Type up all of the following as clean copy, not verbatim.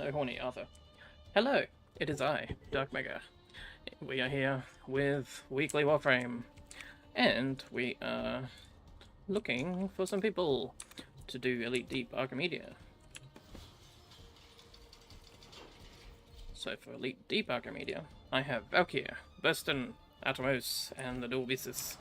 No horny Arthur. Hello, it is I, Dark Mega. We are here with Weekly Warframe, and we are looking for some people to do Elite Deep Archimedea. So for Elite Deep Archimedea, I have Valkyr, Burston, Atomos, and the Dual Beasts.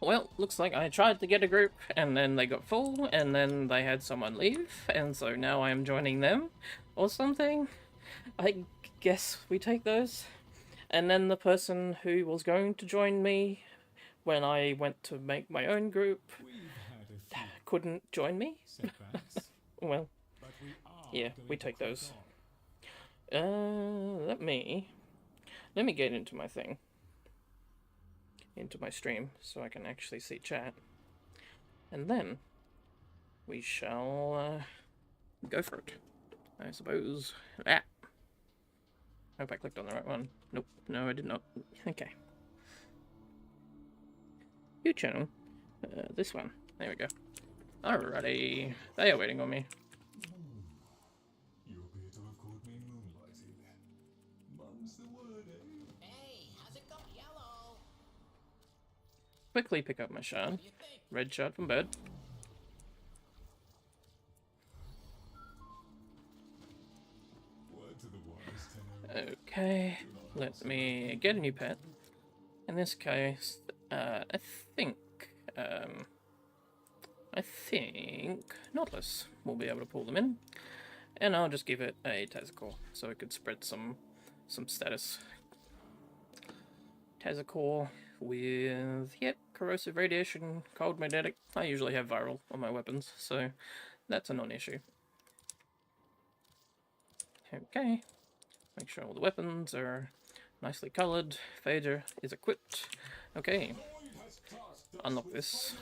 Well, looks like I tried to get a group, and then they got full, and then they had someone leave, and so now I am joining them, or something. I guess we take those. And then the person who was going to join me when I went to make my own group couldn't join me. Well, yeah, we take those. Let me get into my thing. Into my stream so I can actually see chat, and then we shall go for it, I suppose. Hope I clicked on the right one. Nope, no I did not. Okay, new channel, this one, there we go. Alrighty, they are waiting on me. Quickly pick up my shard. Red shard from bird. Okay, let me get a new pet. In this case, I think Nautilus will be able to pull them in, and I'll just give it a Tazakor so it could spread some status. Tazakor with, yep, corrosive radiation, cold magnetic. I usually have viral on my weapons, so that's a non-issue. Okay, make sure all the weapons are nicely coloured. Phager is equipped. Okay, unlock this.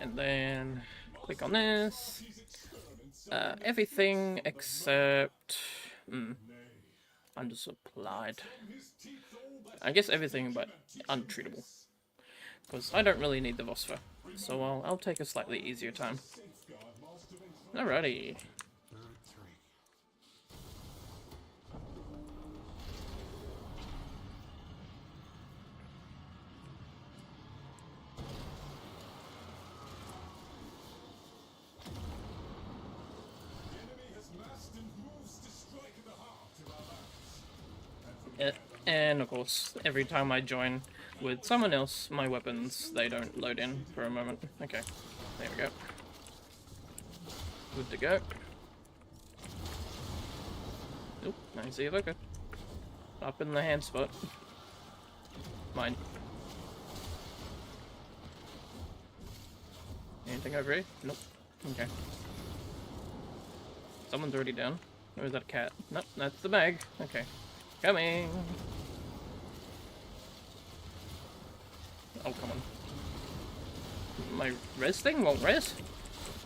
And then click on this. Everything except undersupplied. I guess everything but untreatable, because I don't really need the Vosper, so I'll take a slightly easier time. Alrighty. And of course, every time I join with someone else, my weapons, they don't load in for a moment. Okay, there we go. Good to go. Oop, I see a Evoker. Up in the hand spot. Mine. Anything over here? Nope. Okay. Someone's already down. Or is that a cat? Nope, that's the bag. Okay. Coming! Oh, come on. My res thing won't res?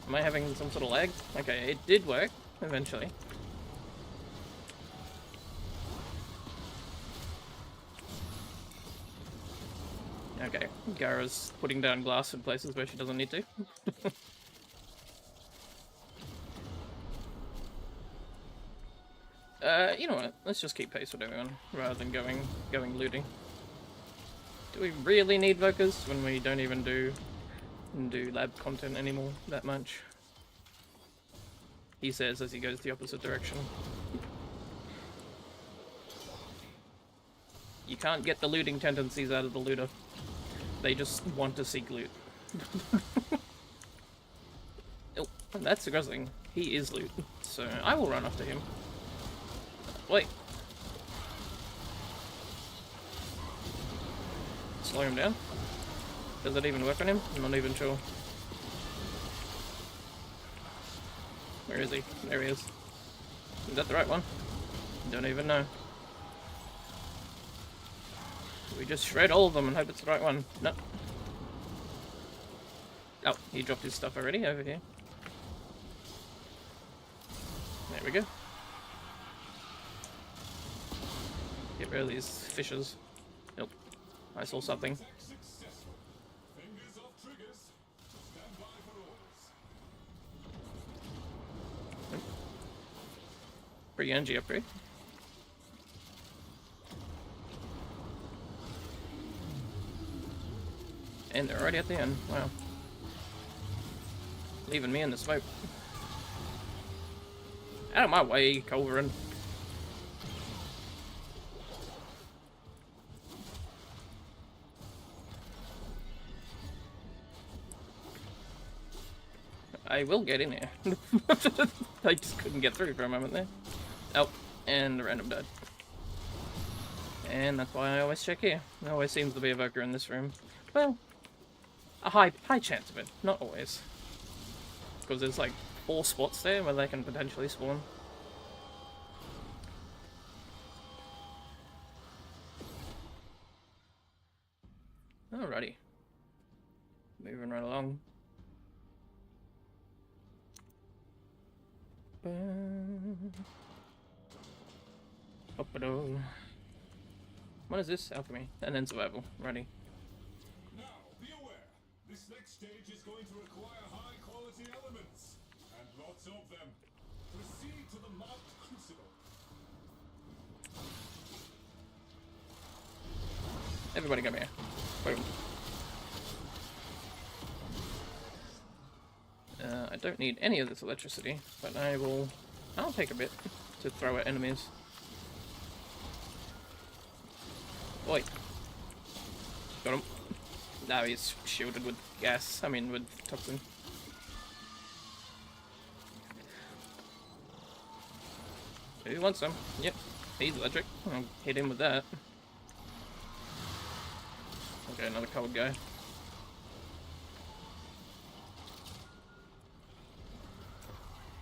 Am I having some sort of lag? Okay, it did work, eventually. Okay, Gara's putting down glass in places where she doesn't need to. You know what? Let's just keep pace with everyone, rather than going looting. Do we really need Vokers when we don't even do lab content anymore that much? He says as he goes the opposite direction. You can't get the looting tendencies out of the looter. They just want to seek loot. Oh, that's aggressing. He is loot, so I will run after him. Wait. slow him down. Does it even work on him? I'm not even sure. Where is he? There he is. Is that the right one? Don't even know. We just shred all of them and hope it's the right one. No. Oh, he dropped his stuff already over here. There we go. Get rid of these fishes. Nope. I saw something. Free energy upgrade. And they're already at the end. Wow. Leaving me in the smoke. Out of my way, Culverin. I will get in here. I just couldn't get through for a moment there. Oh, and the random died. And that's why I always check here. There always seems to be a Valkyr in this room. Well, a high chance of it. Not always. Because there's like 4 spots there where they can potentially spawn. Alrighty. Moving right along. Up-a-do. What is this? Alchemy. And then survival. Ready. Now, be aware. This next stage is going to require high-quality elements. And lots of them. Proceed to the marked crucible. Everybody come here. Boom. I don't need any of this electricity, but I'll take a bit to throw at enemies. Oi. Got him. Now he's shielded with gas, with toxin. Who wants some? Yep, he's electric. I'll hit him with that. Okay, another cold guy.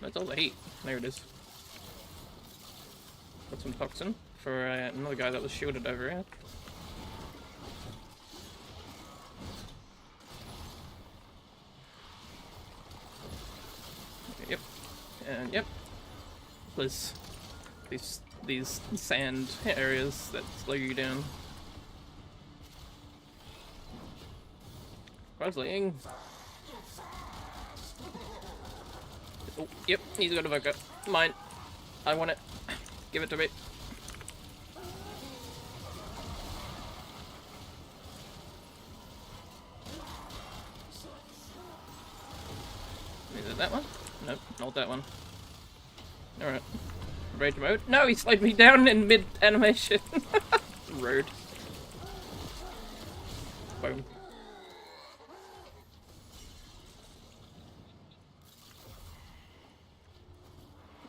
That's all the heat. There it is. Got some toxin for another guy that was shielded over here. Okay, yep. And yep. There's these sand areas that slow you down. Puzzling. Oh, yep, he's got a Valkyr. Mine. I want it. Give it to me. Is it that one? Nope, not that one. Alright. Rage mode. No, he slowed me down in mid-animation. Rude. Boom.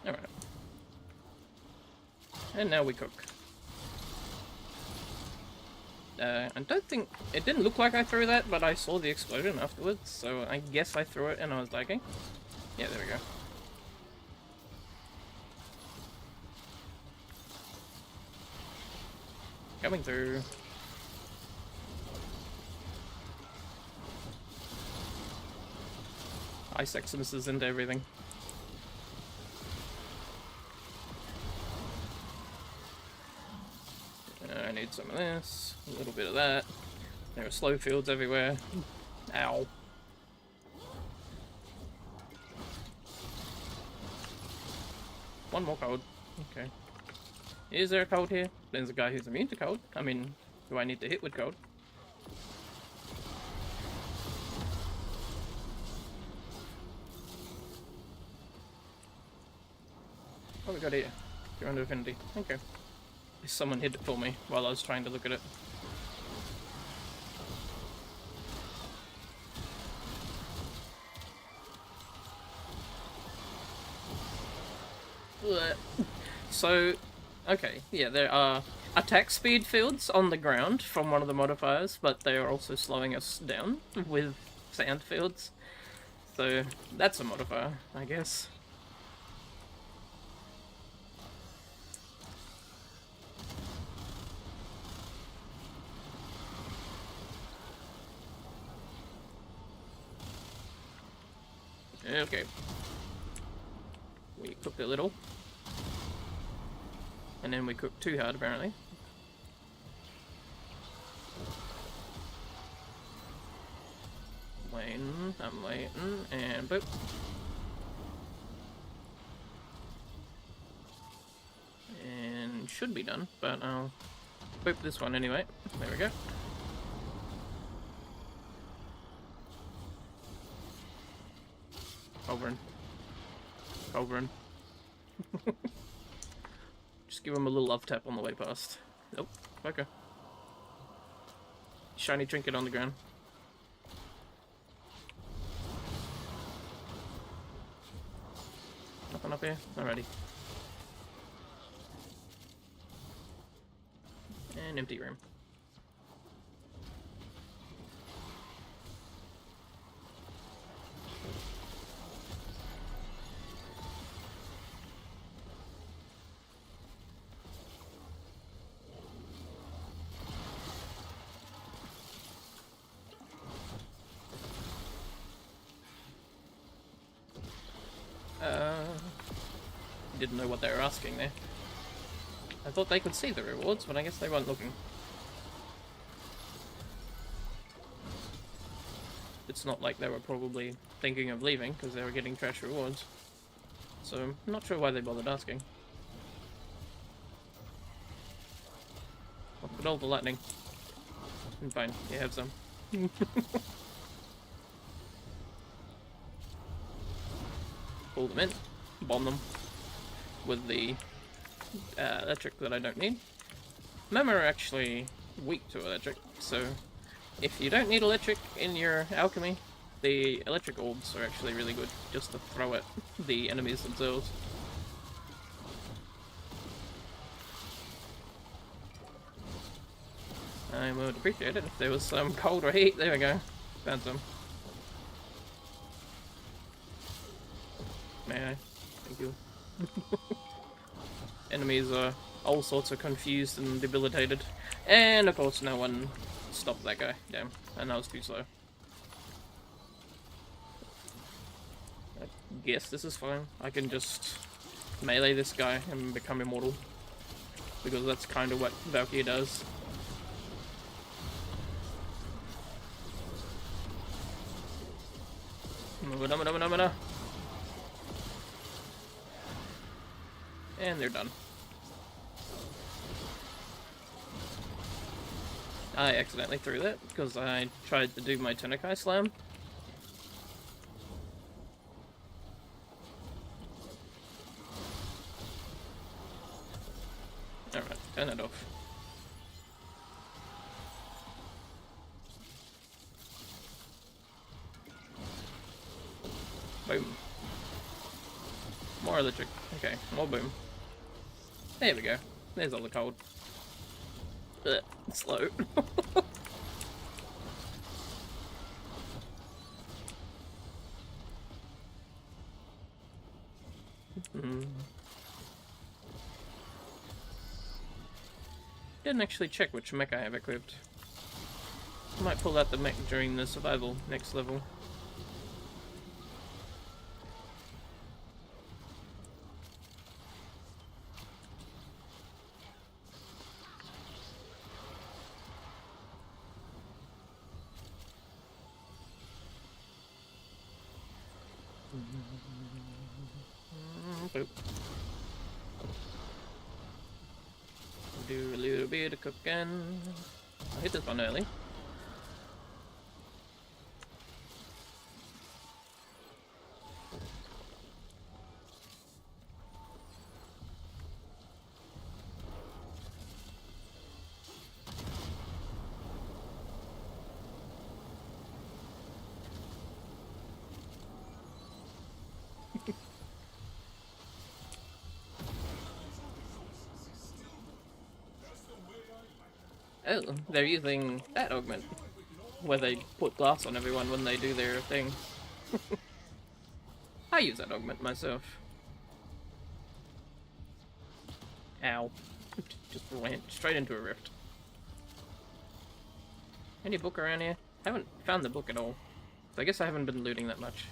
Alright. And now we cook. I don't think... It didn't look like I threw that, but I saw the explosion afterwards, so I guess I threw it and I was lagging. Yeah, there we go. Coming through. Ice Eximuses into everything. I need some of this, a little bit of that. There are slow fields everywhere. Ow. One more code. Okay. Is there a code here? There's a guy who's immune to code. Do I need to hit with code? What we got here? You're under affinity. Okay. Someone hid it for me while I was trying to look at it. So, okay, yeah, there are attack speed fields on the ground from one of the modifiers, but they are also slowing us down with sand fields. So that's a modifier, I guess. Okay. We cooked a little. And then we cooked too hard, apparently. I'm waiting, and boop. And should be done, but I'll boop this one anyway. There we go. Hovering. Hovering. Just give him a little love tap on the way past. Nope. Okay. Shiny trinket on the ground. Nothing up here? Alrighty. And empty room. Didn't know what they were asking there. I thought they could see the rewards, but I guess they weren't looking. It's not like they were probably thinking of leaving, because they were getting trash rewards. So, I'm not sure why they bothered asking. Look at all the lightning. Fine, you have some. Pull them in, bomb them with the electric that I don't need. Mema are actually weak to electric, so if you don't need electric in your alchemy, the electric orbs are actually really good just to throw at the enemies themselves. I would appreciate it if there was some cold or heat. There we go. Found some. May I? Thank you. Enemies are all sorts of confused and debilitated. And of course no one stopped that guy. Damn. And I was too slow. I guess this is fine. I can just melee this guy and become immortal. Because that's kind of what Valkyr does. And they're done. I accidentally threw that because I tried to do my Tenekai slam. Alright, turn it off. Boom. More electric. Okay, more boom. There we go. There's all the cold. Ugh, slow. Didn't actually check which mech I have equipped. I might pull out the mech during the survival next level. Boop. Do a little bit of cooking. I hit this one early. Oh, they're using that augment, where they put glass on everyone when they do their thing. I use that augment myself. Ow. Just went straight into a rift. Any book around here? Haven't found the book at all. So I guess I haven't been looting that much.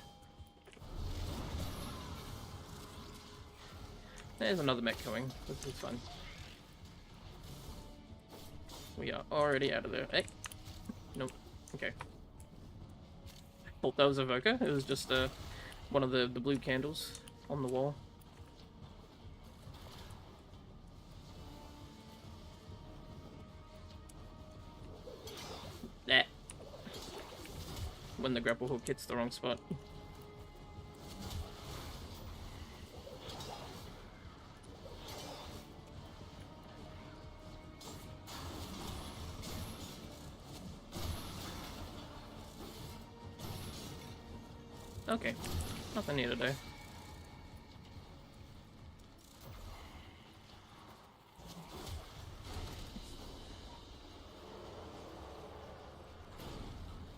There's another mech coming. This is fun. We are already out of there. Hey! Nope. Okay. I thought that was a Evoker. It was just one of the blue candles on the wall. That. When the grapple hook hits the wrong spot. Okay, nothing new today.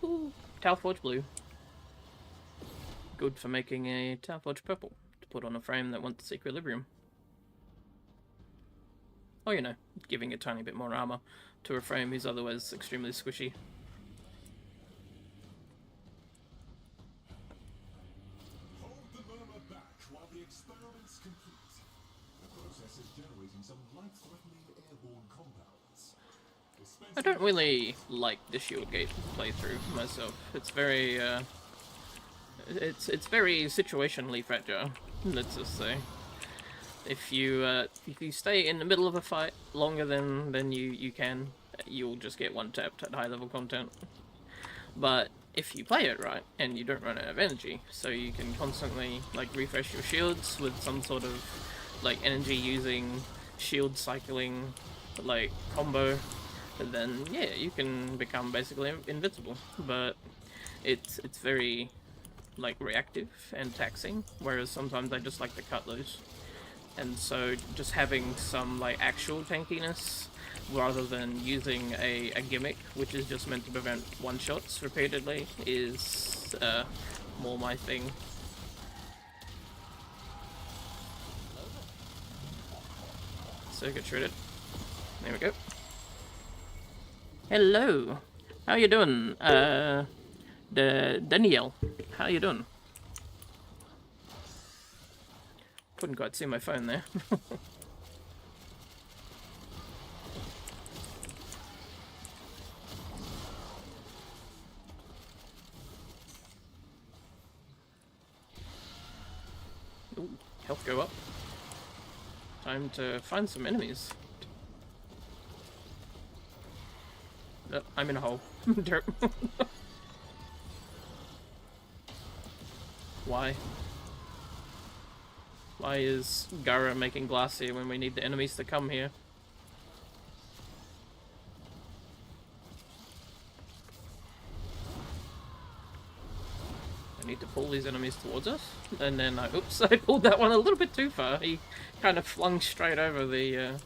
Ooh, Talforge blue. Good for making a Talforge purple to put on a frame that wants equilibrium. Or, you know, giving a tiny bit more armor to a frame who's otherwise extremely squishy. I don't really like the shield gate playthrough myself. It's very, it's very situationally fragile. Let's just say, if you stay in the middle of a fight longer than you can, you'll just get one tapped at high level content. But if you play it right and you don't run out of energy, so you can constantly like refresh your shields with some sort of like energy using shield cycling like combo, then yeah, you can become basically invincible. But it's very like reactive and taxing, whereas sometimes I just like to cut loose. And so just having some like actual tankiness rather than using a gimmick which is just meant to prevent one-shots repeatedly is more my thing. Circuit shredded. There we go. Hello. How you doing? Danielle. How you doing? Couldn't quite see my phone there. Ooh, health go up. Time to find some enemies. Oh, I'm in a hole. Dirt. Why? Why is Gara making glass here when we need the enemies to come here? I need to pull these enemies towards us, and then oops, I pulled that one a little bit too far. He kind of flung straight over the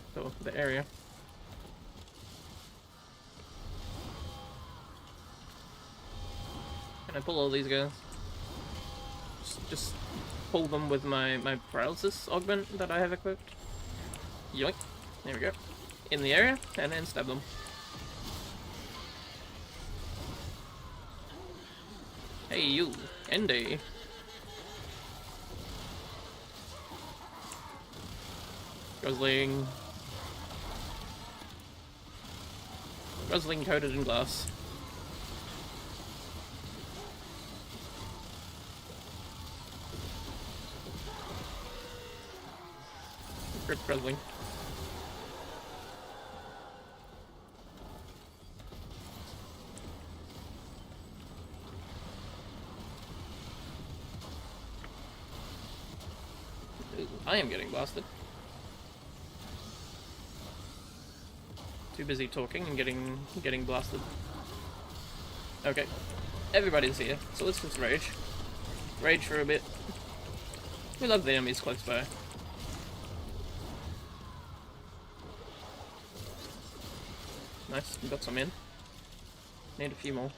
area. Can I pull all these guys? Just pull them with my paralysis augment that I have equipped. Yoink. There we go. In the area, and then stab them. Hey you, Endy. Guzzling. Guzzling coated in glass. Rip guzzling. I am getting blasted. Too busy talking and getting blasted. Okay. Everybody's here, so let's just rage. Rage for a bit. We love the enemies close by. Nice, we got some in. Need a few more.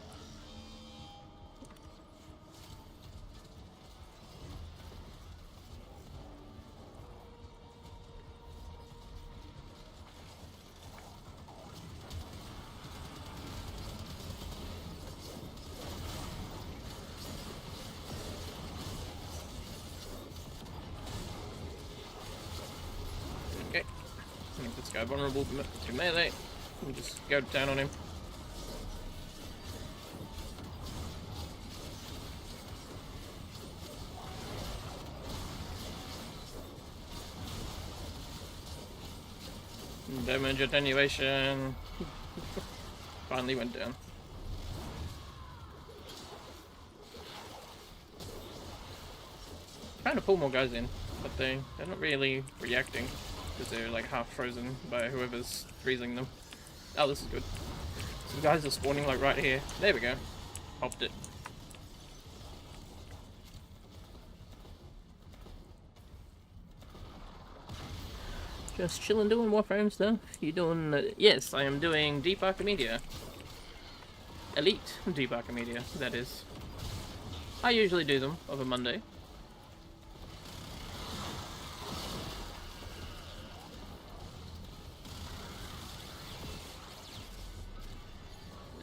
Okay, make this guy vulnerable to melee. We'll just go down on him. Damage attenuation. Finally went down. Trying to pull more guys in, but they're not really reacting because they're like half frozen by whoever's freezing them. Oh, this is good. Some guys are spawning like right here. There we go. Popped it. Just chilling doing Warframe stuff. You doing... yes, I am doing Deep Archimedea. Elite Deep Archimedea, that is. I usually do them of a Monday.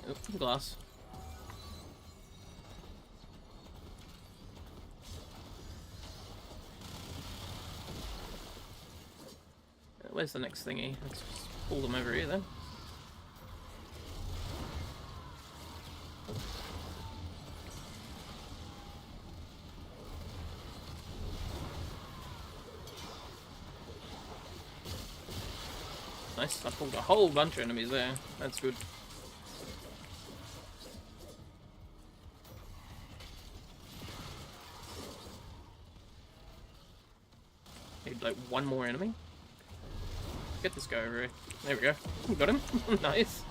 Oh, glass. Where's the next thingy? Let's just pull them over here then. Nice, I pulled a whole bunch of enemies there. That's good. Need like one more enemy. Get this guy over here. There we go. Got him. Nice.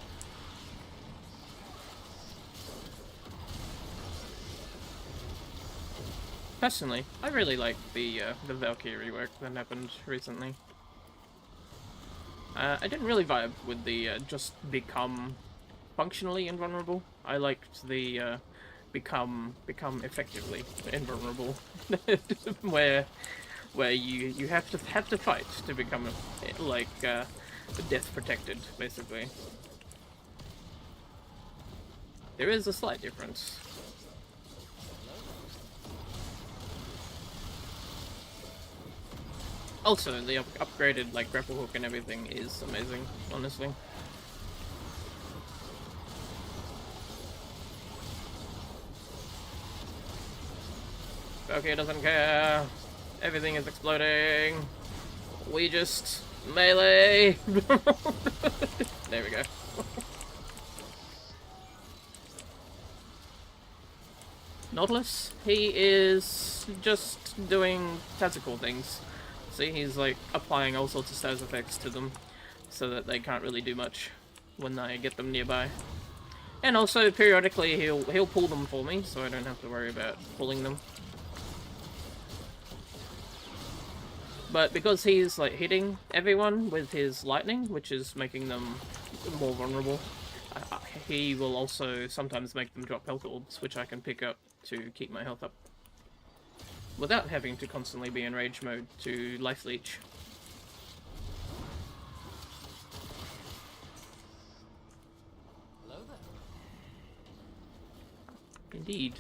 Personally, I really like the Valkyr rework that happened recently. I didn't really vibe with the just become functionally invulnerable. I liked the become effectively invulnerable, where you have to fight to become like death protected, basically. There is a slight difference. Also, the upgraded like grapple hook and everything is amazing, honestly. Okay, doesn't care. Everything is exploding. We just melee. There we go. Nautilus, he is just doing tactical things. See, he's like applying all sorts of status effects to them so that they can't really do much when I get them nearby. And also periodically he'll pull them for me, so I don't have to worry about pulling them. But because he's like hitting everyone with his lightning, which is making them more vulnerable, he will also sometimes make them drop health orbs, which I can pick up to keep my health up, without having to constantly be in rage mode to life leech. Hello there. Indeed.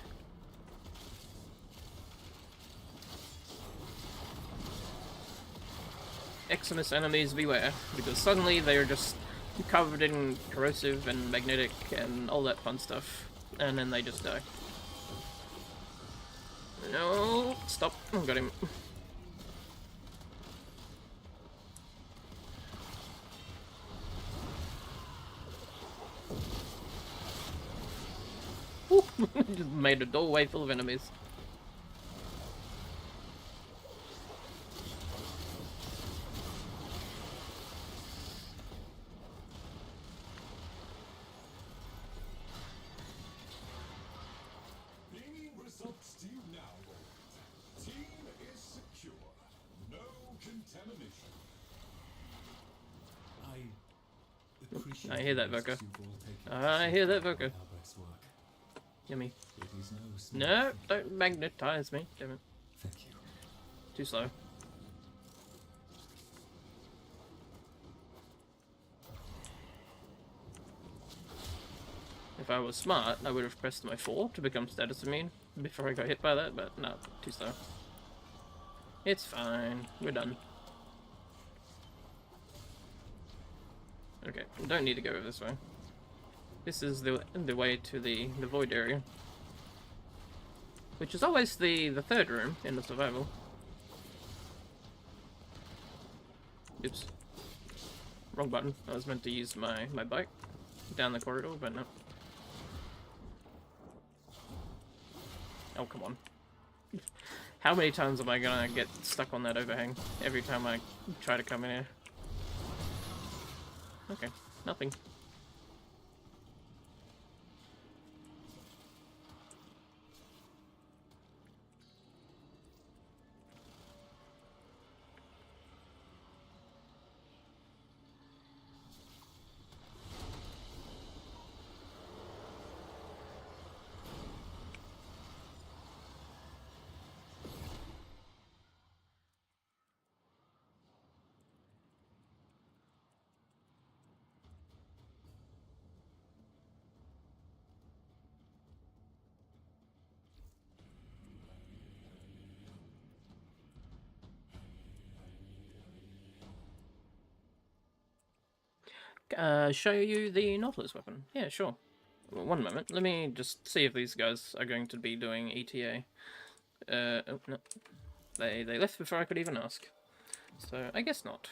Xmas enemies beware, because suddenly they're just covered in corrosive and magnetic and all that fun stuff, and then they just die. No, stop. Got him. Just made a doorway full of enemies. I hear that, Voka. You've all taken I hear that, Voka. Albert's work. Yummy. It is no small No, feat. don't magnetize me. Damn it. Thank you. Too slow. If I was smart, I would have pressed my 4 to become status immune before I got hit by that, but no, too slow. It's fine. We're done. Okay, we don't need to go this way. This is the way to the void area. Which is always the third room in the survival. Oops. Wrong button. I was meant to use my bike down the corridor, but no. Oh, come on. How many times am I gonna get stuck on that overhang every time I try to come in here? Okay, nothing. Show you the Nautilus weapon. Yeah, sure. Well, one moment. Let me just see if these guys are going to be doing ETA. Oh, no. They left before I could even ask. So, I guess not.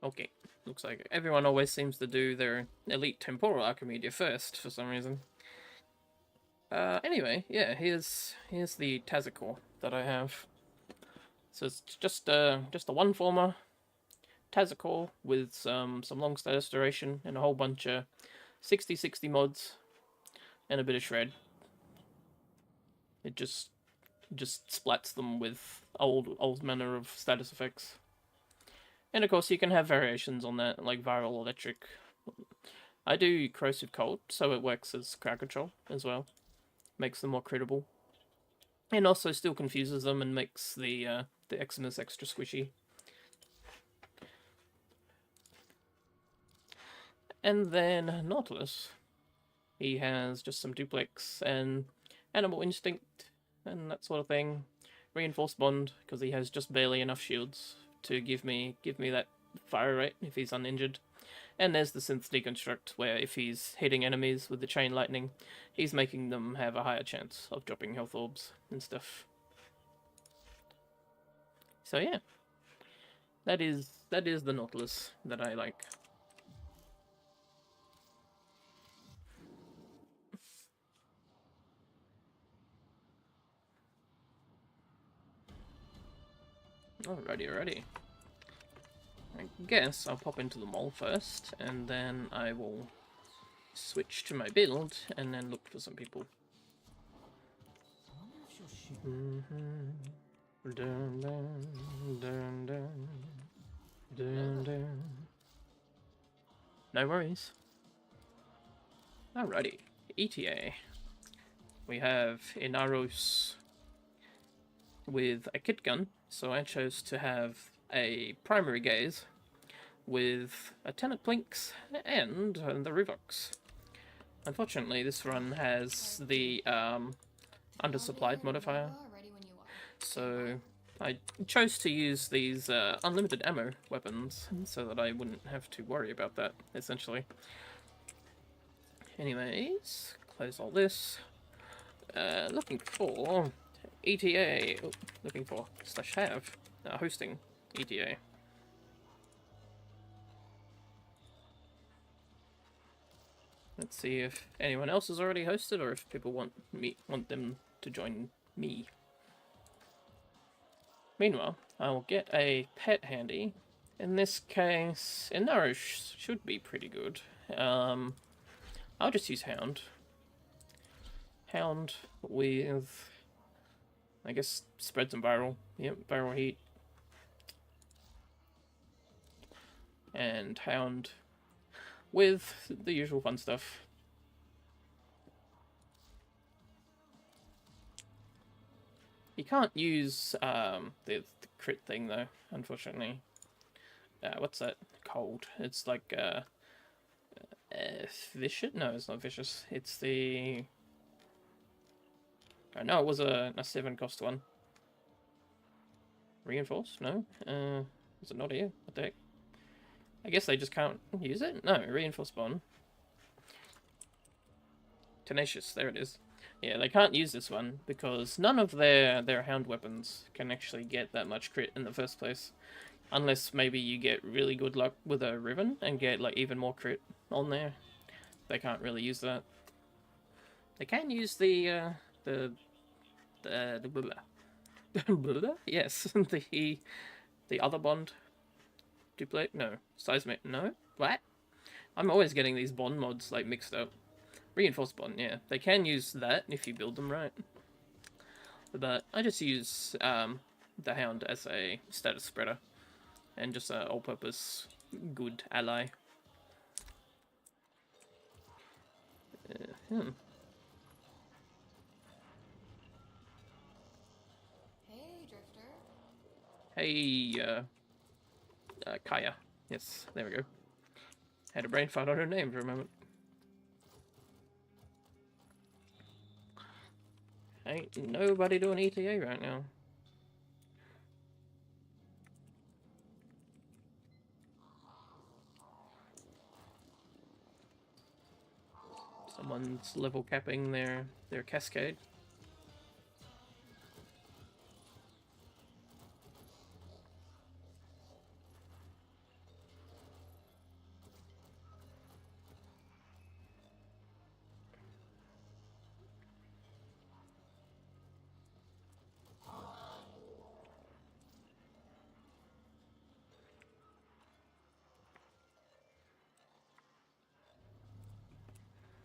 Okay, looks like everyone always seems to do their elite temporal Archimedea first for some reason. Anyway, yeah, here's the Tazikor that I have. So it's just a one former Tazikor with some long status duration and a whole bunch of 60/60 mods and a bit of shred. It just splats them with old manner of status effects. And of course you can have variations on that, like viral electric. I do corrosive cold, so it works as crowd control as well. Makes them more credible. And also still confuses them and makes the Eximus extra squishy. And then Nautilus. He has just some duplex and animal instinct and that sort of thing. Reinforced bond, because he has just barely enough shields to give me that fire rate if he's uninjured. And there's the synth deconstruct, where if he's hitting enemies with the chain lightning, he's making them have a higher chance of dropping health orbs and stuff. So yeah, that is the Nautilus that I like. Alrighty. I guess I'll pop into the mall first, and then I will switch to my build, and then look for some people. Dun, dun, dun, dun, dun, dun. No worries. Alrighty, ETA. We have Inaros with a kit gun, so I chose to have a primary gaze with a Tenet Blinks and the Revox. Unfortunately, this run has the undersupplied modifier, so I chose to use these unlimited ammo weapons so that I wouldn't have to worry about that, essentially. Anyways, close all this. Looking for ETA. Oh, looking for /have hosting ETA. Let's see if anyone else has already hosted, or if people want them to join me. Meanwhile, I'll get a pet handy In this case, Inaros should be pretty good. I'll just use Hound. Hound with, I guess, spreads and barrel. Yep, barrel heat. And Hound with the usual fun stuff. You can't use the crit thing though, unfortunately. What's that called? It's like vicious? No, it's not vicious. It's the... Oh, no, it was a 7 cost one. Reinforced? No? Is it not here? What the heck? I guess they just can't use it? No, reinforced bond. Tenacious, there it is. Yeah, they can't use this one because none of their hound weapons can actually get that much crit in the first place. Unless maybe you get really good luck with a Riven and get like even more crit on there. They can't really use that. They can use the yes, the other bond. Duplicate? No. Seismic? No. What? I'm always getting these bond mods like mixed up. Reinforced bond, yeah. They can use that if you build them right. But I just use the Hound as a status spreader. And just an all-purpose good ally. Hey, Drifter. Hey, Kaya. Yes, there we go. Had a brain fart on her name for a moment. Ain't nobody doing ETA right now. Someone's level capping their cascade.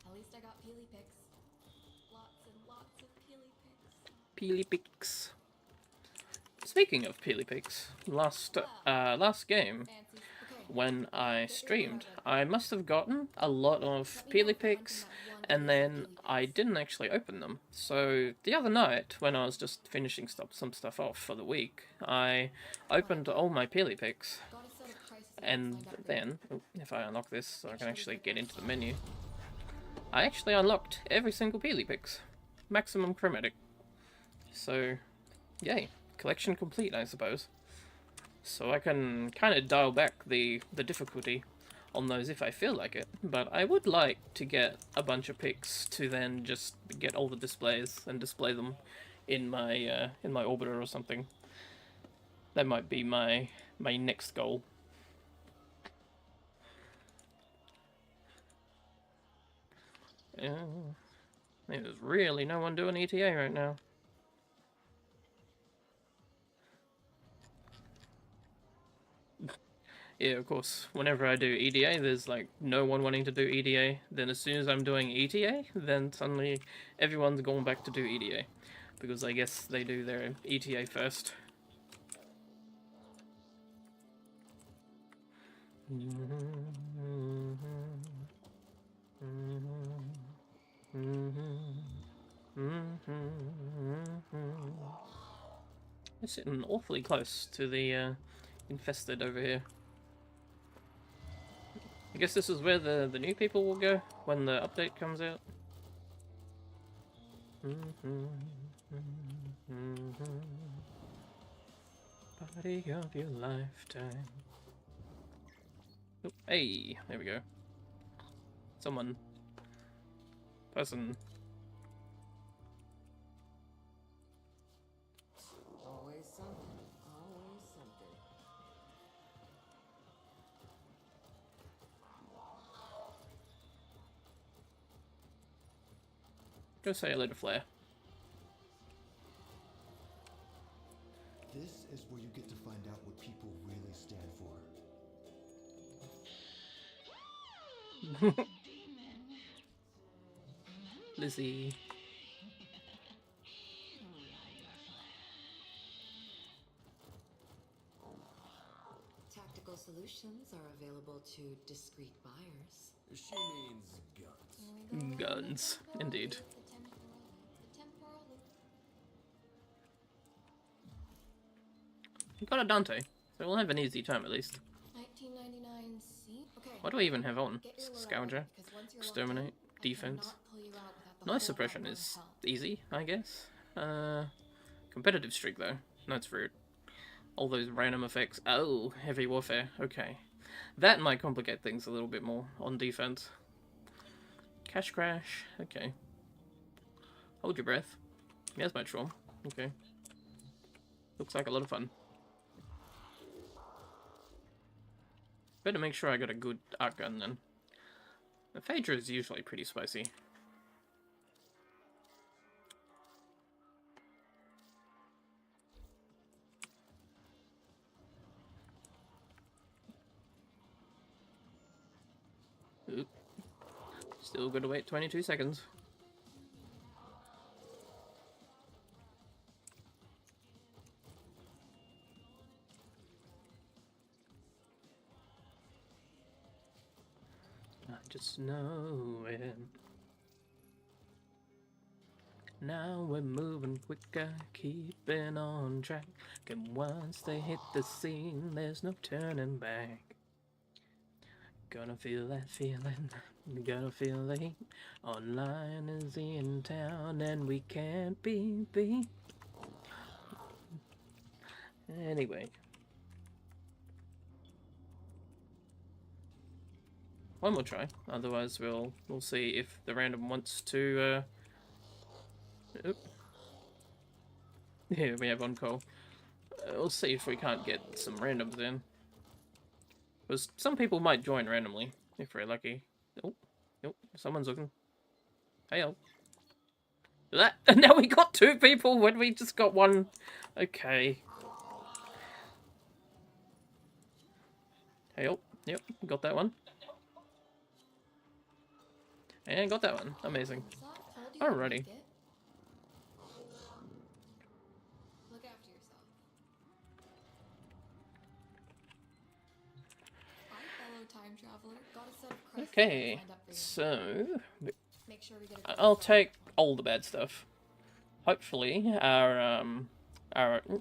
At least I got peely picks. Lots and lots of peely picks. Peely picks. Speaking of peely picks, last game Fancy. Okay. when I streamed, I must have gotten a lot of peely picks, and then I didn't actually open them. So the other night, when I was just finishing some stuff off for the week, I opened all my peely picks, Got a set of prices and then, if I unlock this so I can actually get into the menu, I actually unlocked every single peely picks. Maximum chromatic. So, yay. Collection complete, I suppose. So I can kind of dial back the difficulty on those if I feel like it. But I would like to get a bunch of picks to then just get all the displays and display them in my orbiter or something. That might be my next goal. There's really no one doing ETA right now. Yeah, of course, whenever I do EDA, there's like no one wanting to do EDA. Then as soon as I'm doing ETA, then suddenly everyone's going back to do EDA. Because I guess they do their ETA first. They're sitting awfully close to the infested over here. I guess this is where the new people will go when the update comes out. Party of your lifetime. Oh, hey, there we go. Person. Always something. Always something. Go say hello to Flair. This is where you get to find out what people really stand for. Lizzie. Tactical solutions are available to discreet buyers. She means guns. Guns, indeed. It's a temporal. It's a temporal. We got a Dante, so we'll have an easy time at least. 1999 C. Okay. What do I even have on? Get your lure out, Scounger, because once you're locked Exterminate, in, I Defense. cannot pull you out without the Noise whole suppression lot is more help. easy, I guess. Competitive streak though. That's rude. All those random effects. Oh, heavy warfare. Okay. That might complicate things a little bit more on defense. Cash crash. Okay. Hold your breath. Here's my Tron. Okay. Looks like a lot of fun. Better make sure I got a good arc gun then. The Phaedra is usually pretty spicy. Oop. Still gotta wait 22 seconds. I just know it. Now we're moving quicker, keeping on track. And once they hit the scene, there's no turning back. Gonna feel that feeling, gonna feel the heat. On-lyne is in town and we can't be beat. Anyway. One more try, otherwise we'll see if the random wants to oop. Here we have on call. We'll see if we can't get some randoms in. Because some people might join randomly, if we're lucky. Oh, nope, someone's looking. Hey, oh. That, and now we got two people when we just got one. Okay. Hey, oh, yep, got that one. And got that one. Amazing. Alrighty. Look after yourself. Hi, fellow time traveler. Got a set of quests Okay, lined up for you. so Make sure we get a I'll take all the bad stuff. Hopefully, our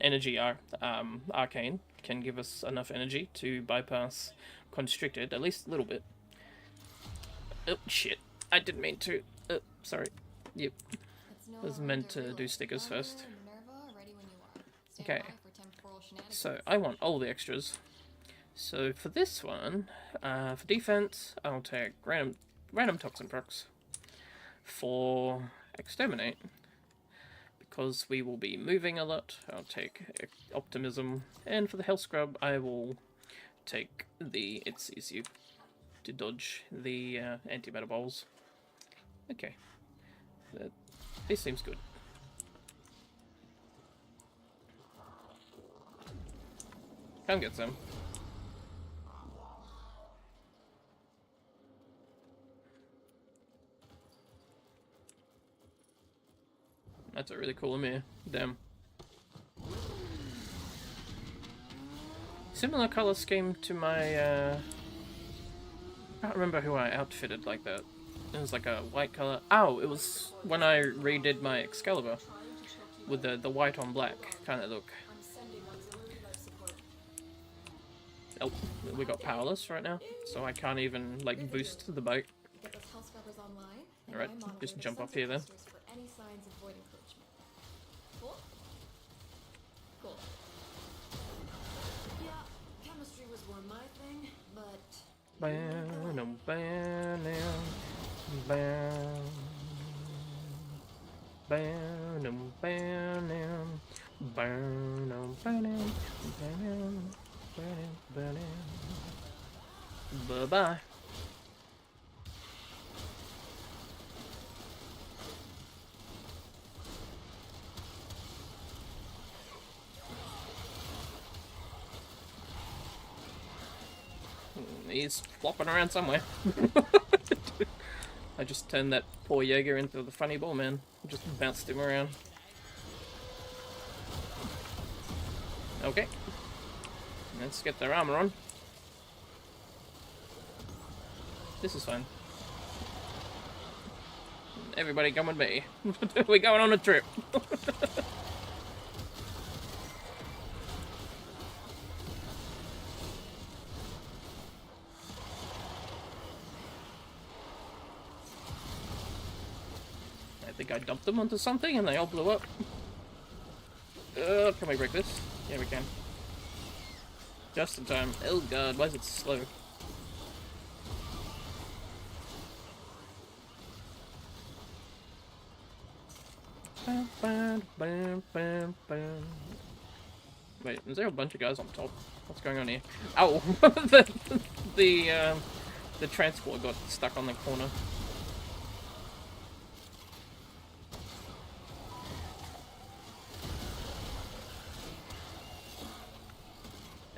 energy, arcane can give us enough energy to bypass constricted, at least a little bit. Oh shit! I didn't mean to. Sorry. Yep. It's no Was longer meant to real. do stickers Thunder first. and Minerva, ready when you are. Stand Okay. by for temporal shenanigans. So I want all the extras. So for this one, for defense, I'll take random toxin procs. For exterminate, because we will be moving a lot, I'll take optimism, and for the health scrub, I will take the it sees you to dodge the anti-metabols. Okay, this seems good. Come get some. That's a really cool Amir. Damn. Similar color scheme to my, I can't remember who I outfitted like that. It was like a white color. Oh, it was when I redid my Excalibur. With the white on black kind of look. Oh, we got powerless right now, so I can't even, like, boost the boat. Get those health scrubbers online. and Alright, I monitor just the jump off sensor here then. clusters for any signs of void encroachment. Cool? Cool. Yeah, chemistry was more my thing, but Bam, bam, bam, bam, bam, bam. Bye-bye. He's flopping around somewhere. I just turned that poor Jaeger into the funny ball man. Just bounced him around. Okay. Let's get their armor on. This is fun. Everybody come with me. We're going on a trip. I think I dumped them onto something and they all blew up. Can we break this? Yeah, we can. Just in time. Oh god, why is it slow? Wait, is there a bunch of guys on top? What's going on here? Ow! the transport got stuck on the corner.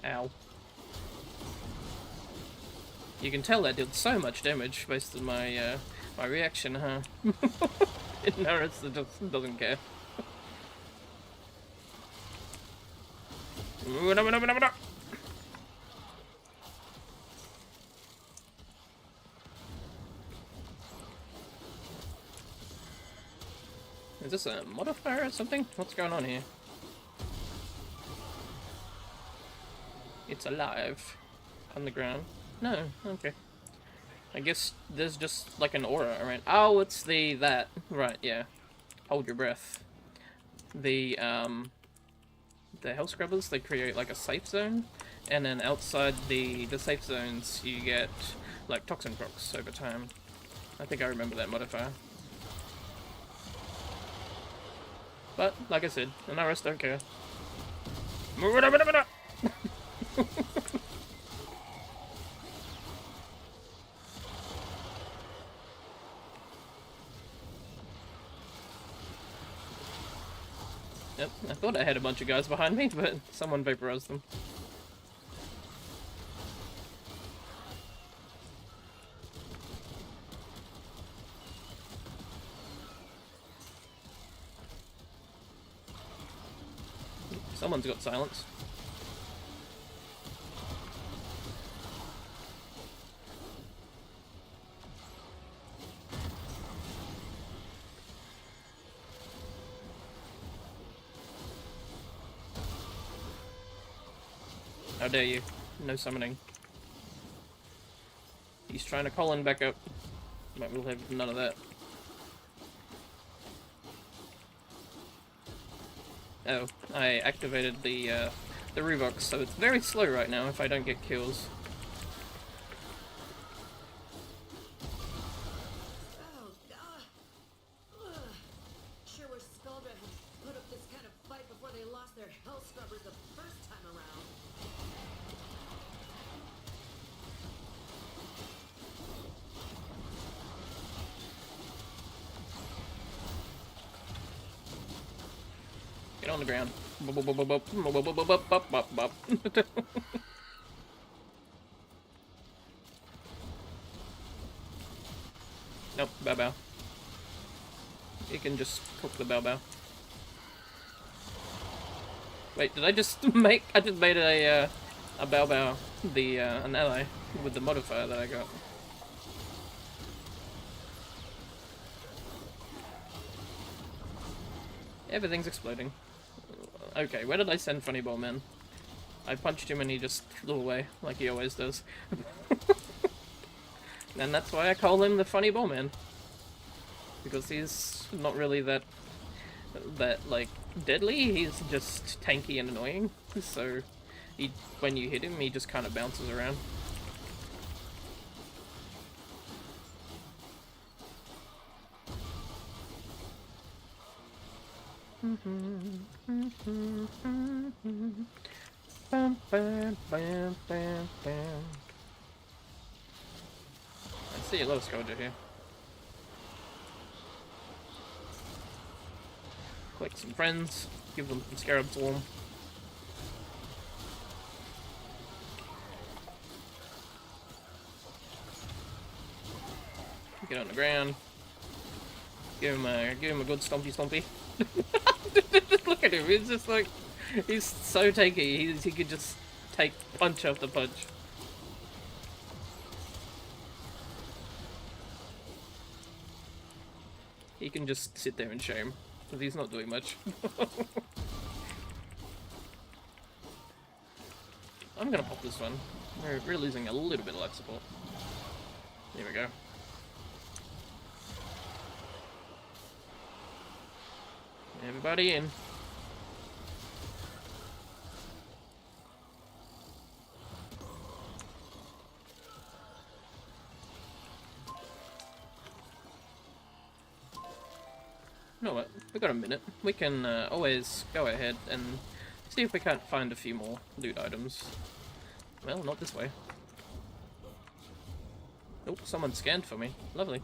Ow. You can tell that did so much damage based on my my reaction, huh? Inaros just doesn't care. Is this a modifier or something? What's going on here? It's alive. On the ground. No, okay. I guess there's just like an aura around. Oh, it's that. Right, yeah. Hold your breath. The Hell Scrubbers, they create like a safe zone, and then outside the safe zones you get like toxin procs over time. I think I remember that modifier. But, like I said, Inaros don't care. Yep, I thought I had a bunch of guys behind me, but someone vaporized them. Someone's got silence. How dare you? No summoning. He's trying to call in back up. But we'll have none of that. Oh, I activated the Revox, so it's very slow right now if I don't get kills. Oh, God. Ugh. Sure wish Skullred would put up this kind of fight before they lost their Hell Scrubbers the first time around. Get on the ground. Nope, bow bow. You can just cook the bow bow. Wait, did I just make? I just made a bow bow an ally with the modifier that I got. Everything's exploding. Okay, where did I send Funny Ball Man? I punched him and he just flew away, like he always does. And that's why I call him the Funny Ball Man. Because he's not really that like, deadly, he's just tanky and annoying. So, when you hit him, he just kind of bounces around. Bam, bam, bam, bam, bam. I see a lot of Scourger here. Collect some friends, give them some Scarab Swarm. Get on the ground. Give him a good stompy. Look at him. He's just like, he's so takey. He could just take punch after punch. He can just sit there in shame because he's not doing much. I'm gonna pop this one. We're losing a little bit of life support. There we go. Everybody in. You know what? We got a minute. We can always go ahead and see if we can't find a few more loot items. Well, not this way. Oh, someone scanned for me. Lovely.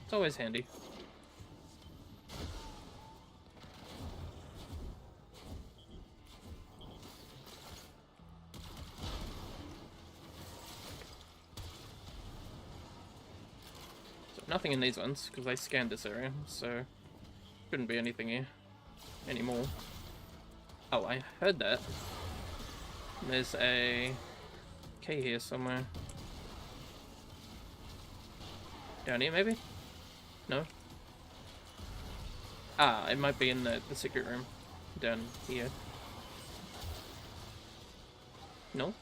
It's always handy. So nothing in these ones, because I scanned this area, so shouldn't be anything here anymore. Oh, I heard that. There's a key here somewhere. Down here, maybe? No? Ah, it might be in the secret room. Down here. No?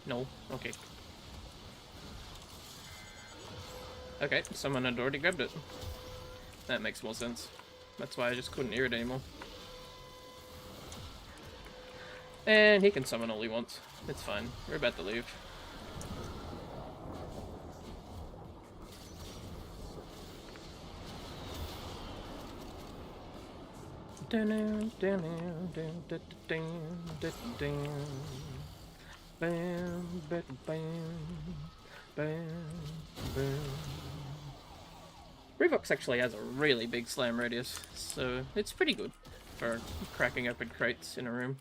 No? Okay. Okay, someone had already grabbed it. That makes more sense. That's why I just couldn't hear it anymore. And he can summon all he wants. It's fine. We're about to leave. Revox actually has a really big slam radius, so it's pretty good for cracking open crates in a room.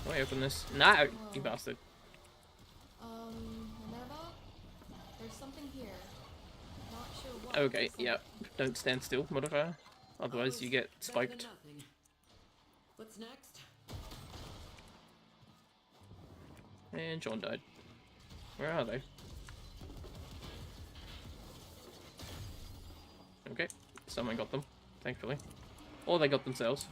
Can I open this? No, you bastard. Minerva? There's something here. Not sure what. Okay, yeah. Don't stand still, modifier. Otherwise you get spiked. What's next? And John died. Where are they? Okay, someone got them, thankfully. Or they got themselves.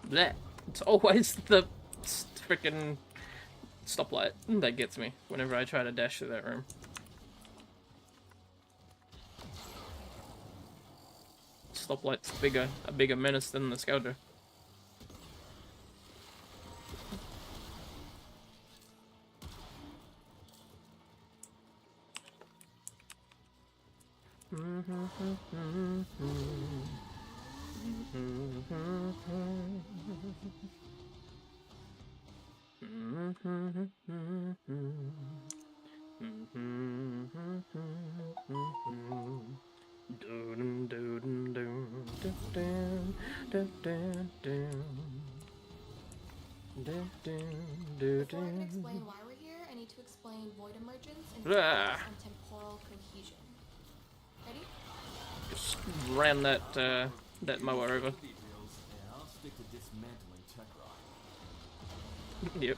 Blech. It's always the freaking stoplight that gets me whenever I try to dash through that room. Stoplight's a bigger menace than the Scouter. Before I can explain why we're here, I need to explain void emergence and focus on temporal cohesion. Ready? Just ran that mower over. I'll stick to dismantling tech rock. Yep.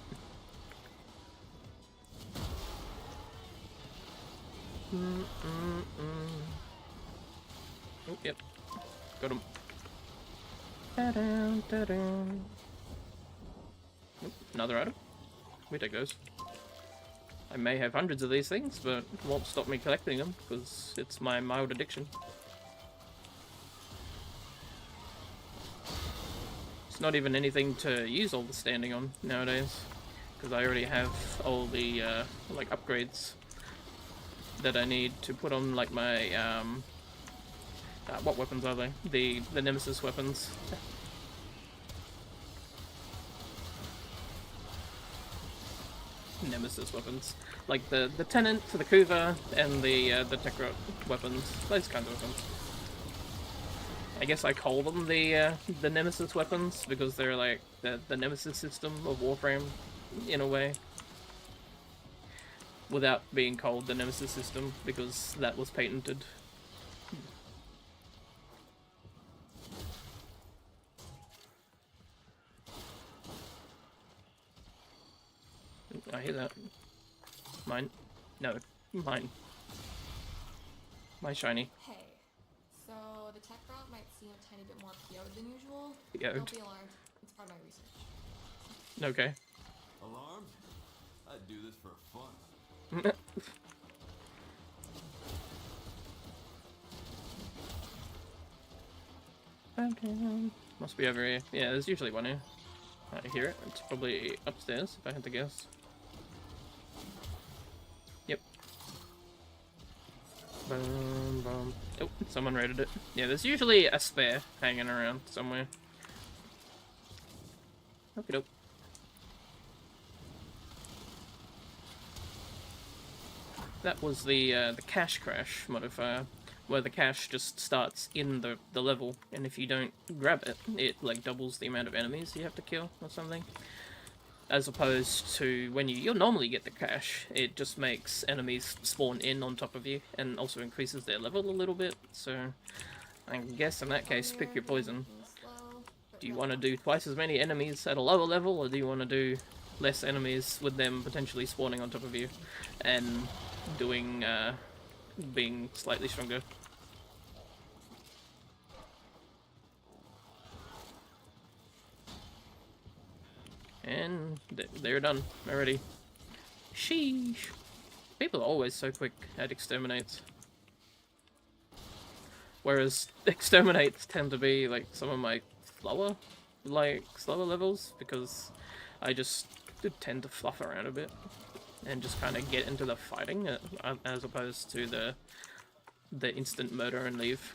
Oh, yep. Got him. Oop, another item. We take those. I may have hundreds of these things, but it won't stop me collecting them, because it's my mild addiction. It's not even anything to use all the standing on nowadays, because I already have all the like upgrades that I need to put on like my what weapons are they? The Nemesis weapons. nemesis weapons, like the Tenant, the Kuva, and the Tekrot weapons. Those kinds of weapons. I guess I call them the nemesis weapons because they're like the nemesis system of Warframe, in a way. Without being called the nemesis system because that was patented. I hear that. Mine. No. Mine. My shiny. Hey, so the tech route might seem a tiny bit more PO'd than usual. PO'd. Don't be alarmed. It's part of my research. Okay. Alarmed? I'd do this for fun. Must be over here. Yeah, there's usually one here. I hear it. It's probably upstairs, if I had to guess. Yep. Boom, boom. Oh, someone raided it. Yeah, there's usually a spare hanging around somewhere. Okie doke. That was the cache crash modifier, where the cache just starts in the level, and if you don't grab it, it like doubles the amount of enemies you have to kill or something. As opposed to when you normally get the cache, it just makes enemies spawn in on top of you, and also increases their level a little bit, so I guess in that case, pick your poison. Do you want to do twice as many enemies at a lower level, or do you want to do less enemies with them potentially spawning on top of you, and doing, being slightly stronger? And they're done already. Sheesh. People are always so quick at exterminates. Whereas exterminates tend to be like some of my slower levels, because I just tend to fluff around a bit and just kind of get into the fighting as opposed to the instant murder and leave.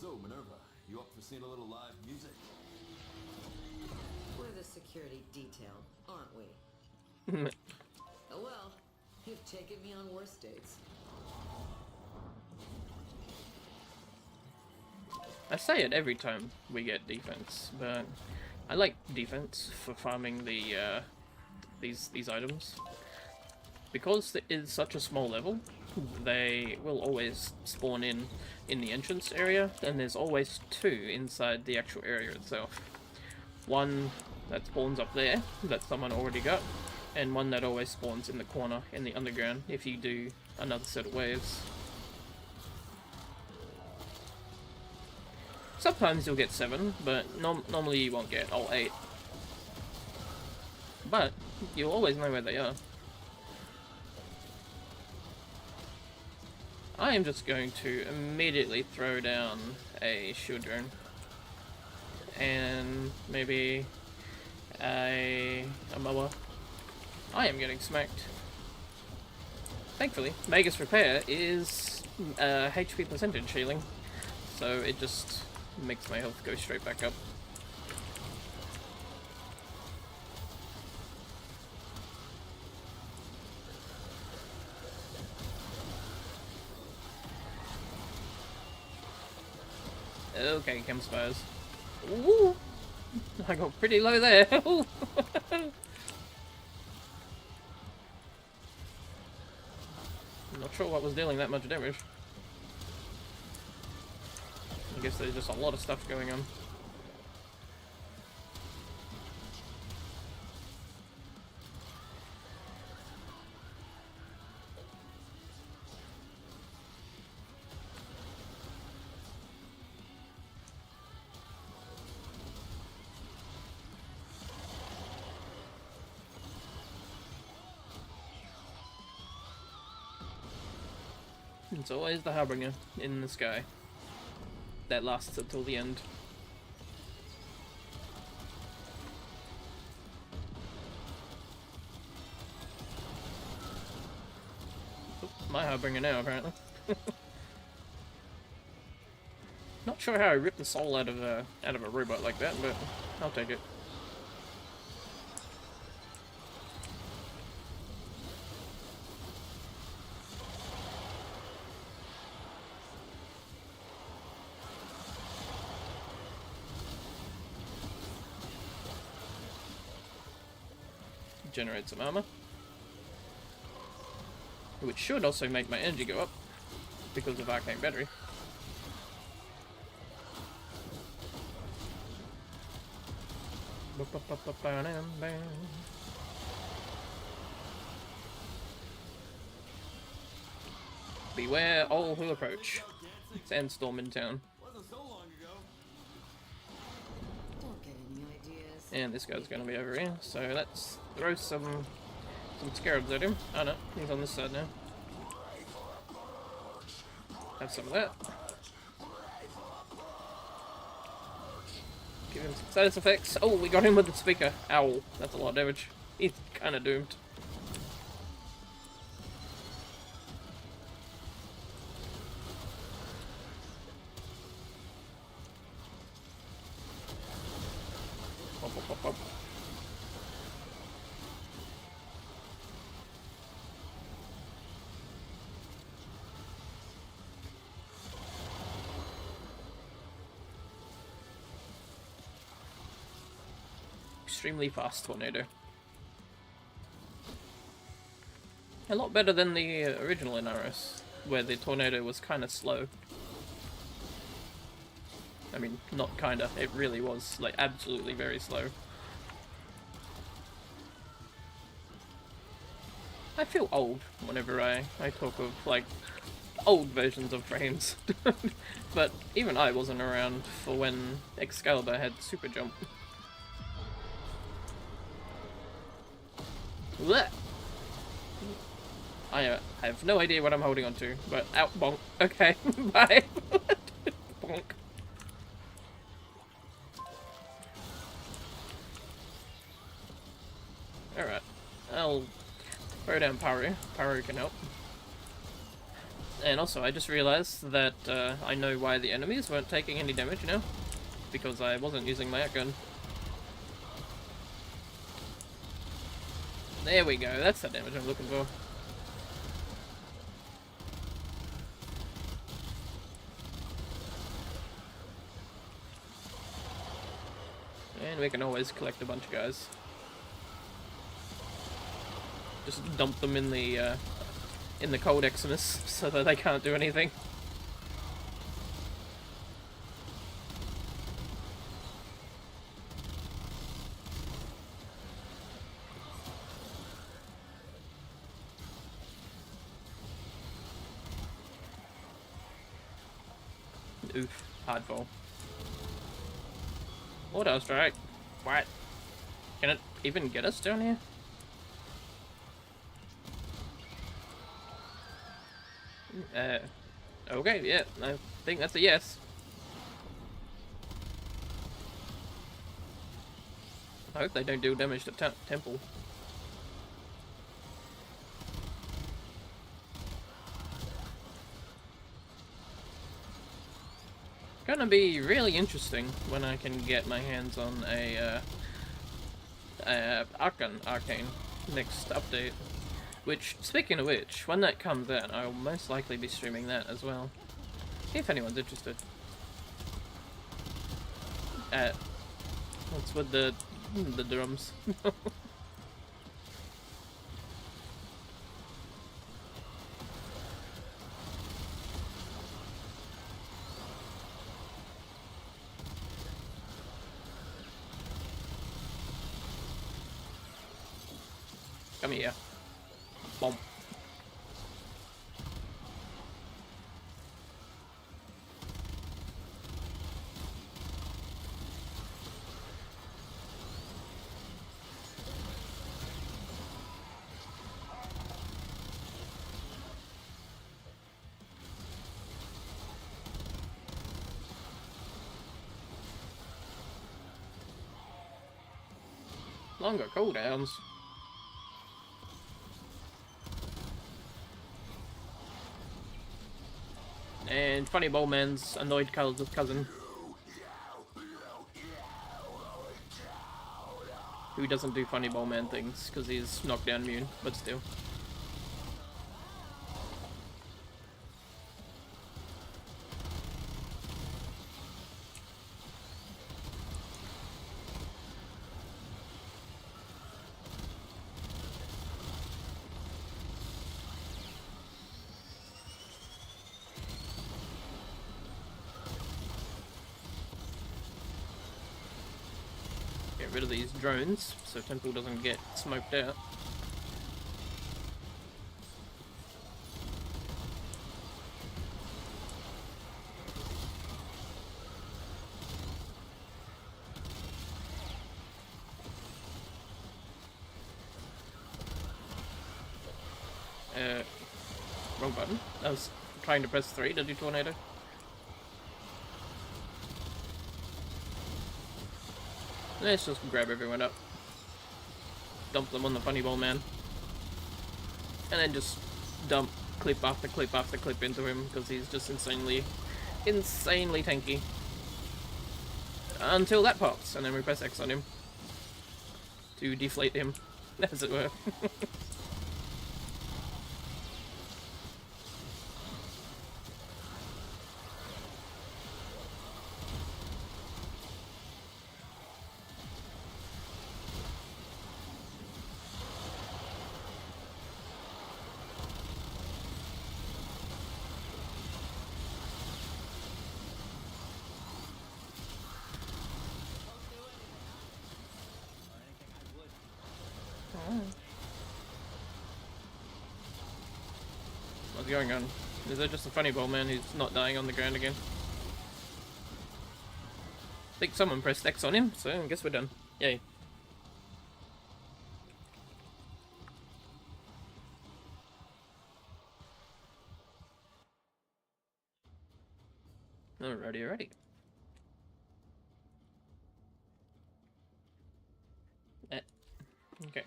So, Minerva, you up for seeing a little live music? We're the security detail, aren't we? Oh well, you've taken me on worse dates. I say it every time we get defense, but I like defense for farming the these items. Because it is such a small level, they will always spawn in the entrance area, and there's always two inside the actual area itself. One that spawns up there, that someone already got, and one that always spawns in the corner in the underground if you do another set of waves. Sometimes you'll get 7, but normally you won't get all 8. But you'll always know where they are. I am just going to immediately throw down a shield drone. And maybe a mower. I am getting smacked. Thankfully, Magus Repair is HP percentage healing, so it just makes my health go straight back up. Okay, chem spires. Ooh! I got pretty low there. I'm not sure what was dealing that much damage. I guess there's just a lot of stuff going on. It's always the Harbinger in the sky that lasts until the end. Oh, my Harbinger now, apparently. Not sure how I ripped the soul out of a robot like that, but I'll take it. Generate some armor, which should also make my energy go up because of arcane battery. Beware all who approach. Sandstorm in town. Wasn't so long ago. Don't get any ideas. And this guy's gonna be over here, so let's throw some scarabs at him. Oh no, he's on this side now. Have some of that. Give him some status effects. Oh, we got him with the speaker. Ow, that's a lot of damage. He's kinda doomed. Pop, pop, pop, pop. Extremely fast tornado. A lot better than the original Inaros, where the tornado was kind of slow. I mean, not kinda, it really was, like, absolutely very slow. I feel old whenever I talk of, like, old versions of frames. But even I wasn't around for when Excalibur had super jump. Blech. I have no idea what I'm holding on to, but out bonk. Okay, bye. Bonk. Alright, I'll throw down Paru. Paru can help. And also, I just realized that I know why the enemies weren't taking any damage, you know? Because I wasn't using my gun. There we go, that's the damage I'm looking for. And we can always collect a bunch of guys. Just dump them in the cold Eximus so that they can't do anything. Oof, hardball. Auto strike. What? Can it even get us down here? Okay, yeah, I think that's a yes. I hope they don't do damage to Temple. Gonna be really interesting when I can get my hands on a Arcane next update. Which, speaking of which, when that comes out, I'll most likely be streaming that as well. If anyone's interested. What's with the drums? Come here. Bomb. Longer cooldowns. And Funny Bowman's annoyed cousin. Who doesn't do Funny Bowman things, because he's knockdown immune, but still. Get rid of these drones so Temple doesn't get smoked out. Wrong button. I was trying to press 3 to do tornado. Let's just grab everyone up. Dump them on the Funny Ball Man. And then just dump clip after clip after clip into him, because he's just insanely tanky. Until that pops, and then we press X on him. To deflate him, as it were. What's going on? Is that just a Funny Ball Man who's not dying on the ground again? I think someone pressed X on him, so I guess we're done. Yay. Alrighty. Okay.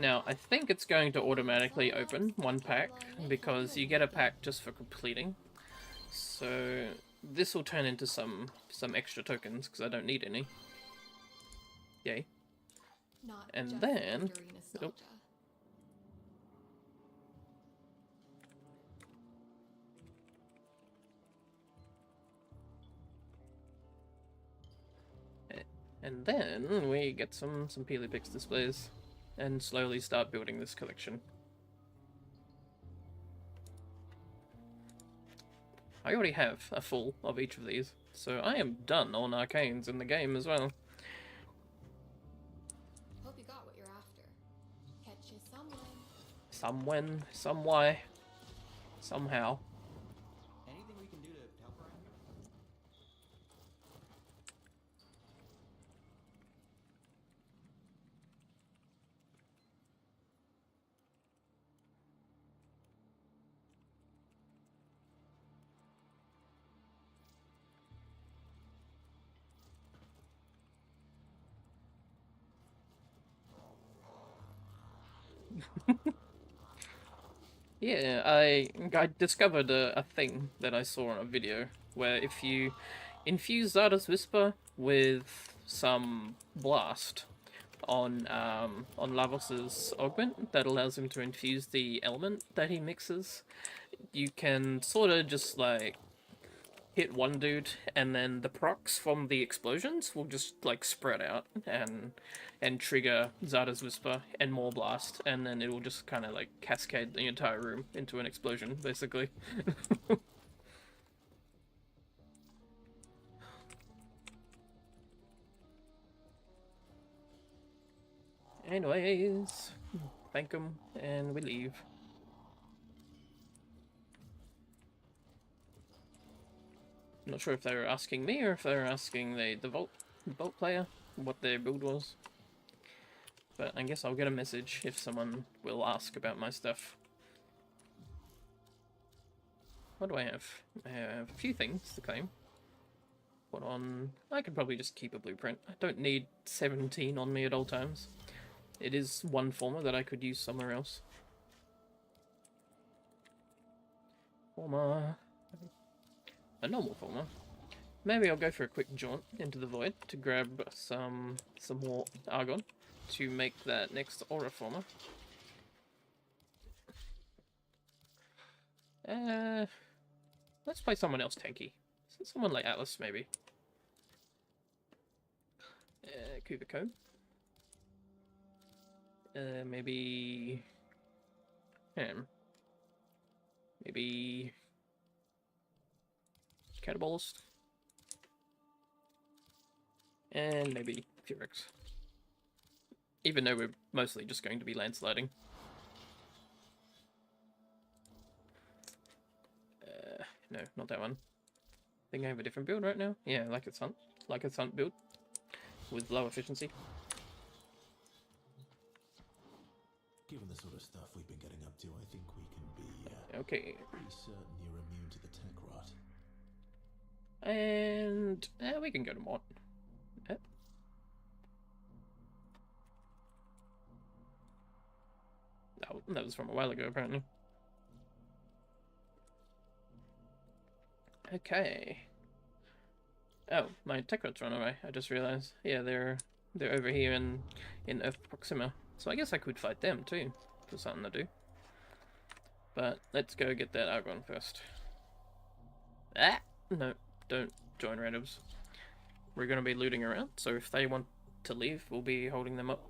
Now, I think it's going to automatically open one pack, because you get a pack just for completing. So, this will turn into some extra tokens, because I don't need any. Yay. And then... Oh. And then we get some Pelipix displays. And slowly start building this collection. I already have a full of each of these, so I am done on arcanes in the game as well. Hope you got what you're after. Catch you Somewhen, somewhy, somehow. Anything we can do to help around here? Yeah, I discovered a thing that I saw on a video where if you infuse Zarda's Whisper with some blast on Lavos's augment that allows him to infuse the element that he mixes, you can sort of just like hit one dude, and then the procs from the explosions will just like spread out and trigger Zarda's Whisper and more blast, and then it will just kind of like cascade the entire room into an explosion, basically. Anyways, thank them, and we leave. I'm not sure if they were asking me or if they were asking the Vault player what their build was. But I guess I'll get a message if someone will ask about my stuff. What do I have? I have a few things to claim. put on... I could probably just keep a blueprint. I don't need 17 on me at all times. It is one former that I could use somewhere else. Former... a normal former. Maybe I'll go for a quick jaunt into the void to grab some more argon to make that next aura former. Let's play someone else tanky. Someone like Atlas, maybe. Cougar Cone. Maybe... maybe... Catabolist. And maybe Furex. Even though we're mostly just going to be landsliding. No, not that one. I think I have a different build right now. Yeah, like a Hunt build. With low efficiency. Given the sort of stuff we've been getting up to, I think we can be okay. pretty certain you're immune to the tech rot. And we can go to Mort. Oh, that was from a while ago, apparently. Okay. Oh, my tech rod's run away. I just realized. Yeah, they're over here in Earth Proxima. So I guess I could fight them too, for something to do. But let's go get that Argon first. Ah! No, don't join randoms. We're gonna be looting around, so if they want to leave, we'll be holding them up.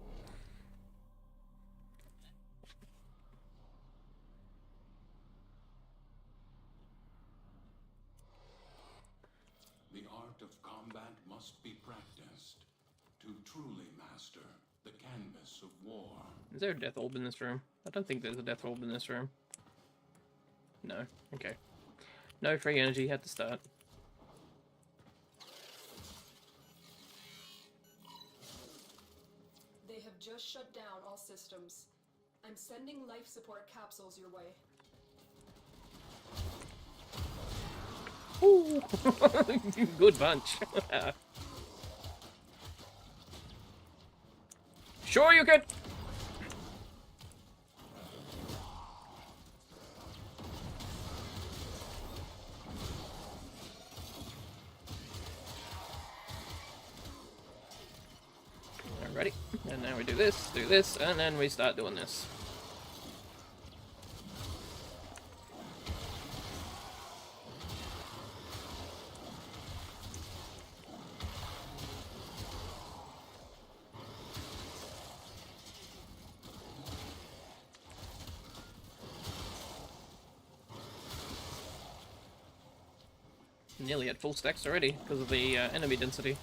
The art of combat must be practiced to truly master the canvas of war. Is there a death orb in this room? I don't think there's a death orb in this room. No. Okay. No free energy at the start. They have just shut down all systems. I'm sending life support capsules your way. Ooh! Good bunch. Sure you can! Alrighty, and now we do this, and then we start doing this. Nearly at full stacks already because of the enemy density.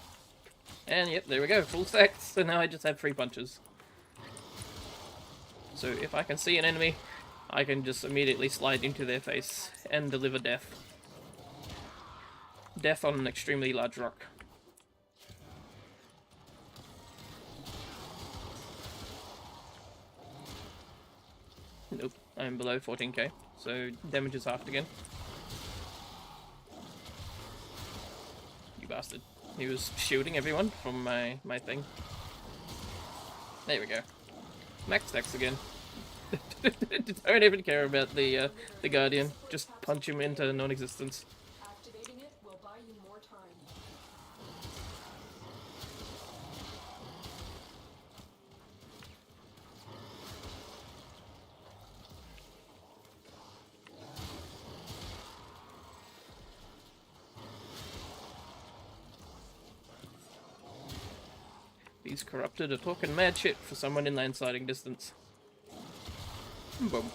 And yep, there we go, full stacks. So now I just have 3 punches. So if I can see an enemy, I can just immediately slide into their face and deliver death. Death on an extremely large rock. Nope, I'm below 14k, so damage is halved again. You bastard. He was shielding everyone from my thing. There we go. Max stacks again. Don't even care about the Guardian. Just punch him into non-existence. Activating it will buy you more time. These corrupted are talking mad shit for someone in landsliding distance. Boom.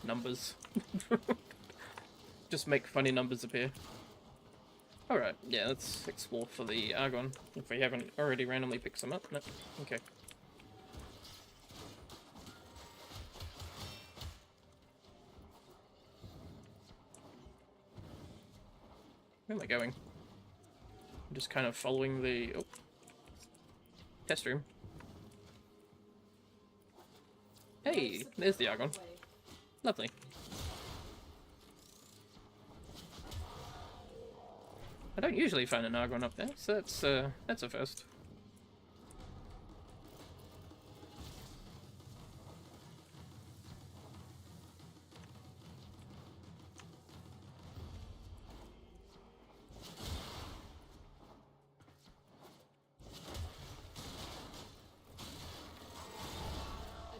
Numbers. Just make funny numbers appear. Alright, yeah, let's explore for the Argon, if we haven't already randomly picked some up. No, okay. Where am I going? I'm just kind of following the... oh. Test room. Hey, there's the Argon. Lovely. I don't usually find an Argon up there, so that's a first.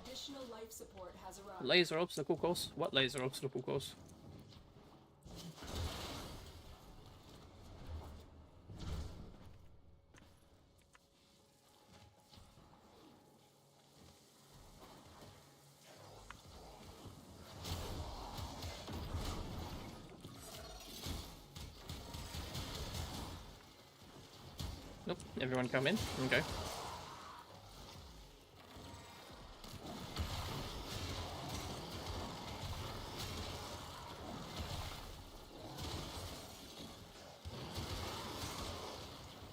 Additional life support has arrived. Laser obstacle course? What laser obstacle course? Nope, everyone come in. Okay.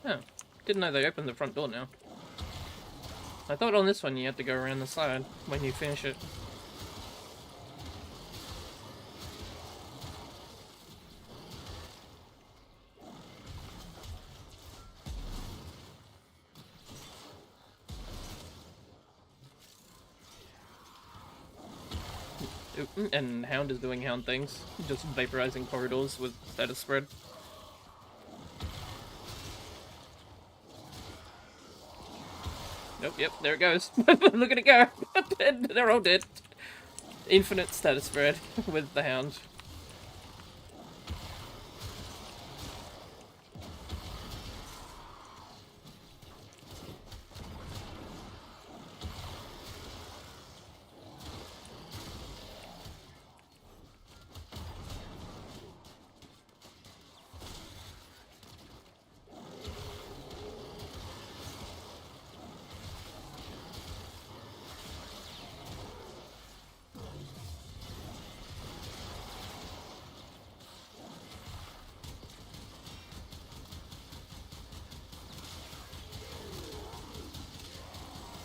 Oh, didn't know they opened the front door now. I thought on this one you had to go around the side when you finish it. And Hound is doing Hound things, just vaporizing corridors with status spread. Nope, yep, there it goes. Look at it go! They're all dead. Infinite status spread with the Hound.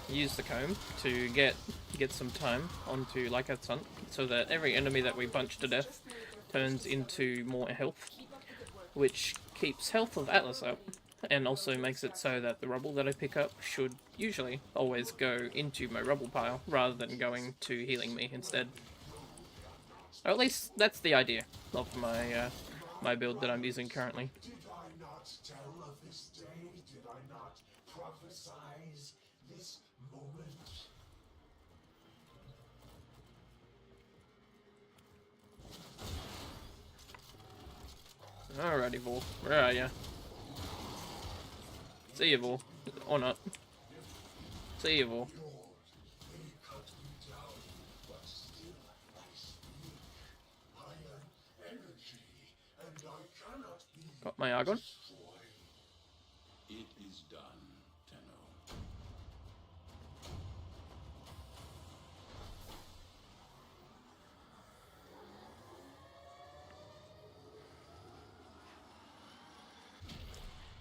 Use the comb to get some time onto Lycath's hunt, so that every enemy that we punch to death turns into more health, which keeps health of Atlas up, and also makes it so that the rubble that I pick up should usually always go into my rubble pile, rather than going to healing me instead. Or at least that's the idea of my my build that I'm using currently. Did I not tell of this day? Did I not prophesize this moment? Alrighty, Vol. Where are ya? See ya, Vol. Or not. See ya, Vol. They cut me down, but still I speak. I am energy, and I cannot be Got my Argon. destroyed. It is done, Tenno.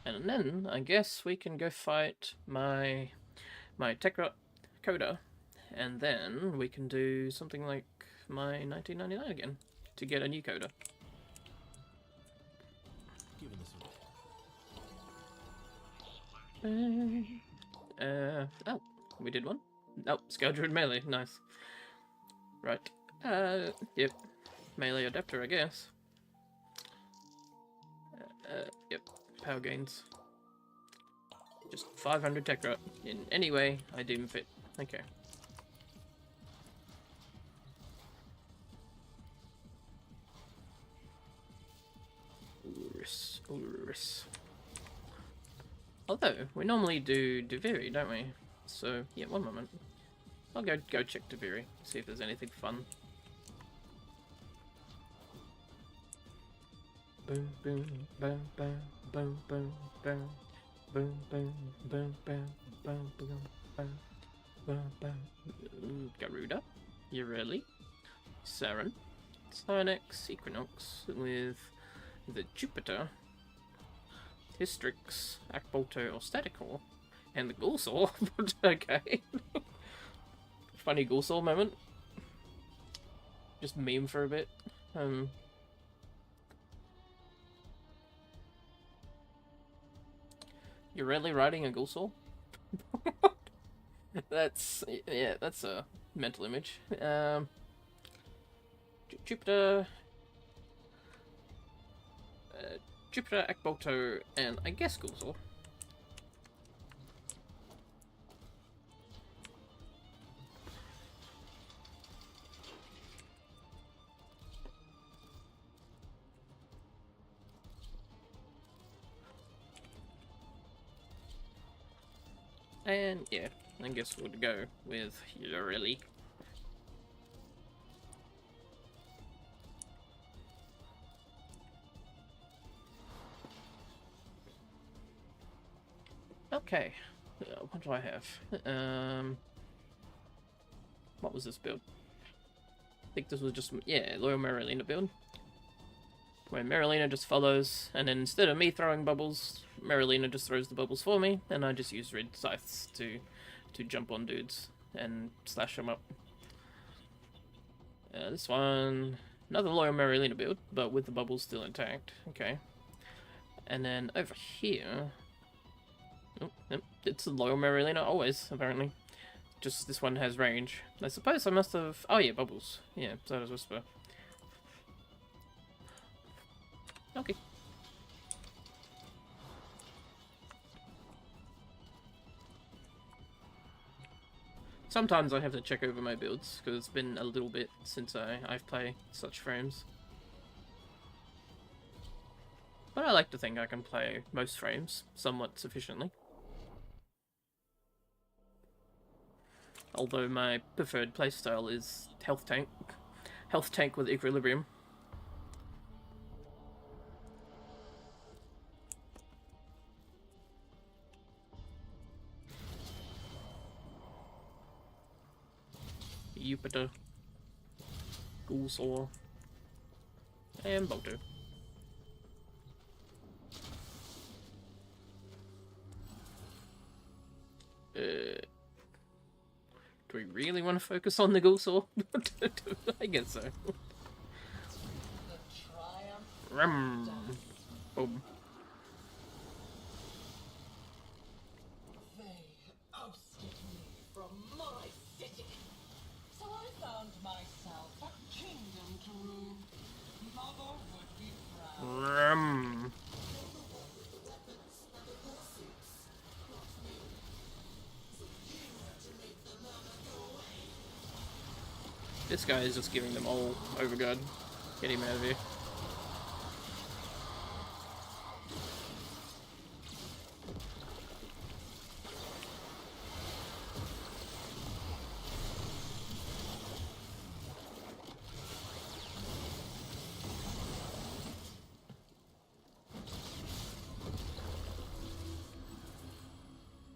And then I guess we can go fight my Tekra Coda, and then we can do something like my 1999 again to get a new Coda. Given this one. Oh, we did one. Nope, Scourge melee, nice. Right. Yep. Melee adapter, I guess. Yep. Power gains. Just 500 tech rot. In any way I deem fit. Okay. Urus. Although, we normally do Duviri, don't we? So, yeah, one moment. I'll go check Duviri, see if there's anything fun. Boom, boom, boom, boom, boom, boom, boom, boom, boom, boom, boom, boom, boom, boom, boom, boom. Garuda, Ureli, Saren, Cynex, Equinox with the Jupiter, Hystrix, Akbolto or Staticore, and the Ghoulsaur. Okay. Funny Ghoulsaur moment. Just meme for a bit. You're really riding a Gulsor? That's, yeah, that's a mental image. Jupiter, Jupiter, Akbolto, and I guess Gulsor. And yeah, I guess we'll go with Ureli. Okay, what do I have? What was this build? I think this was just, yeah, Loyal Marilena build. Where Marilena just follows, and then instead of me throwing bubbles, Marilena just throws the bubbles for me, and I just use red scythes to jump on dudes and slash them up. This one, another Loyal Marilena build, but with the bubbles still intact. Okay. And then over here, oh, yep, it's a Loyal Marilena always, apparently. Just this one has range. I suppose I must have, oh yeah, bubbles. Yeah, so does Whisper. Okay. Sometimes I have to check over my builds, because it's been a little bit since I've played such frames. But I like to think I can play most frames somewhat sufficiently. Although my preferred playstyle is health tank. Health tank with equilibrium. Jupiter, Gulsor, and Bolto. Do we really want to focus on the Gulsor? I guess so. Rum. Boom. They ousted me from my city. So I found myself a kingdom to rule. Mother would be proud. Rum. This guy is just giving them all overguard. Get him out of here.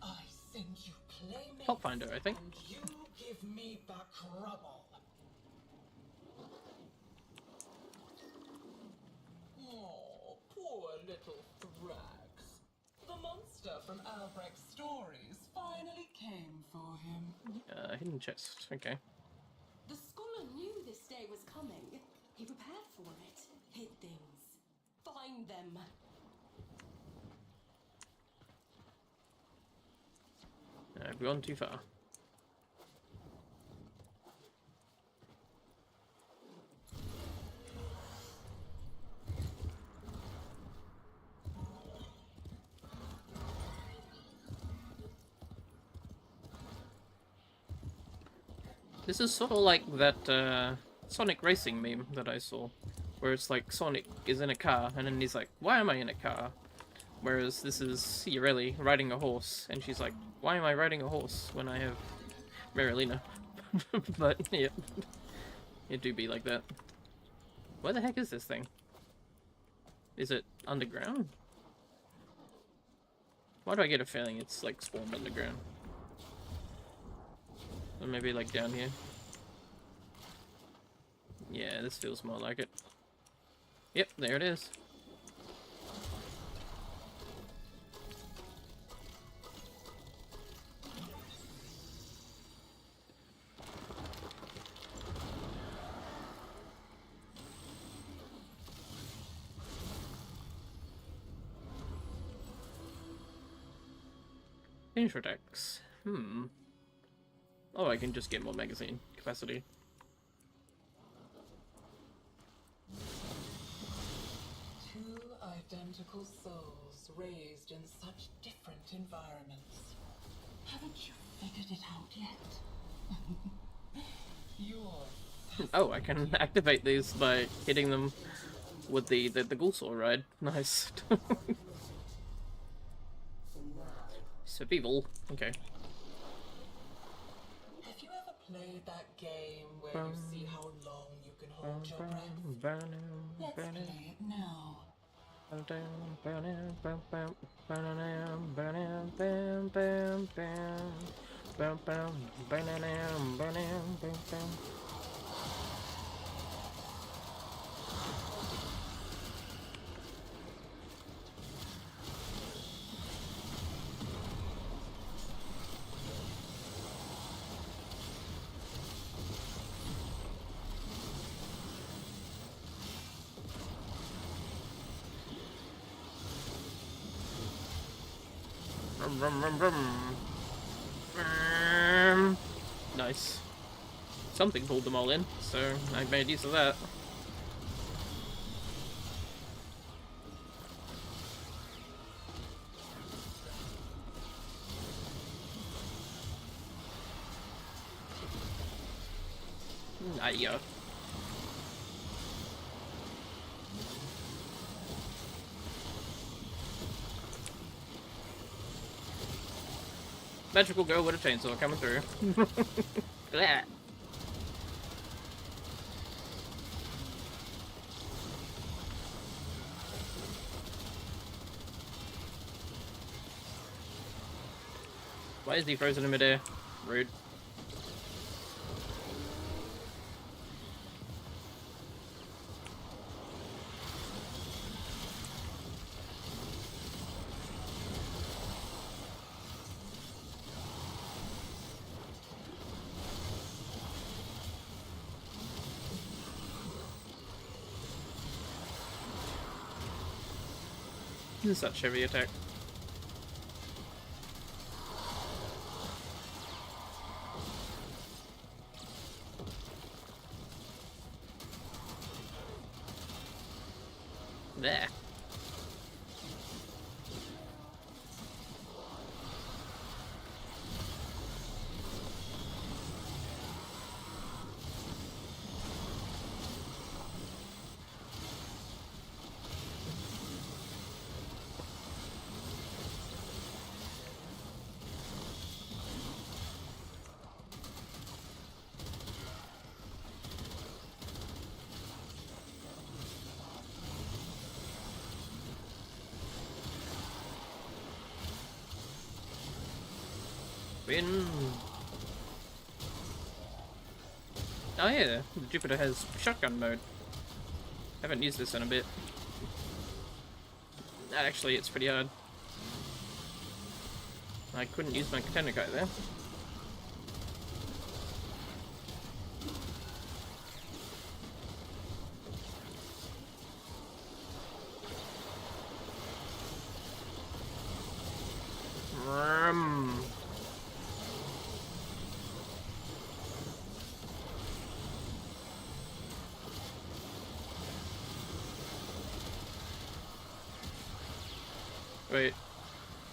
I send you playmates, Faultfinder, I think. and you give me the trouble. Oh, poor little Thrax. The monster from Albrecht's stories finally came for him. Hidden chest. Okay. The scholar knew this day was coming. He prepared for it. Hid things. Find them. I've gone too far. This is sort of like that Sonic Racing meme that I saw, where it's like Sonic is in a car, and then he's like, why am I in a car? Whereas this is Ureli riding a horse, and she's like, why am I riding a horse when I have Marilena? But, yeah, it do be like that. Where the heck is this thing? Is it underground? Why do I get a feeling it's like spawned underground? Or maybe like down here. Yeah, this feels more like it. Yep, there it is. Finisher attacks. Oh, I can just get more magazine capacity. Two identical souls raised in such different environments. Haven't you figured it out yet? You're Oh, I can activate these by hitting them with the ghoul saw ride. Nice. Survival. Okay. Have you ever played that game where you see how long you can hold your breath? Let's play it now. Nice. Something pulled them all in, so I made use of that. Yeah. Magical girl with a chainsaw coming through. Blah. Why is he frozen in midair? Rude. Such heavy attack. There. Win. Oh yeah, the Jupiter has shotgun mode. Haven't used this in a bit. Actually, it's pretty hard. I couldn't use my contender kite there.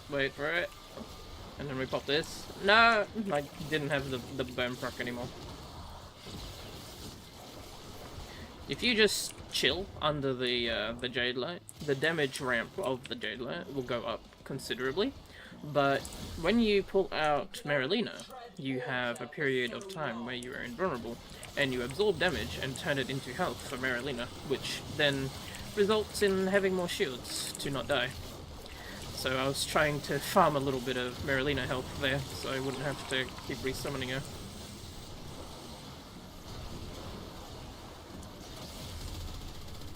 Wait for it. And then we pop this. No! I didn't have the burn proc anymore. If you just chill under the Jade Light, the damage ramp of the Jade Light will go up considerably. But when you pull out Marilena, you have a period of time where you are invulnerable, and you absorb damage and turn it into health for Marilena, which then results in having more shields to not die. So I was trying to farm a little bit of Marilena health there, so I wouldn't have to keep resummoning her.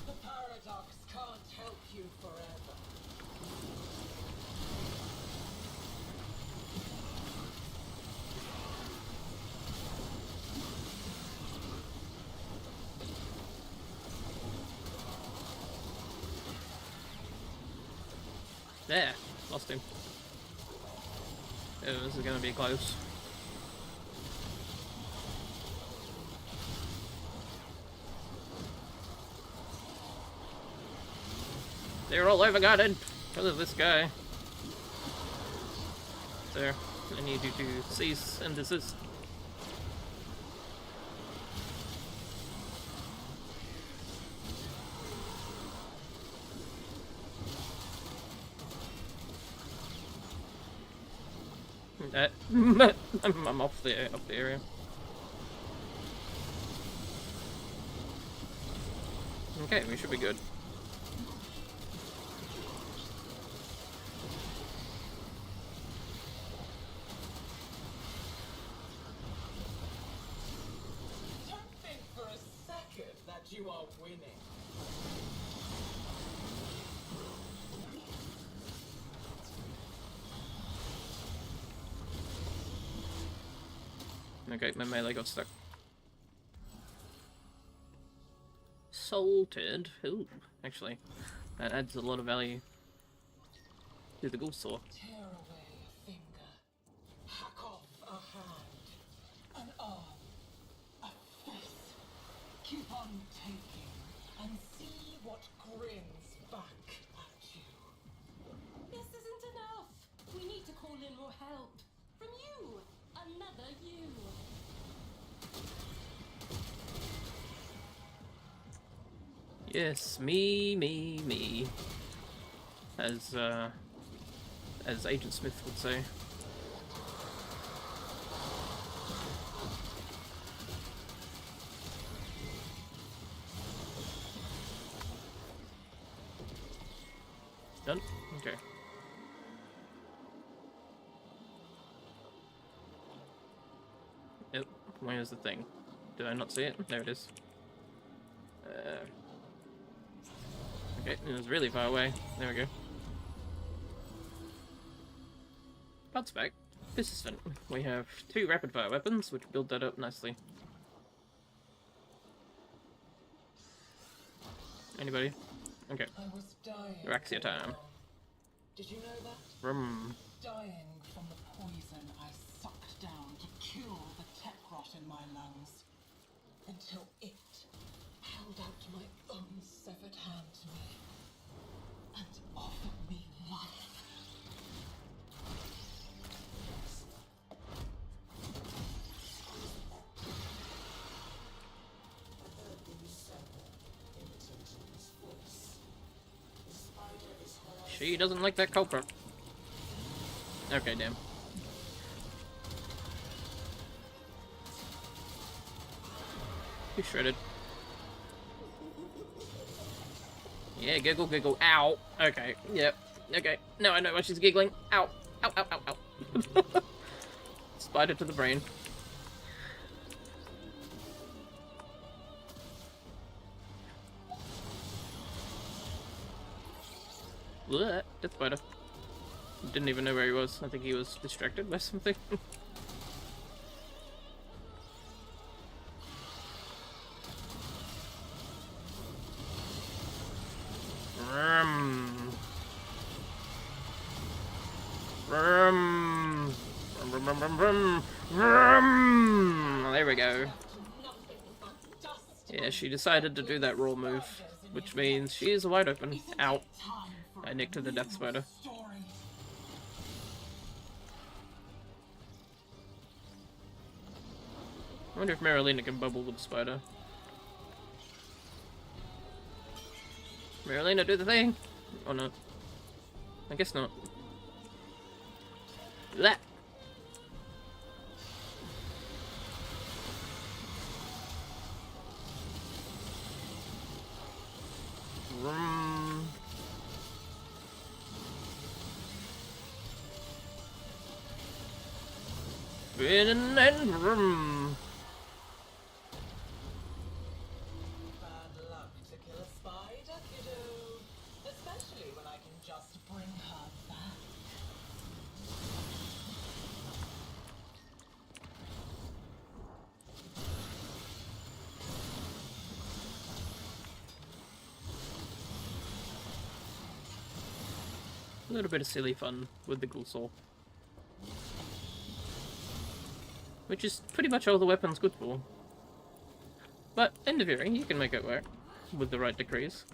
The paradox can't help you forever. There, lost him. Oh, this is gonna be close. They're all overguarded because of this guy. So, I need you to cease and desist. I'm off the area. Okay, we should be good. Don't think for a second that you are winning. Okay, my melee got stuck. Salted. Ooh, actually, that adds a lot of value to the ghoul saw. Tear away a finger, hack off a hand, an arm, a face. Keep on taking and see what grins back at you. This isn't enough. We need to call in more help. From you. Another you. Yes, me. As Agent Smith would say. Done? Okay. Yep, where's the thing? Did I not see it? There it is. Okay, it was really far away. There we go. That's back. Persistent. We have 2 rapid fire weapons, which build that up nicely. Anybody? Okay. I was dying. Araxia time. Did you know that? Rum. Dying from the poison I sucked down to kill the tech rot in my lungs. Until it held out my own severed hand to me and offered me life. She doesn't like that culprit. Okay, damn. You shredded. Yeah, giggle, giggle. Ow. Okay, yep. Okay. No, I know why she's giggling. Ow. Ow, ow, ow, ow. Spider to the brain. Blech, death spider. Didn't even know where he was. I think he was distracted by something. Rum. Rum. Rum, rum, rum, rum, rum. There we go. Yeah, she decided to do that roll move, which means she is wide open. Ow. I nicked to the death spider. I wonder if Marilena can bubble with the spider. Marilena, do the thing! Or not? I guess not. That. Vroom. Spin and vroom. Bad luck to kill a spider, kiddo. Especially when I can just bring her back. A little bit of silly fun with the ghoul soul. Which is pretty much all the weapon's good for. But in Duviri, you can make it work with the right decrees.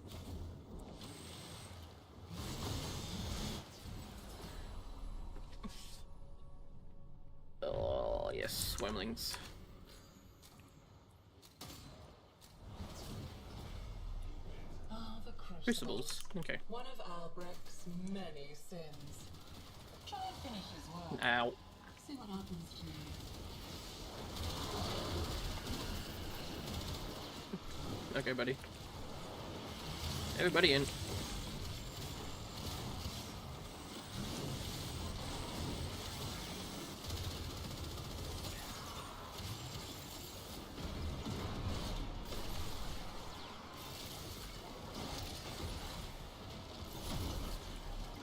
Oh, yes, Wemlings. Ah, the Crucibles, okay. One of Albrecht's many sins. Try and finish his work. Ow. See what happens to you. Okay, buddy. Everybody in.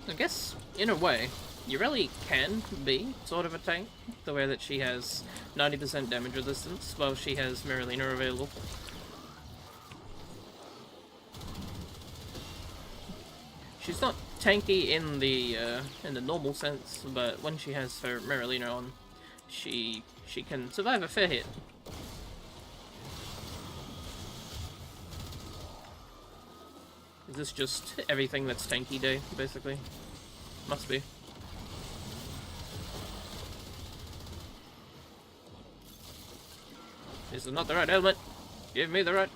I guess, in a way, you really can be sort of a tank, the way that she has 90% damage resistance while she has Marilena available. She's not tanky in the normal sense, but when she has her Marilena on, she can survive a fair hit. Is this just everything that's tanky day, basically? Must be. This is not the right element. Give me the right...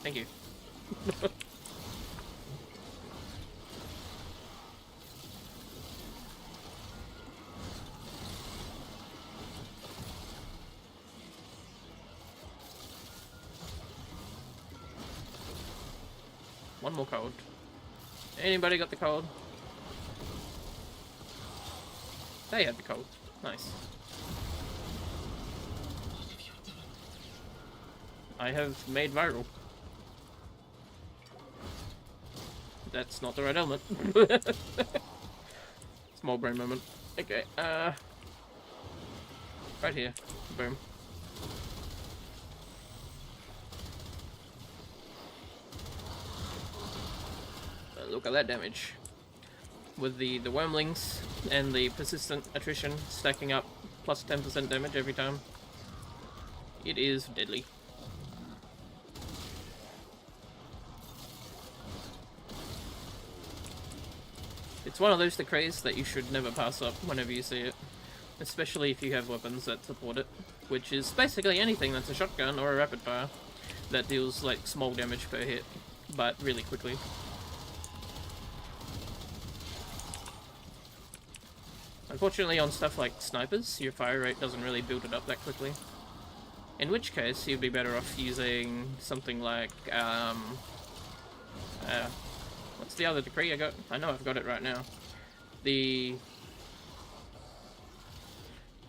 Thank you. One more code. Anybody got the code? They had the code. Nice. I have made viral. That's not the right element. Small brain moment. Okay, right here. Boom. Look at that damage. With the Wormlings and the persistent attrition stacking up plus 10% damage every time. It is deadly. It's one of those decrees that you should never pass up whenever you see it. Especially if you have weapons that support it. Which is basically anything that's a shotgun or a rapid fire that deals like small damage per hit, but really quickly. Unfortunately, on stuff like snipers, your fire rate doesn't really build it up that quickly. In which case, you'd be better off using something like, what's the other decree I got? I know I've got it right now. The...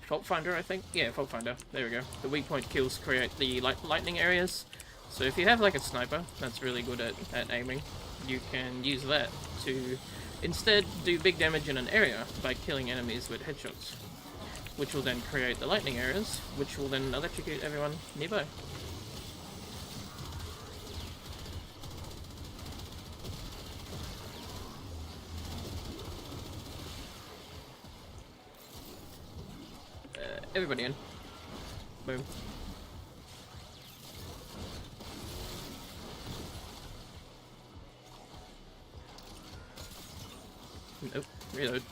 Fault Finder, I think? Yeah, Fault Finder. There we go. The weak point kills create the lightning areas. So if you have like a sniper that's really good at aiming, you can use that to... instead do big damage in an area by killing enemies with headshots, which will then create the lightning areas, which will then electrocute everyone nearby. Everybody in. Boom. Nope. Reload.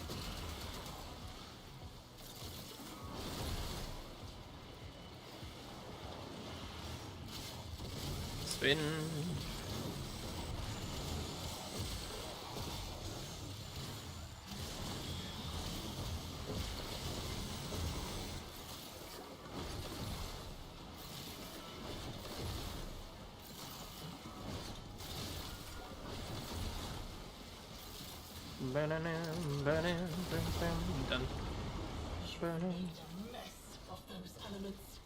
Spin. Done. A mess of those elements.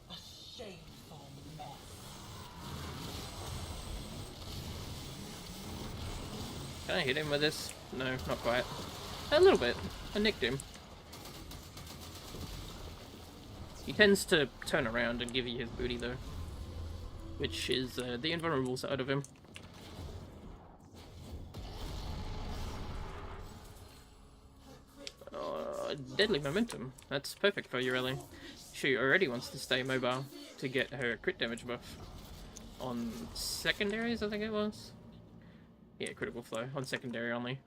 A shameful mess. Can I hit him with this? No, not quite. A little bit. I nicked him. He tends to turn around and give you his booty though, which is the invulnerable side of him. Deadly momentum. That's perfect for Ureli. She already wants to stay mobile to get her crit damage buff. On secondaries, I think it was. Yeah, critical flow. On secondary only.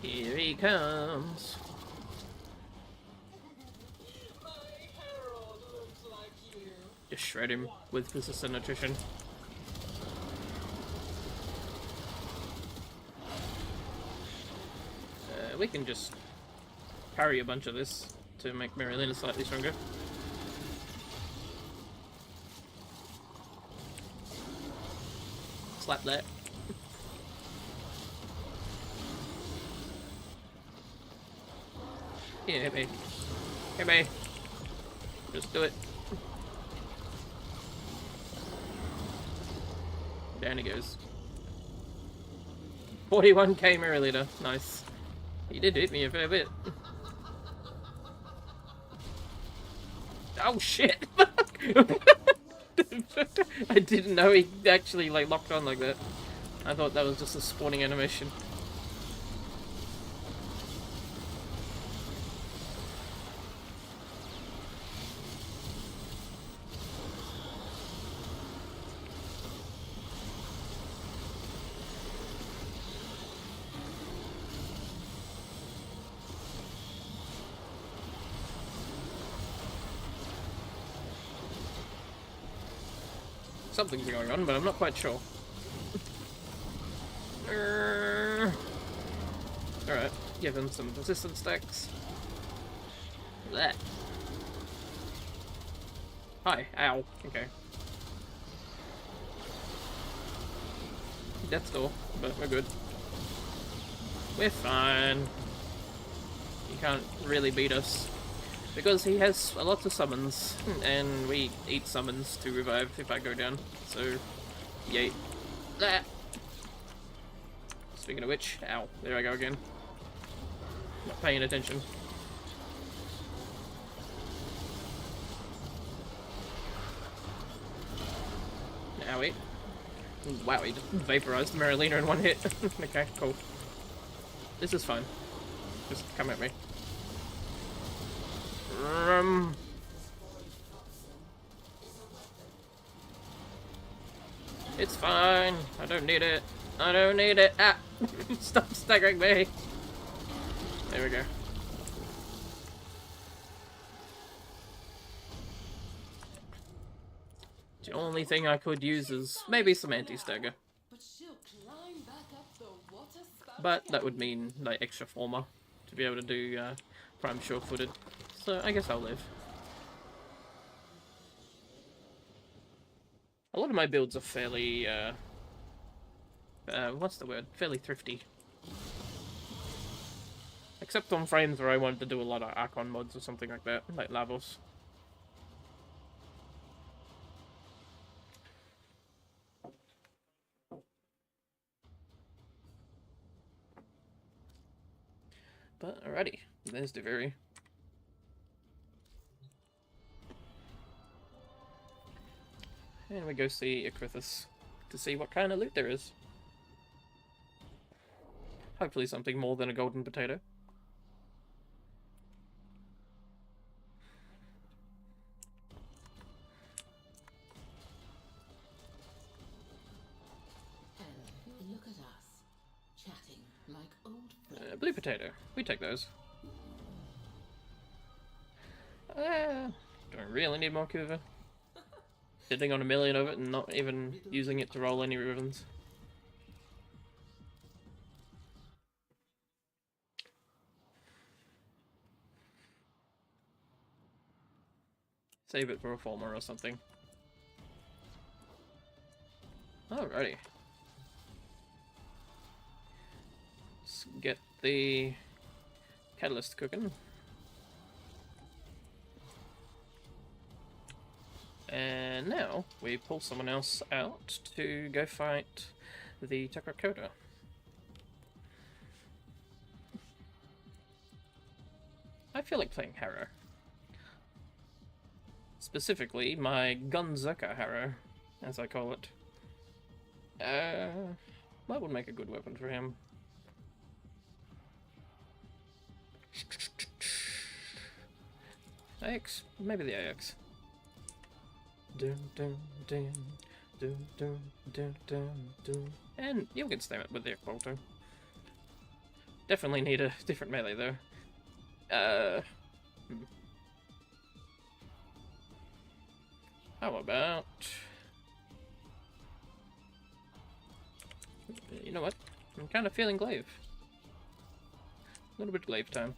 Here he comes. My herald looks like you. Just shred him with persistent attrition. We can just parry a bunch of this to make Marilena slightly stronger. Slap that. Yeah, hit me. Hit me. Just do it. Down he goes. 41k mirror leader. Nice. He did hit me a fair bit. Oh shit! I didn't know he actually like locked on like that. I thought that was just a spawning animation. Something's going on, but I'm not quite sure. Alright, give him some resistance stacks. That. Hi, ow. Okay. Death's door, but we're good. We're fine. He can't really beat us. Because he has a lot of summons, and we eat summons to revive if I go down, so yay. That. Speaking of which, ow, there I go again. Not paying attention. Owie. Wow, he just vaporized Marilena in one hit. Okay, cool. This is fine. Just come at me. It's fine. I don't need it. I don't need it. Ah! Stop staggering me. There we go. The only thing I could use is maybe some anti-stagger. But she'll climb back up the water spout. But that would mean like extra former to be able to do prime sure-footed. So I guess I'll live. A lot of my builds are fairly, what's the word? Fairly thrifty. Except on frames where I wanted to do a lot of Archon mods or something like that, like Lavos. But alrighty, there's Duviri. And we go see Icrithis to see what kind of loot there is. Hopefully something more than a golden potato. And look at us, chatting like old friends. Blue potato. We take those. Don't really need more Kuva. Sitting on 1,000,000 of it and not even using it to roll any ribbons. Save it for a former or something. Alrighty. Let's get the catalyst cooking. And now we pull someone else out to go fight the Terracotta. I feel like playing Harrow. Specifically, my Gunzerker Harrow, as I call it. That would make a good weapon for him. AX? Maybe the AX. Dun, dun, dun, dun, dun, dun, dun, dun. And you'll get stamina with the Aqualto. Definitely need a different melee though. How about... You know what? I'm kind of feeling glaive. A little bit glaive time.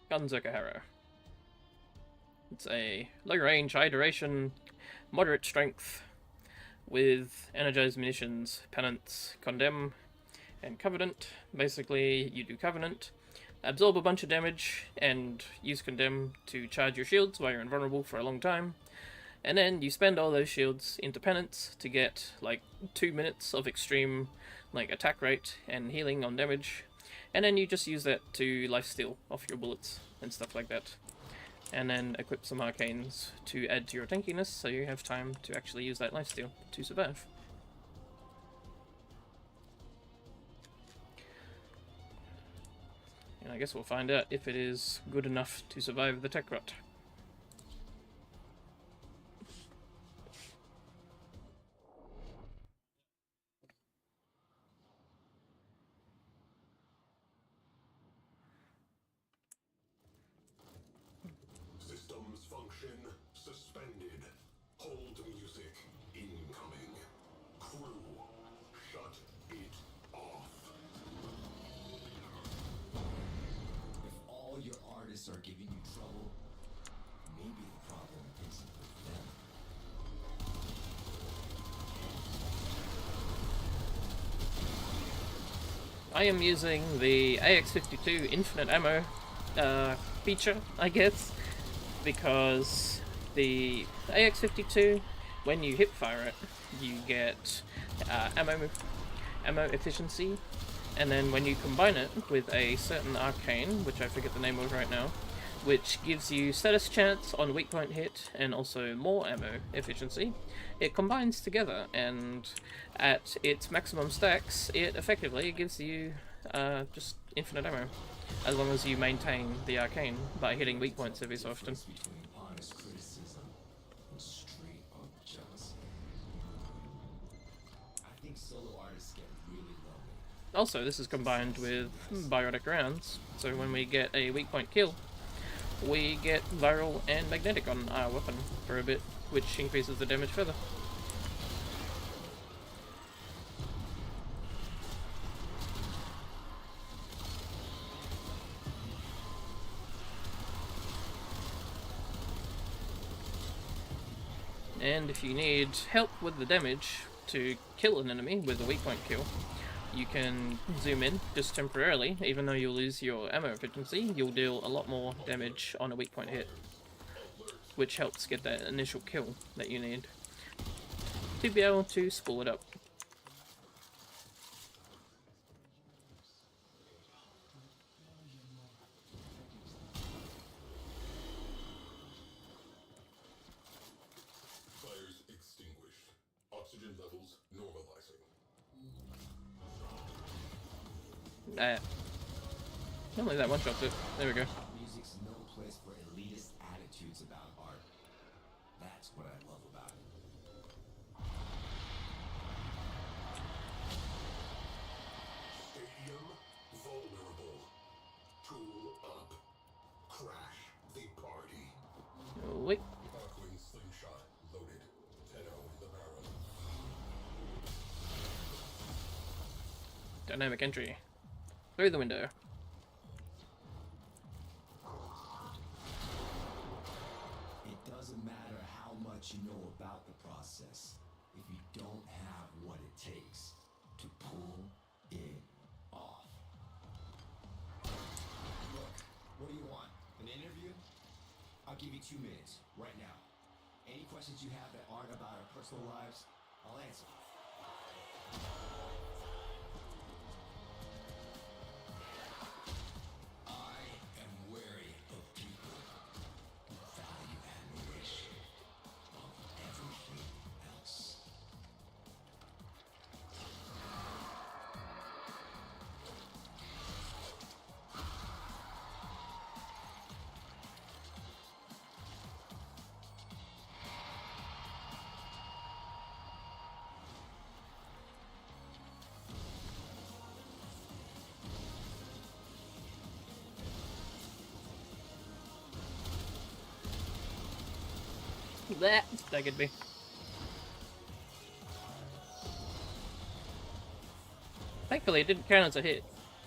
Gunzerker Harrow. It's a low range, high duration, moderate strength, with energized munitions, penance, condemn, and covenant. Basically, you do covenant, absorb a bunch of damage, and use condemn to charge your shields while you're invulnerable for a long time. And then you spend all those shields into penance to get like 2 minutes of extreme like attack rate and healing on damage. And then you just use that to lifesteal off your bullets and stuff like that. And then equip some arcanes to add to your tankiness, so you have time to actually use that lifesteal to survive. And I guess we'll find out if it is good enough to survive the tech rot. Systems function suspended. Hold music incoming. Crew, shut it off. If all your artists are giving you trouble, maybe the problem isn't with them. I am using the AX52 infinite ammo feature, I guess, because the AX52, when you hipfire it, you get ammo efficiency, and then when you combine it with a certain arcane, which I forget the name of right now, which gives you status chance on weak point hit and also more ammo efficiency, it combines together, and at its maximum stacks, it effectively gives you just infinite ammo, as long as you maintain the arcane by hitting weak points every so often. Between honest criticism and straight up jealousy. I think solo artists get really lonely. Also, this is combined with biotic rounds, so when we get a weak point kill, we get viral and magnetic on our weapon for a bit, which increases the damage further. And if you need help with the damage to kill an enemy with a weak point kill, you can zoom in just temporarily. Even though you'll lose your ammo efficiency, you'll deal a lot more damage on a weak point hit, which helps get that initial kill that you need to be able to spool it up. Fires extinguished. Oxygen levels normalizing. Only that one shot it. There we go. Music's no place for elitist attitudes about art. That's what I love about it. Stadium vulnerable. Tool up. Crash the party. Wait. Darkwing slingshot loaded. Tenno in the barrel. Dynamic entry. Through the window. It doesn't matter how much you know about the process if you don't have what it takes to pull it off. Look, what do you want? An interview? I'll give you 2 minutes, right now. Any questions you have that aren't about our personal lives, I'll answer. I am wary of people who value admiration above everything else. That staggered me. Thankfully, it didn't count as a hit.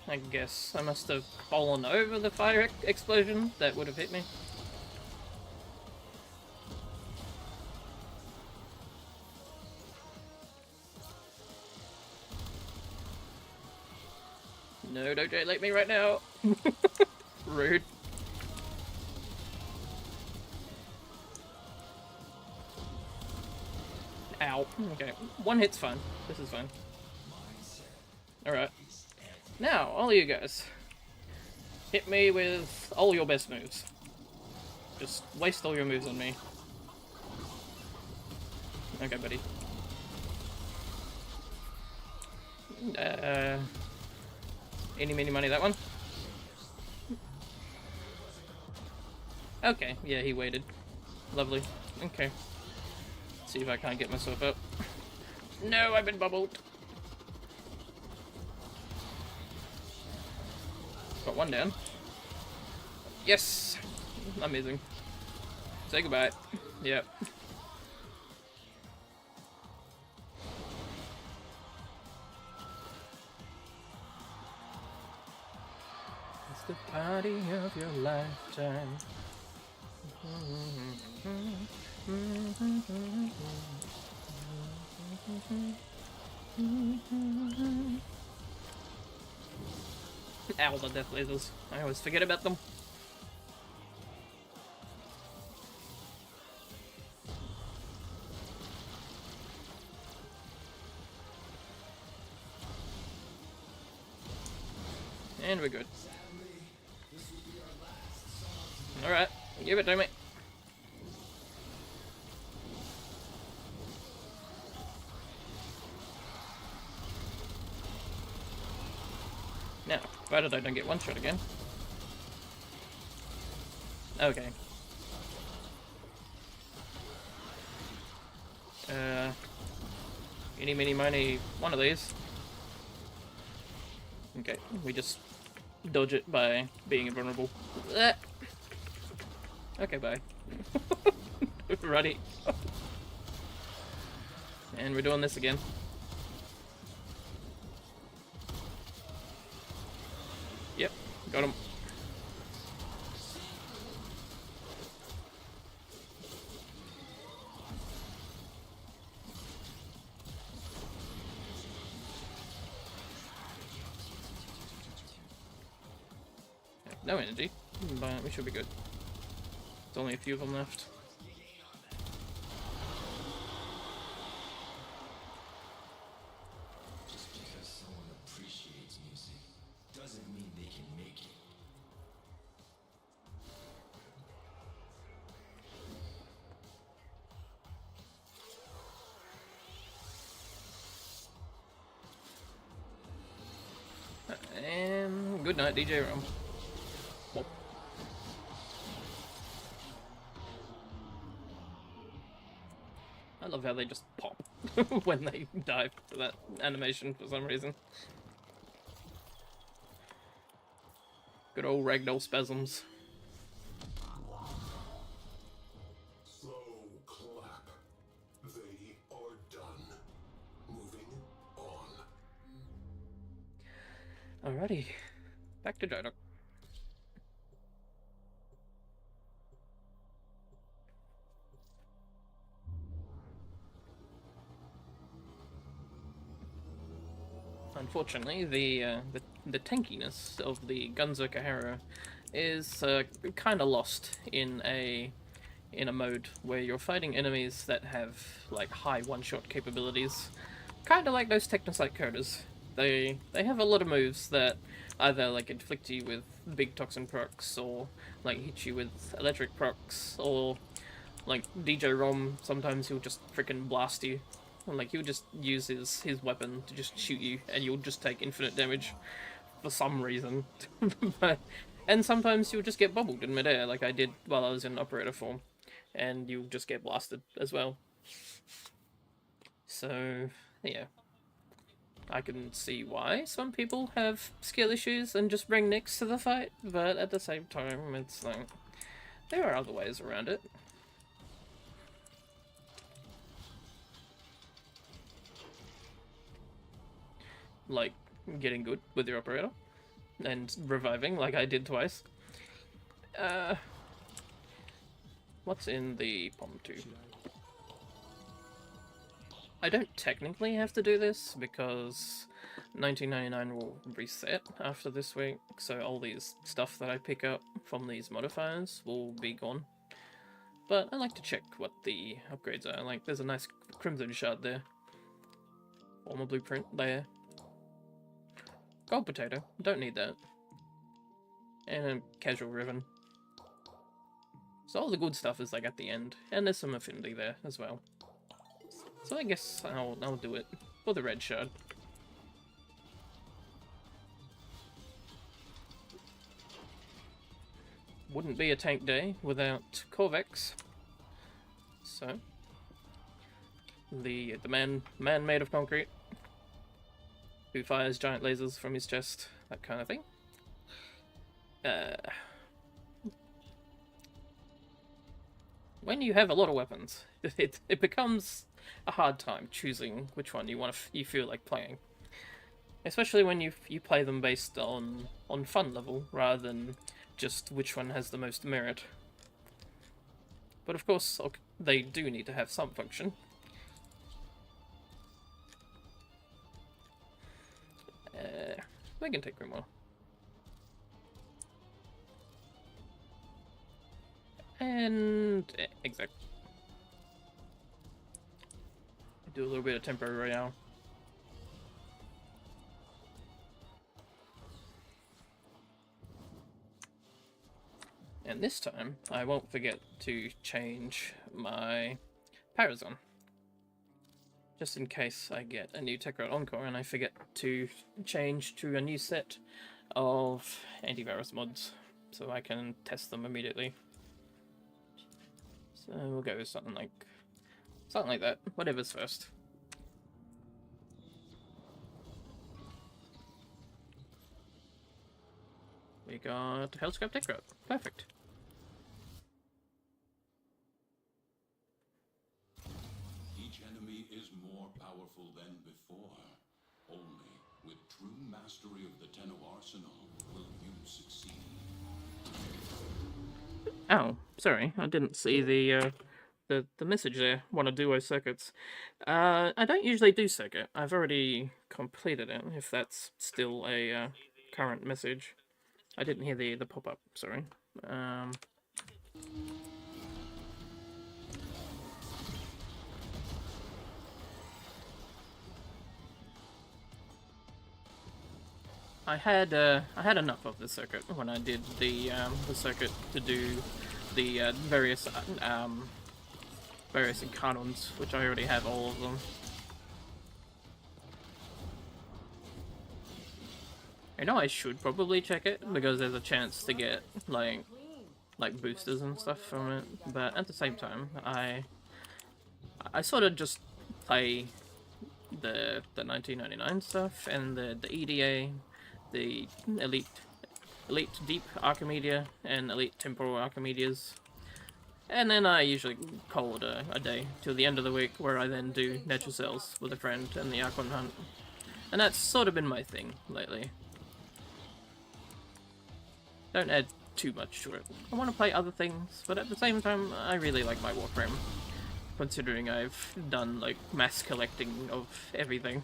I guess I must have fallen over the fire explosion that would have hit me. No, don't jailate me right now. Rude. Ow. Okay, 1 hit's fine. This is fine. Alright. Now, all you guys. Hit me with all your best moves. Just waste all your moves on me. Okay, buddy. Eeny, meeny, money, that one. Okay, yeah, he waited. Lovely. Okay. See if I can't get myself up. No, I've been bubbled. Got 1 down. Yes! Amazing. Say goodbye. Yep. It's the party of your lifetime. Ow, the death lasers. I always forget about them. And we're good. Alright, give it to me. Now, provided I don't get 1 shot again. Okay. Eeny, meeny, miny, 1 of these. Okay, we just dodge it by being invulnerable. Okay, bye. Righty. And we're doing this again. Yep, got him. No energy, but we should be good. There's only a few of them left. Just because someone appreciates music doesn't mean they can make it. And good night, DJ Rum. Whoop. I love how they just pop when they dive for that animation for some reason. Good old ragdoll spasms. Slow clap. They are done. Moving on. Alrighty. Back to Jodok. Unfortunately, the tankiness of the Gunzerker Hero is kind of lost in a mode where you're fighting enemies that have like high one-shot capabilities, kind of like those Technocyte coders. They have a lot of moves that either like inflict you with big toxin procs, or like hit you with electric procs, or like DJ Rom. Sometimes he'll just freaking blast you. And, like, he'll just use his weapon to just shoot you, and you'll just take infinite damage for some reason. And sometimes you'll just get bubbled in midair, like I did while I was in operator form, and you'll just get blasted as well. So, yeah. I can see why some people have skill issues and just bring Nyx to the fight, but at the same time, it's like, there are other ways around it. Like getting good with your operator and reviving like I did twice. What's in the POM 2? I don't technically have to do this because 1999 will reset after this week, so all these stuff that I pick up from these modifiers will be gone. But I like to check what the upgrades are. Like, there's a nice Crimson Shard there. Former Blueprint there. Gold Potato, don't need that. And a Casual Ribbon. So all the good stuff is like at the end, and there's some affinity there as well. So I guess I'll do it for the red shard. Wouldn't be a tank day without Corvex. So the man made of concrete, who fires giant lasers from his chest, that kind of thing. When you have a lot of weapons, it becomes a hard time choosing which one you feel like playing. Especially when you play them based on fun level, rather than just which one has the most merit. But of course, they do need to have some function. We can take Grimoire. And exec. Do a little bit of temporary royale. And this time, I won't forget to change my Parazon. Just in case I get a new Tekrot Encore and I forget to change to a new set of antivirus mods, so I can test them immediately. So we'll go with something like that. Whatever's first. We got Hellscrap Tekrot. Perfect. Each enemy is more powerful than before. Only with true mastery of the Tenno arsenal will you succeed. Oh, sorry, I didn't see the message there. Want to duo circuits? I don't usually do circuit. I've already completed it. If that's still a current message, I didn't hear the pop up. Sorry. I had enough of the circuit when I did the circuit to do the various Incarnons, which I already have all of them. I know I should probably check it because there's a chance to get like boosters and stuff from it, but at the same time, I sort of just play the 1999 stuff and the EDA. The Elite Deep Archimedea and Elite Temporal Archimedeas. And then I usually call it a day till the end of the week, where I then do Nature Cells with a friend and the Archon Hunt. And that's sort of been my thing lately. Don't add too much to it. I want to play other things, but at the same time, I really like my Warframe. Considering I've done, like, mass collecting of everything.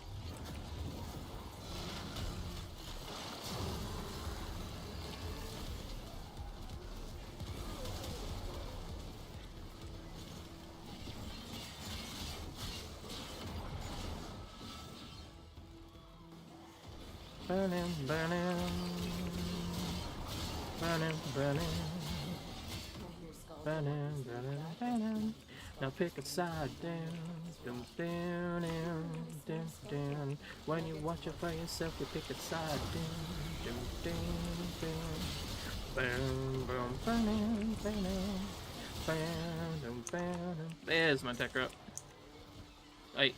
Burning, burning. Burning, burning. Burning, burning, burning. Now pick a side down. Down, down, down, down. When you watch it for yourself, you pick a side down. Down, down, down. Boom, boom, burning, burning. Burning, burning. There's my tech up. Hey,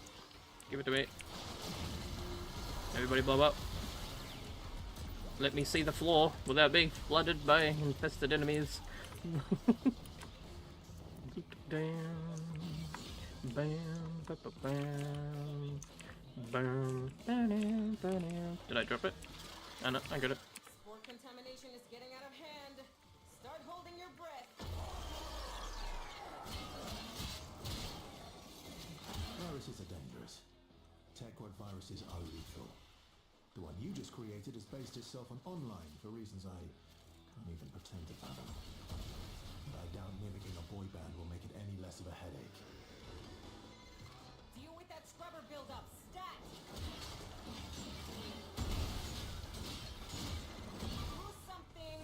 give it to me. Everybody blow up. Let me see the floor without being flooded by infested enemies. Bam, bam, ba, ba, bam, bam, bam, bam. Did I drop it? Oh no, I got it. Spore contamination is getting out of hand. Start holding your breath. Viruses are dangerous. Tech-wide viruses are lethal. The one you just created has based itself on On-lyne for reasons I can't even pretend to fathom. And I doubt mimicking a boy band will make it any less of a headache. Deal with that scrubber buildup. Stat! Do something!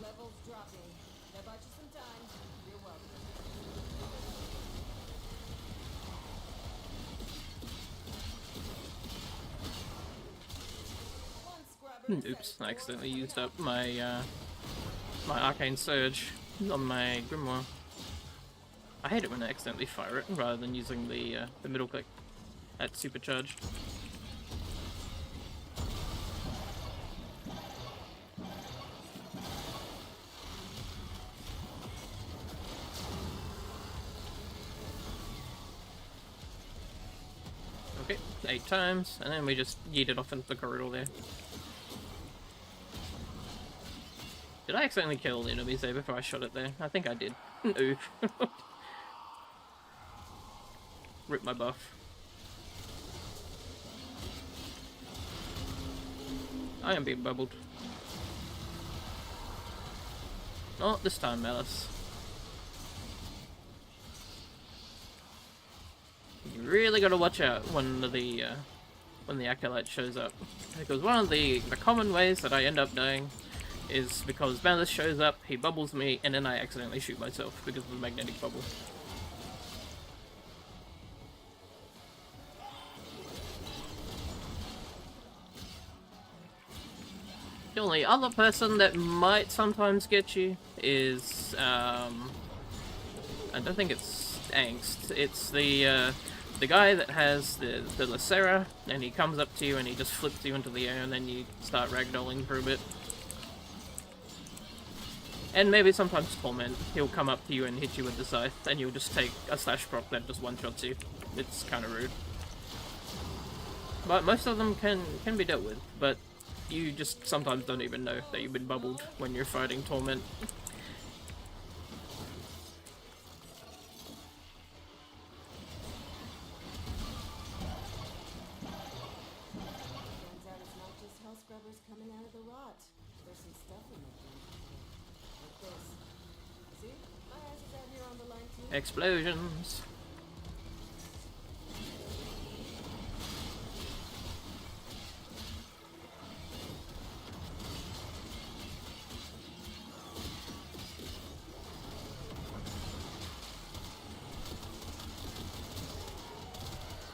Levels dropping. That bought you some time. You're welcome. Oops, I accidentally used up my my Arcane Surge on my Grimoire. I hate it when I accidentally fire it rather than using the middle click at supercharged. Okay, 8 times, and then we just yeet it off into the corridor there. Did I accidentally kill the enemies there before I shot it there? I think I did. Oof. Rip my buff. I am being bubbled. Not this time, Malice. You really gotta watch out when the Acolyte shows up. Because one of the common ways that I end up dying is because Malice shows up, he bubbles me, and then I accidentally shoot myself because of the magnetic bubble. The only other person that might sometimes get you is, I don't think it's Angst, it's the guy that has the Lacera, and he comes up to you and he just flips you into the air and then you start ragdolling for a bit. And maybe sometimes Torment, he'll come up to you and hit you with the scythe, and you'll just take a slash proc that just one-shots you. It's kind of rude. But most of them can be dealt with, but you just sometimes don't even know that you've been bubbled when you're fighting Torment. Turns out it's not just hell scrubbers coming out of the rot. There's some stuff in there. Like this. See? My ass is out here on the line too. Explosions.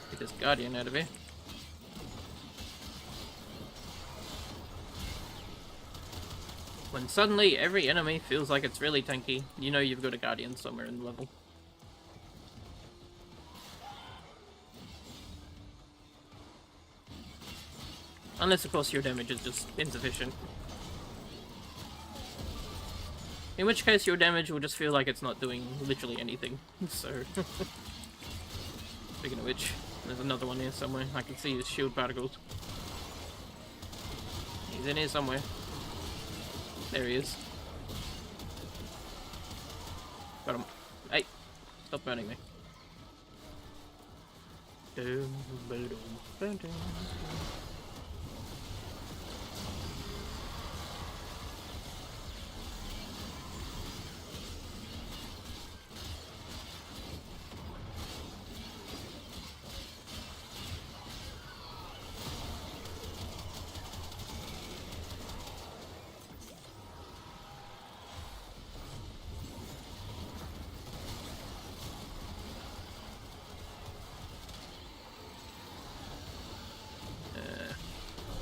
Get this Guardian out of here. When suddenly every enemy feels like it's really tanky, you know you've got a Guardian somewhere in the level. Unless, of course, your damage is just insufficient. In which case, your damage will just feel like it's not doing literally anything, so... Speaking of which, there's another one here somewhere. I can see his shield particles. He's in here somewhere. There he is. Got him. Hey! Stop burning me.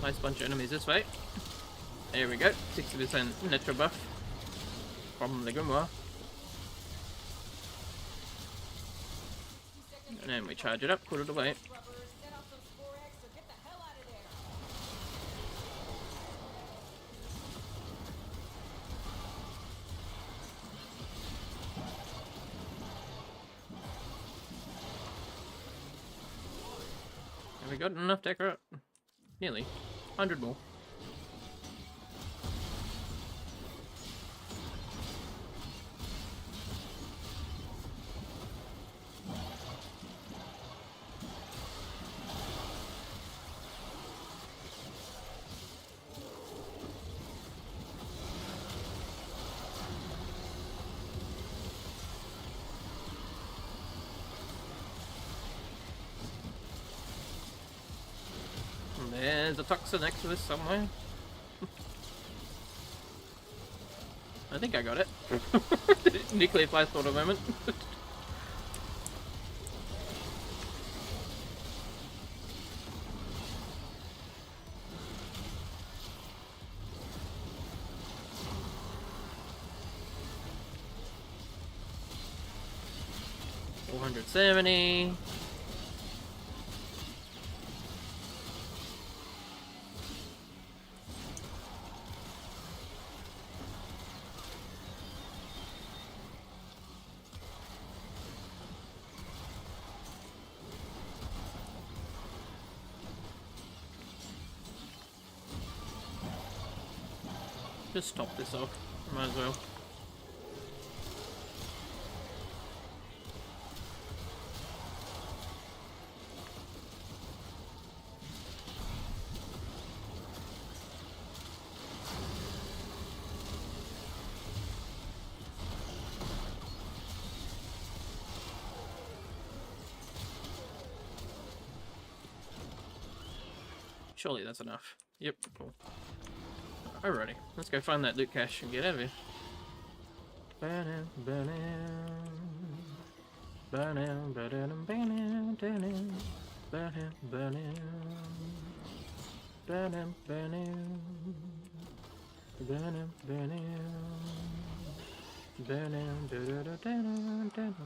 Nice bunch of enemies this way. There we go. 60% natural buff from the Grimoire. And then we charge it up, put it away. Have we got enough decor? Nearly. 100 more. There's a toxin next to this somewhere. I think I got it. Nuclear fly thought a moment. $470. Just top this off. Might as well. Surely that's enough. Yep, cool. Alrighty, let's go find that loot cache and get out of here.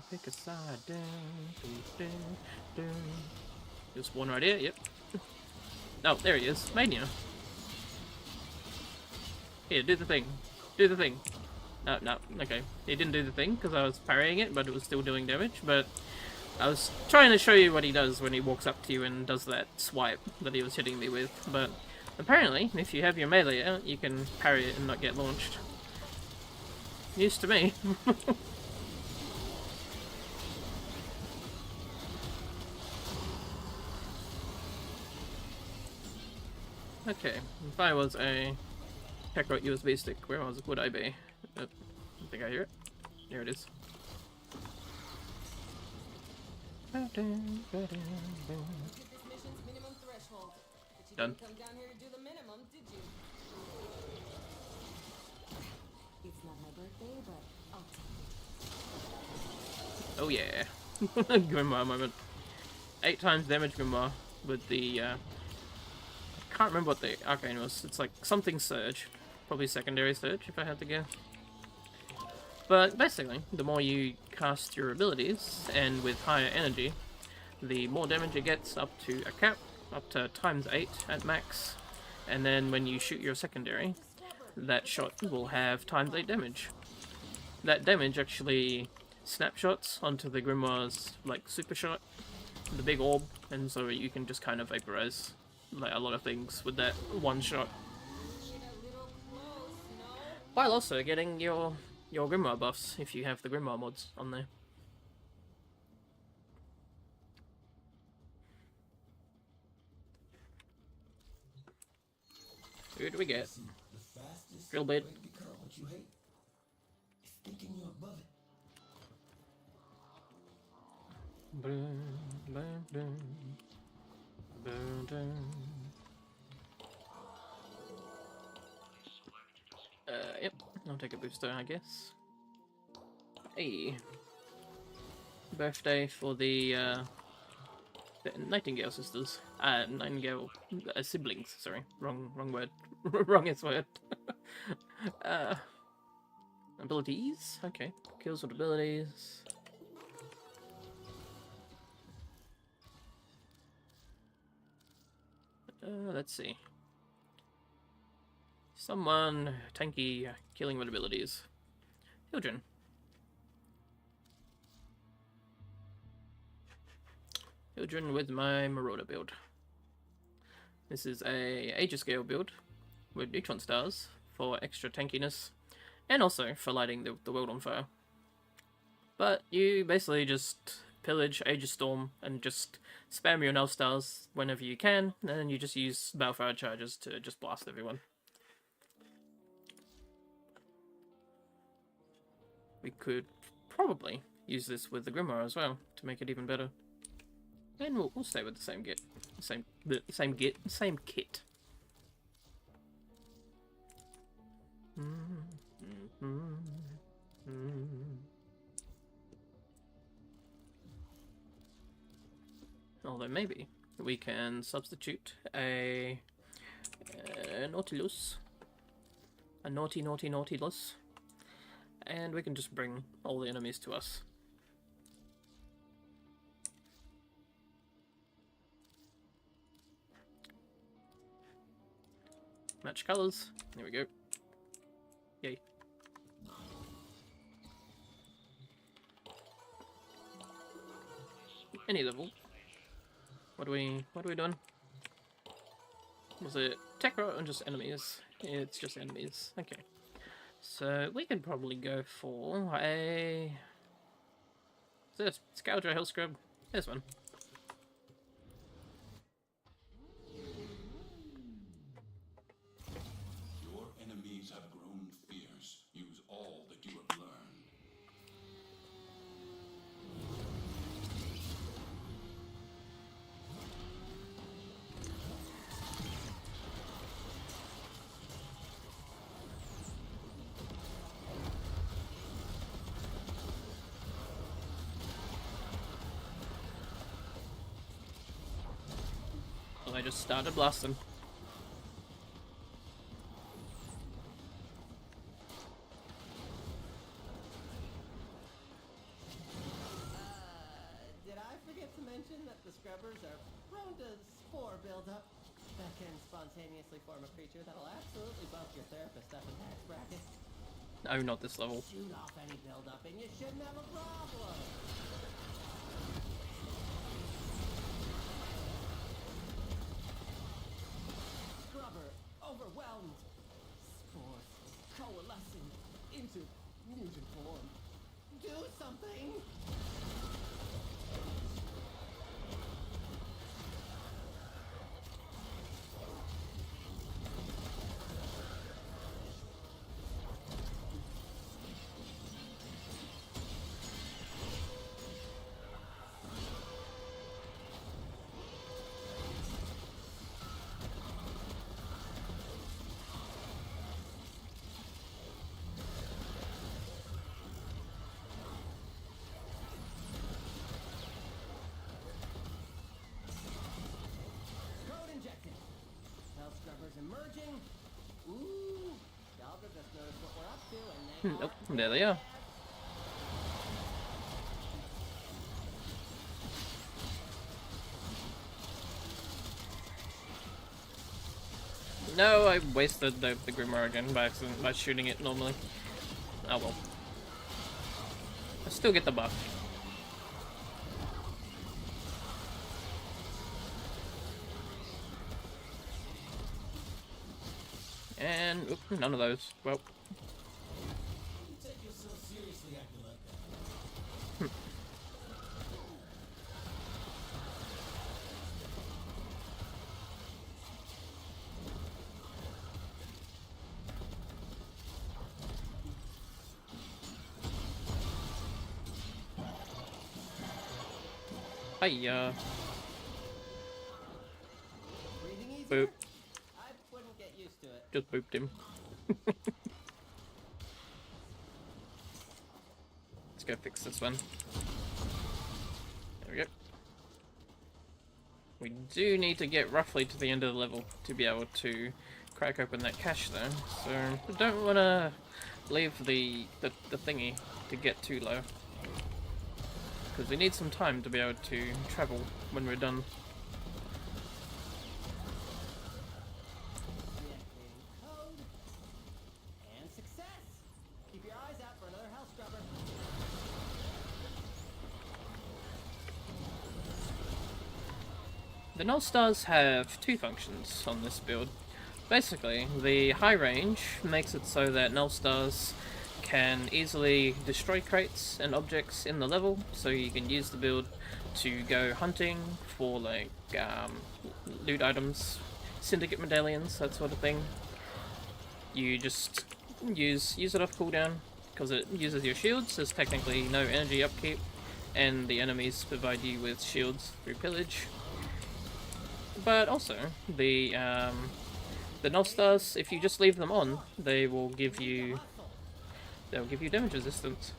Pick a side down. Just one right here, yep. Oh, there he is. Mania. Here, do the thing. Do the thing. No, no, okay. He didn't do the thing because I was parrying it, but it was still doing damage. But I was trying to show you what he does when he walks up to you and does that swipe that he was hitting me with. But apparently, if you have your melee out, you can parry it and not get launched. News to me. Okay, if I was a Kakarot USB stick, where would I be? I think I hear it. There it is. This mission's minimum threshold. But you Done. didn't come down here to do the minimum, did you? It's not my birthday, but I'll take it. Oh yeah. Grimoire moment. 8 times damage Grimoire with the I can't remember what the arcane was. It's like something surge. Probably secondary surge if I had to guess. But basically, the more you cast your abilities, and with higher energy, the more damage it gets up to a cap, up to ×8 at max. And then when you shoot your secondary, that shot will have ×8 damage. That damage actually snapshots onto the Grimoire's like super shot, the big orb, and so you can just kind of vaporize like a lot of things with that one shot. While also getting your Grimoire buffs if you have the Grimoire mods on there. Who do we get? The fastest Drill bit. way to become what you hate is thinking you're above it. Yep, I'll take a booster, I guess. Hey. Birthday for the Nightingale sisters. Nightingale siblings, sorry. Wrong word. Wrongest word. Abilities? Okay. Kills with abilities. Let's see. Someone tanky killing with abilities. Children. Children with my Marauder build. This is a Aegis-scale build with neutron stars for extra tankiness and also for lighting the world on fire. But you basically just pillage Aegis Storm and just spam your null stars whenever you can, and then you just use Balefire charges to just blast everyone. We could probably use this with the Grimoire as well to make it even better. And we'll stay with the same kit. Same kit. Although maybe we can substitute a Nautilus, a Nautilus, and we can just bring all the enemies to us. Match colors. There we go. Yay. Any level. What are we doing? Was it Tekra or just enemies? It's just enemies. Okay. So we could probably go for a... Is this Scourge or Hellscrub? This one. Your enemies have grown fierce. Use all that you have learned. So I just started blasting. Did I forget to mention that the scrubbers are prone to spore buildup? That can spontaneously form a creature that'll absolutely bump your therapist up in tax bracket. No, not this level. Shoot off any buildup and you shouldn't have a problem. Scrubber overwhelmed. Spores coalescing into mutant form. Do something! Emerging. Ooh, y'all just noticed what we're up to, and they Nope, there they are. No, I wasted the Grimoire again by accident by shooting it normally. Oh well. I still get the buff. And oop, none of those. Well. You take yourself seriously acting like that. Hiya. Breathing easier? Boop. I wouldn't get used to it. Just booped him. Let's go fix this one. There we go. We do need to get roughly to the end of the level to be able to crack open that cache though. So we don't want to leave the thingy to get too low. Because we need some time to be able to travel when we're done. Reactivating code. And success! Keep your eyes out for another house scrubber. The null stars have two functions on this build. Basically, the high range makes it so that null stars can easily destroy crates and objects in the level, so you can use the build to go hunting for like loot items, syndicate medallions, that sort of thing. You just use it off cooldown because it uses your shields. There's technically no energy upkeep, and the enemies provide you with shields through pillage. But also the null stars, if you just leave them on, they will give you damage resistance.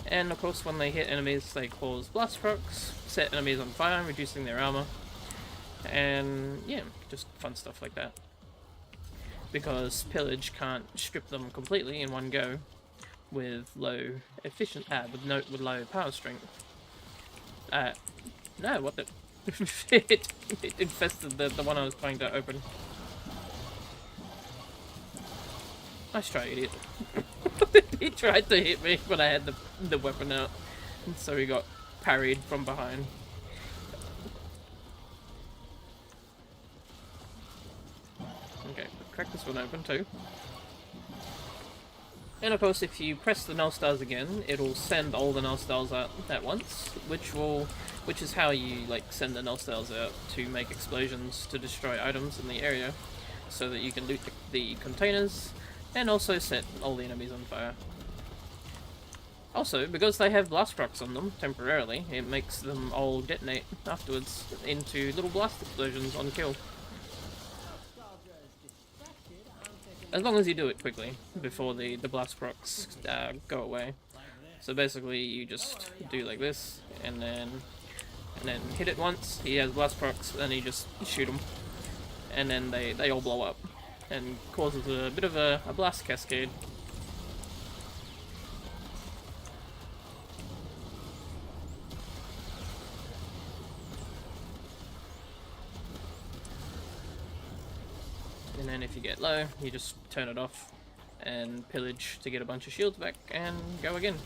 And of course when they hit enemies they cause blast procs, set enemies on fire, reducing their armor. And yeah, just fun stuff like that. Because pillage can't strip them completely in one go with low low power strength. No, what the it infested the one I was trying to open. Nice try, idiot. He tried to hit me when I had the weapon out, and so he got parried from behind. Okay, crack this one open too. And of course, if you press the null stars again, it'll send all the null stars out at once, which is how you like send the null stars out to make explosions to destroy items in the area, so that you can loot the containers. And also set all the enemies on fire. Also, because they have blast procs on them, temporarily, it makes them all detonate afterwards into little blast explosions on kill. As long as you do it quickly, before the blast procs go away. So basically, you just do like this, and then hit it once, he has blast procs, and you just shoot them. And then they all blow up. And causes a bit of a blast cascade. And then if you get low, you just turn it off and pillage to get a bunch of shields back and go again.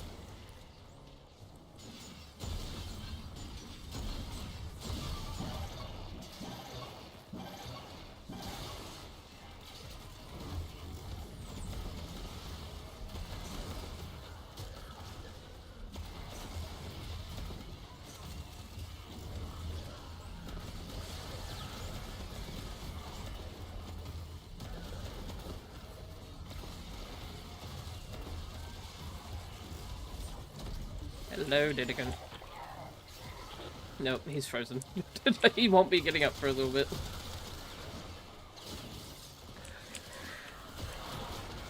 Hello, Didigan. Nope, he's frozen. He won't be getting up for a little bit.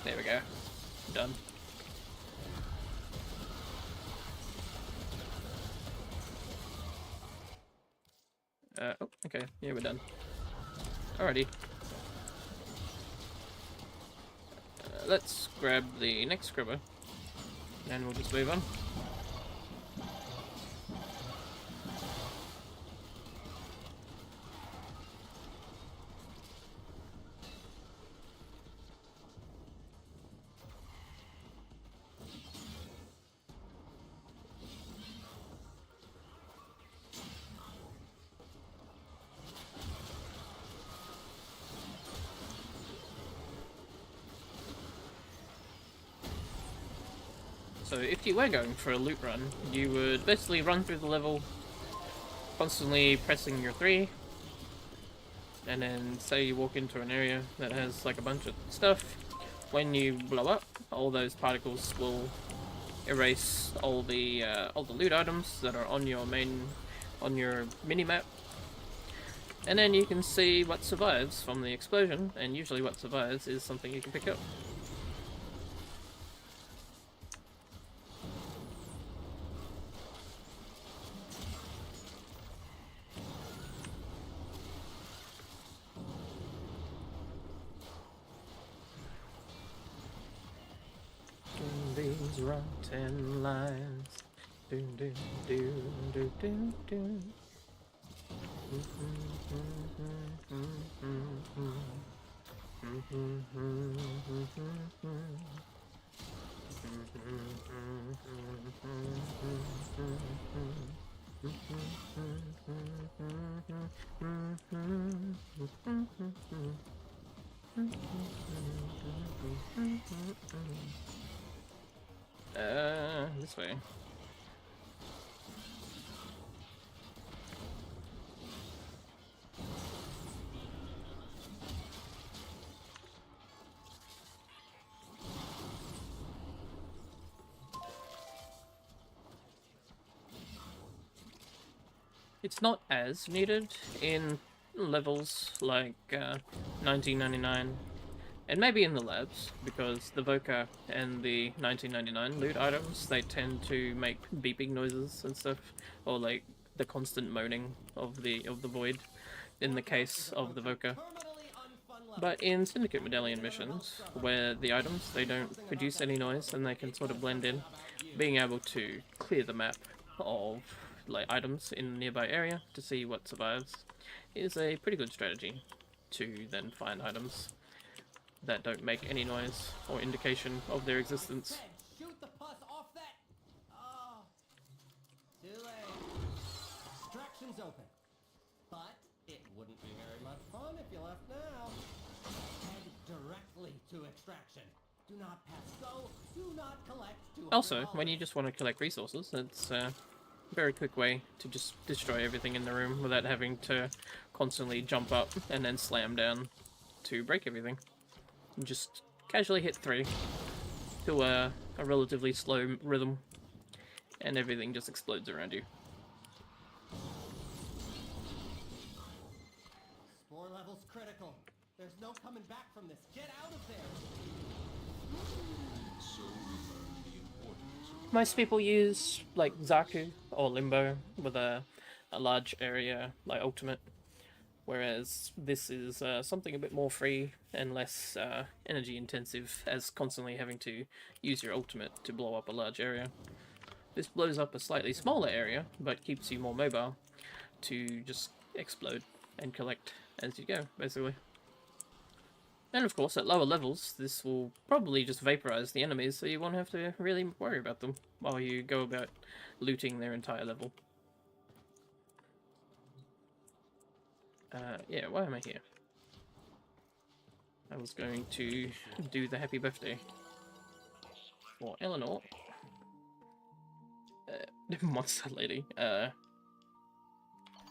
There we go. Done. Oh, okay. Yeah, we're done. Alrighty. Let's grab the next scrubber. And we'll just move on. So if you were going for a loot run, you would basically run through the level, constantly pressing your 3, and then say you walk into an area that has like a bunch of stuff. When you blow up, all those particles will erase all the loot items that are on your mini-map. And then you can see what survives from the explosion, and usually what survives is something you can pick up. These rotten lines. Do do do do do do. This way. It's not as needed in levels like 1999, and maybe in the labs, because the Voca and the 1999 loot items, they tend to make beeping noises and stuff, or like the constant moaning of the void in the case of the Voca. But in Syndicate Medallion missions, where the items, they don't produce any noise and they can sort of blend in, being able to clear the map of like items in the nearby area to see what survives is a pretty good strategy to then find items that don't make any noise or indication of their existence. Shoot the pus off that! Oh, too late. Extraction's open. But it wouldn't be very much fun if you left now. Head directly to extraction. Do not pass go. Do not collect $200. Also, when you just want to collect resources, it's a very quick way to just destroy everything in the room without having to constantly jump up and then slam down to break everything. You just casually hit 3 to a relatively slow rhythm, and everything just explodes around you. Spore level's critical. There's no coming back from this. Get out of there. So we learn the importance of Most people use like Zaku or Limbo with a large area like ultimate, whereas this is something a bit more free and less energy intensive, as constantly having to use your ultimate to blow up a large area. This blows up a slightly smaller area, but keeps you more mobile to just explode and collect as you go, basically. And of course, at lower levels, this will probably just vaporize the enemies, so you won't have to really worry about them while you go about looting their entire level. Yeah, why am I here? I was going to do the happy birthday for Eleanor. Monster lady.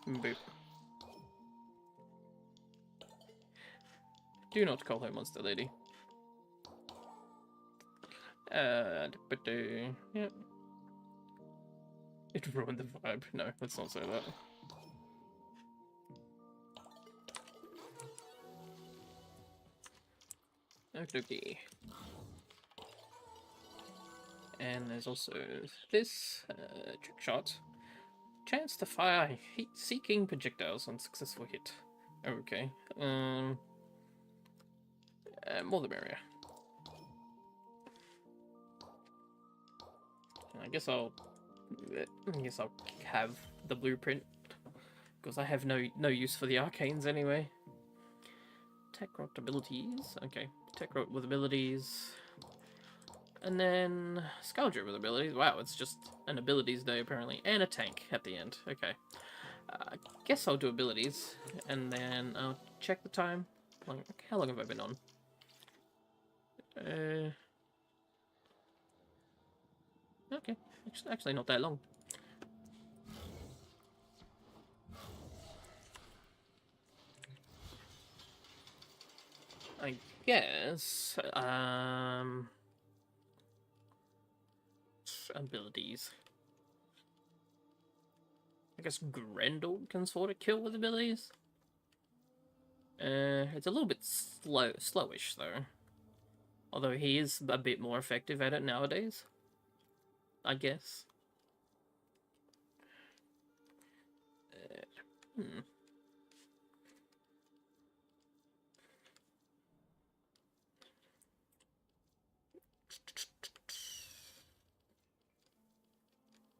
Boop. Do not call her monster lady. Yeah. It ruined the vibe. No, let's not say that. Okay. And there's also this trick shot. Chance to fire heat-seeking projectiles on successful hit. Okay. More the merrier. I guess I'll have the blueprint, because I have no use for the arcanes anyway. Tech rot abilities. Okay, tech rot with abilities. And then Scourger with abilities. Wow, it's just an abilities day apparently. And a tank at the end. Okay. I guess I'll do abilities. And then I'll check the time. How long have I been on? Okay, actually not that long. I guess, abilities. I guess Grendel can sort of kill with abilities. It's a little bit slowish though. Although he is a bit more effective at it nowadays, I guess.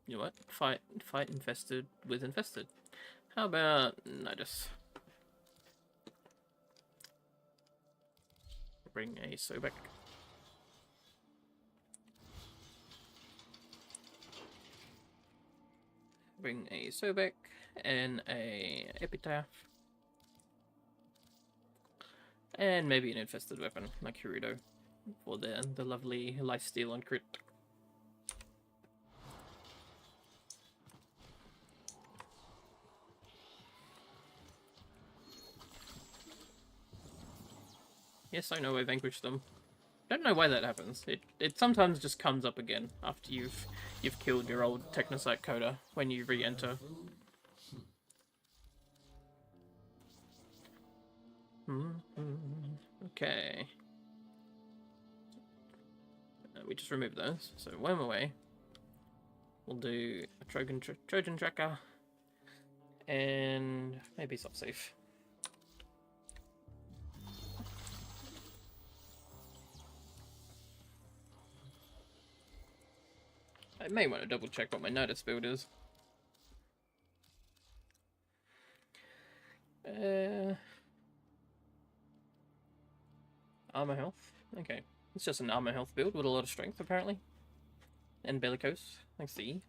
You know what? Fight infested with infested. How about Nidus? Bring a Sobek. Bring a Sobek and a Epitaph. And maybe an infested weapon, like Hirudo, for the lovely lifesteal on crit. Yes, I know I vanquished them. Don't know why that happens. It sometimes just comes up again after you've killed your old Technocyte coda when you re-enter. Okay. We just removed those, so when we're away, we'll do a Trojan Tracker and maybe soft safe. I may want to double check what my Nidus build is. Armor health. Okay. It's just an armor health build with a lot of strength, apparently. And bellicose. I see.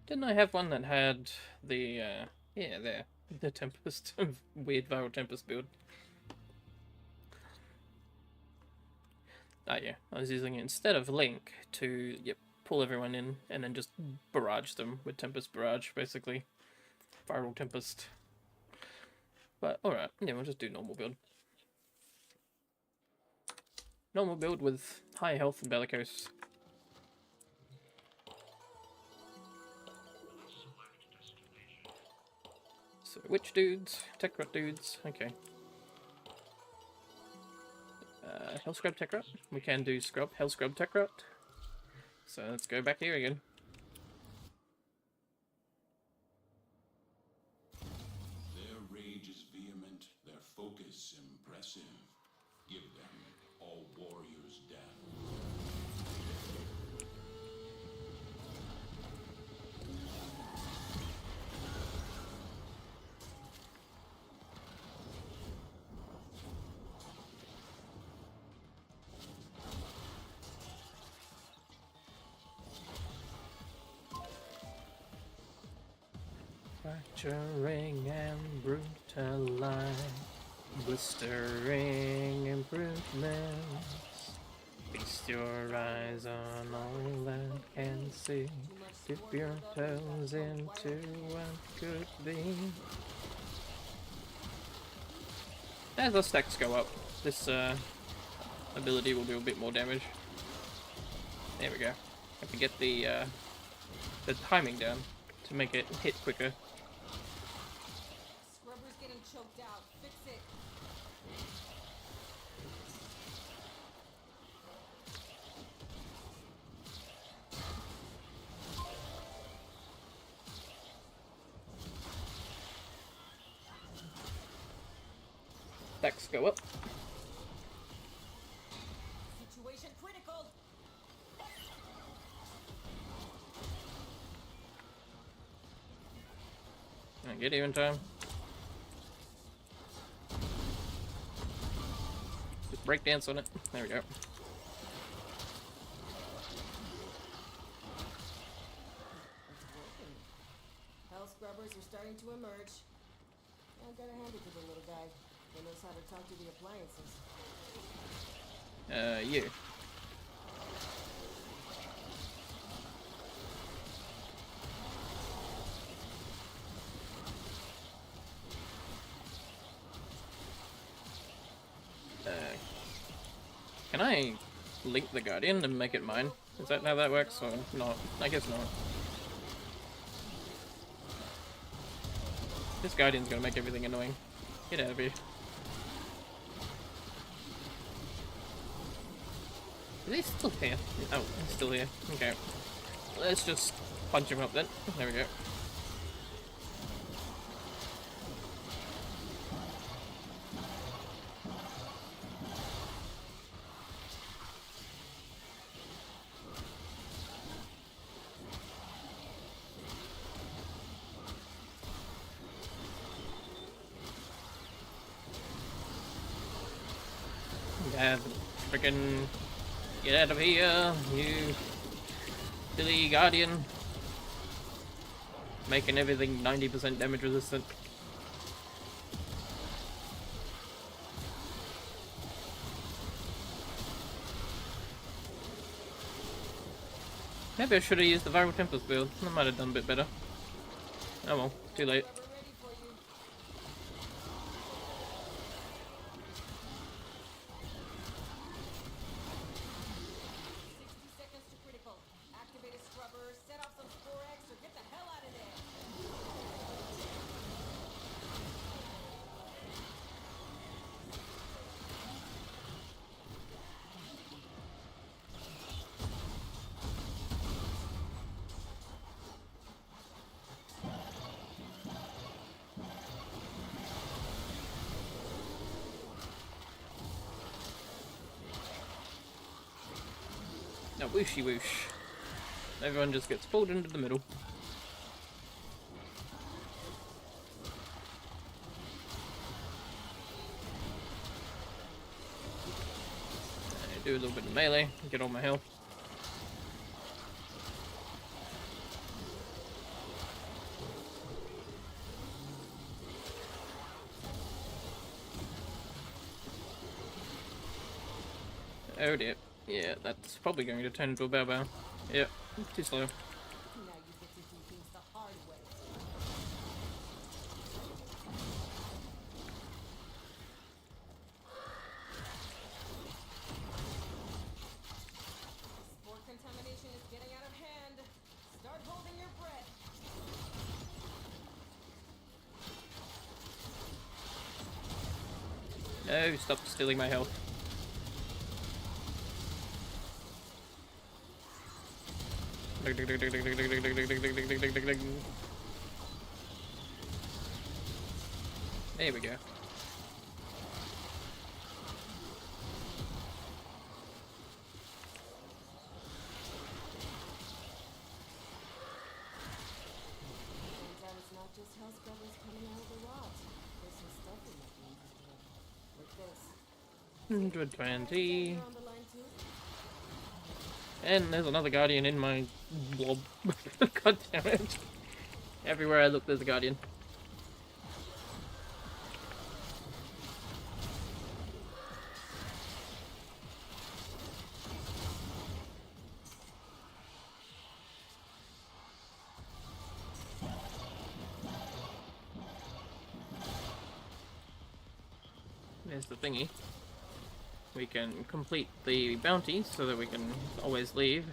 Didn't I have one that had the, yeah, there. The Tempest. Weird Viral Tempest build. Ah, yeah. I was using it instead of Link to, pull everyone in and then just barrage them with Tempest Barrage, basically. Viral Tempest. But, alright. Yeah, we'll just do normal build. Normal build with high health and bellicose. So, witch dudes, tech rot dudes, okay. Hell Scrub Tech Rot. We can do Scrub, Hell Scrub Tech Rot. So let's go back here again. Their rage is vehement, their focus impressive. Give them all warriors death. Fracturing and brutalizing, blistering improvements. Feast your eyes on all that can see. Dip your toes into what could be. As the stacks go up, this ability will do a bit more damage. There we go. Have to get the timing down to make it hit quicker. Scrubber's getting choked out. Fix it. Stacks go up. Situation critical. Get even time. Just break dance on it. There we go. Hell Scrubbers are starting to emerge. I gotta hand it to the little guy. He knows how to talk to the appliances. You. Can I link the Guardian and make it mine? Is that how that works, or not? I guess not. This Guardian's gonna make everything annoying. Get out of here. Is he still here? Oh, he's still here. Okay. Let's just punch him up then. There we go. Yeah, freaking get out of here, you silly Guardian. Making everything 90% damage resistant. Maybe I should have used the Viral Tempest build. That might have done a bit better. Oh well, too late. Now whooshy whoosh. Everyone just gets pulled into the middle. I do a little bit of melee, get all my health. Oh dear. Yeah, that's probably going to turn into a bow. Yep, too slow. Now you get to do things the hard way. Spore contamination is getting out of hand. Start holding your breath. No, stop stealing my health. There we go. It's not just hell scrubbers coming out of the rot. There's some stuff in that game. Like this. 120. On the line too. And there's another Guardian in my blob. God damn it. Everywhere I look, there's a Guardian. There's the thingy. We can complete the bounty so that we can always leave. You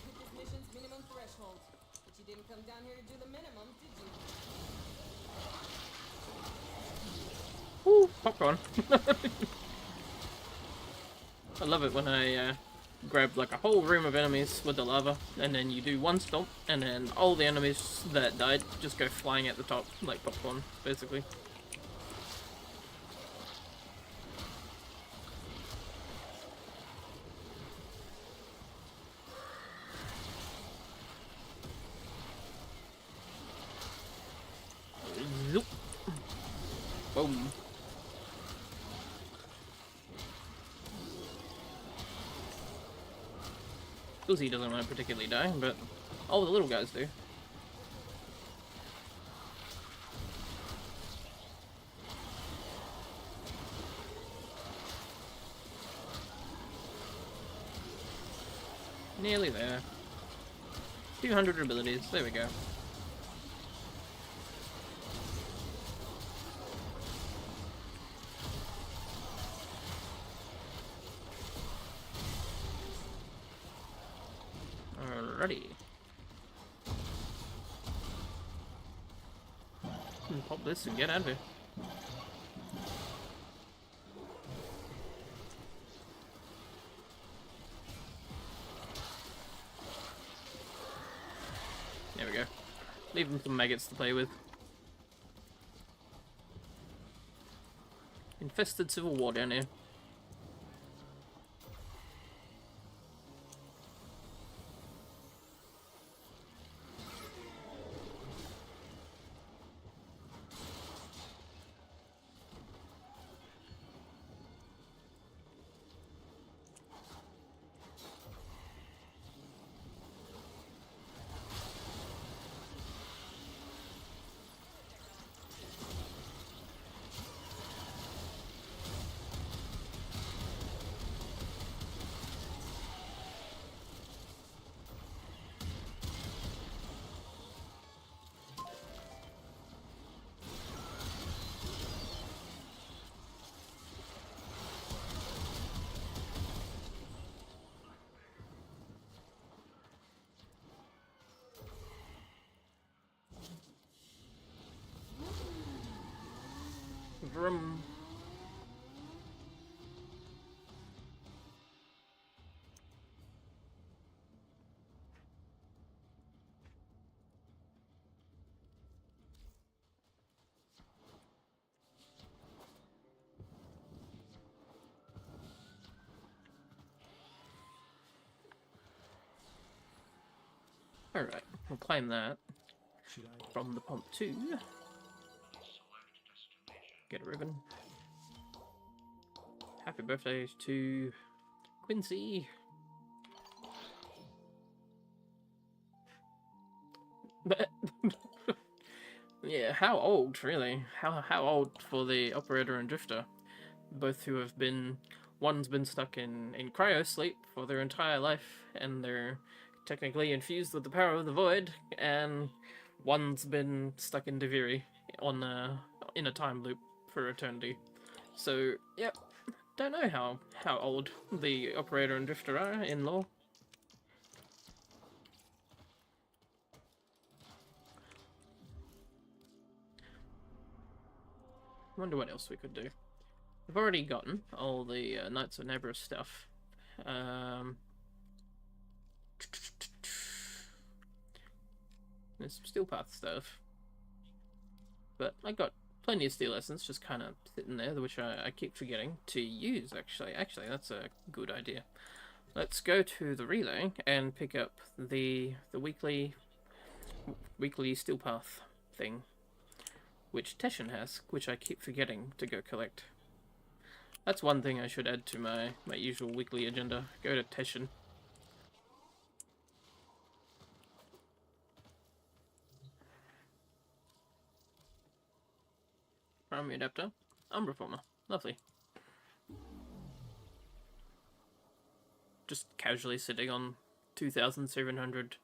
hit this mission's minimum threshold, but you didn't come down here to do the minimum, did you? Woo! Popcorn. I love it when I grab like a whole room of enemies with the lava, and then you do one stomp, and then all the enemies that died just go flying at the top, like popcorn, basically. Zoop. Boom. Uzi doesn't want to particularly die, but all the little guys do. Nearly there. 200 abilities, there we go. Alrighty. Pop this and get out of here. There we go. Leave them some maggots to play with. Infested civil war down here. Vroom. Alright, we'll claim that from the pump 2. Get a ribbon. Happy birthday to Quincy. Yeah, how old, really? How old for the Operator and Drifter? Both who have been... One's been stuck in cryo sleep for their entire life, and they're technically infused with the power of the Void, and one's been stuck in Duviri on in a time loop for eternity. So, yep, don't know how old the Operator and Drifter are in lore. Wonder what else we could do. We've already gotten all the Knights of Nebra stuff. There's some Steel Path stuff. But I got plenty of Steel Essence just kind of sitting there, which I keep forgetting to use, actually. Actually, that's a good idea. Let's go to the relay and pick up the weekly Steel Path thing, which Teshin has, which I keep forgetting to go collect. That's one thing I should add to my usual weekly agenda. Go to Teshin. Primary adapter, Umbra Former. Lovely. Just casually sitting on 2,700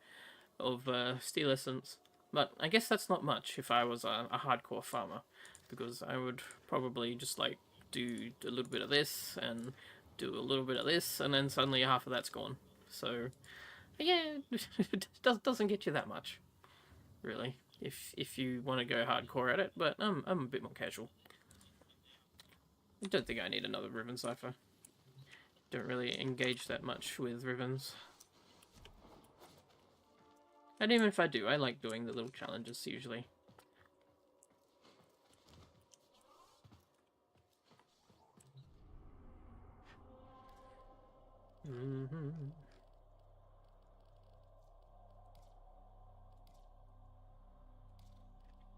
of Steel Essence. But I guess that's not much if I was a hardcore farmer, because I would probably just like do a little bit of this and do a little bit of this, and then suddenly half of that's gone. So yeah, it doesn't get you that much, really, if you want to go hardcore at it. But I'm a bit more casual. I don't think I need another Riven Cipher. Don't really engage that much with Rivens. And even if I do, I like doing the little challenges usually.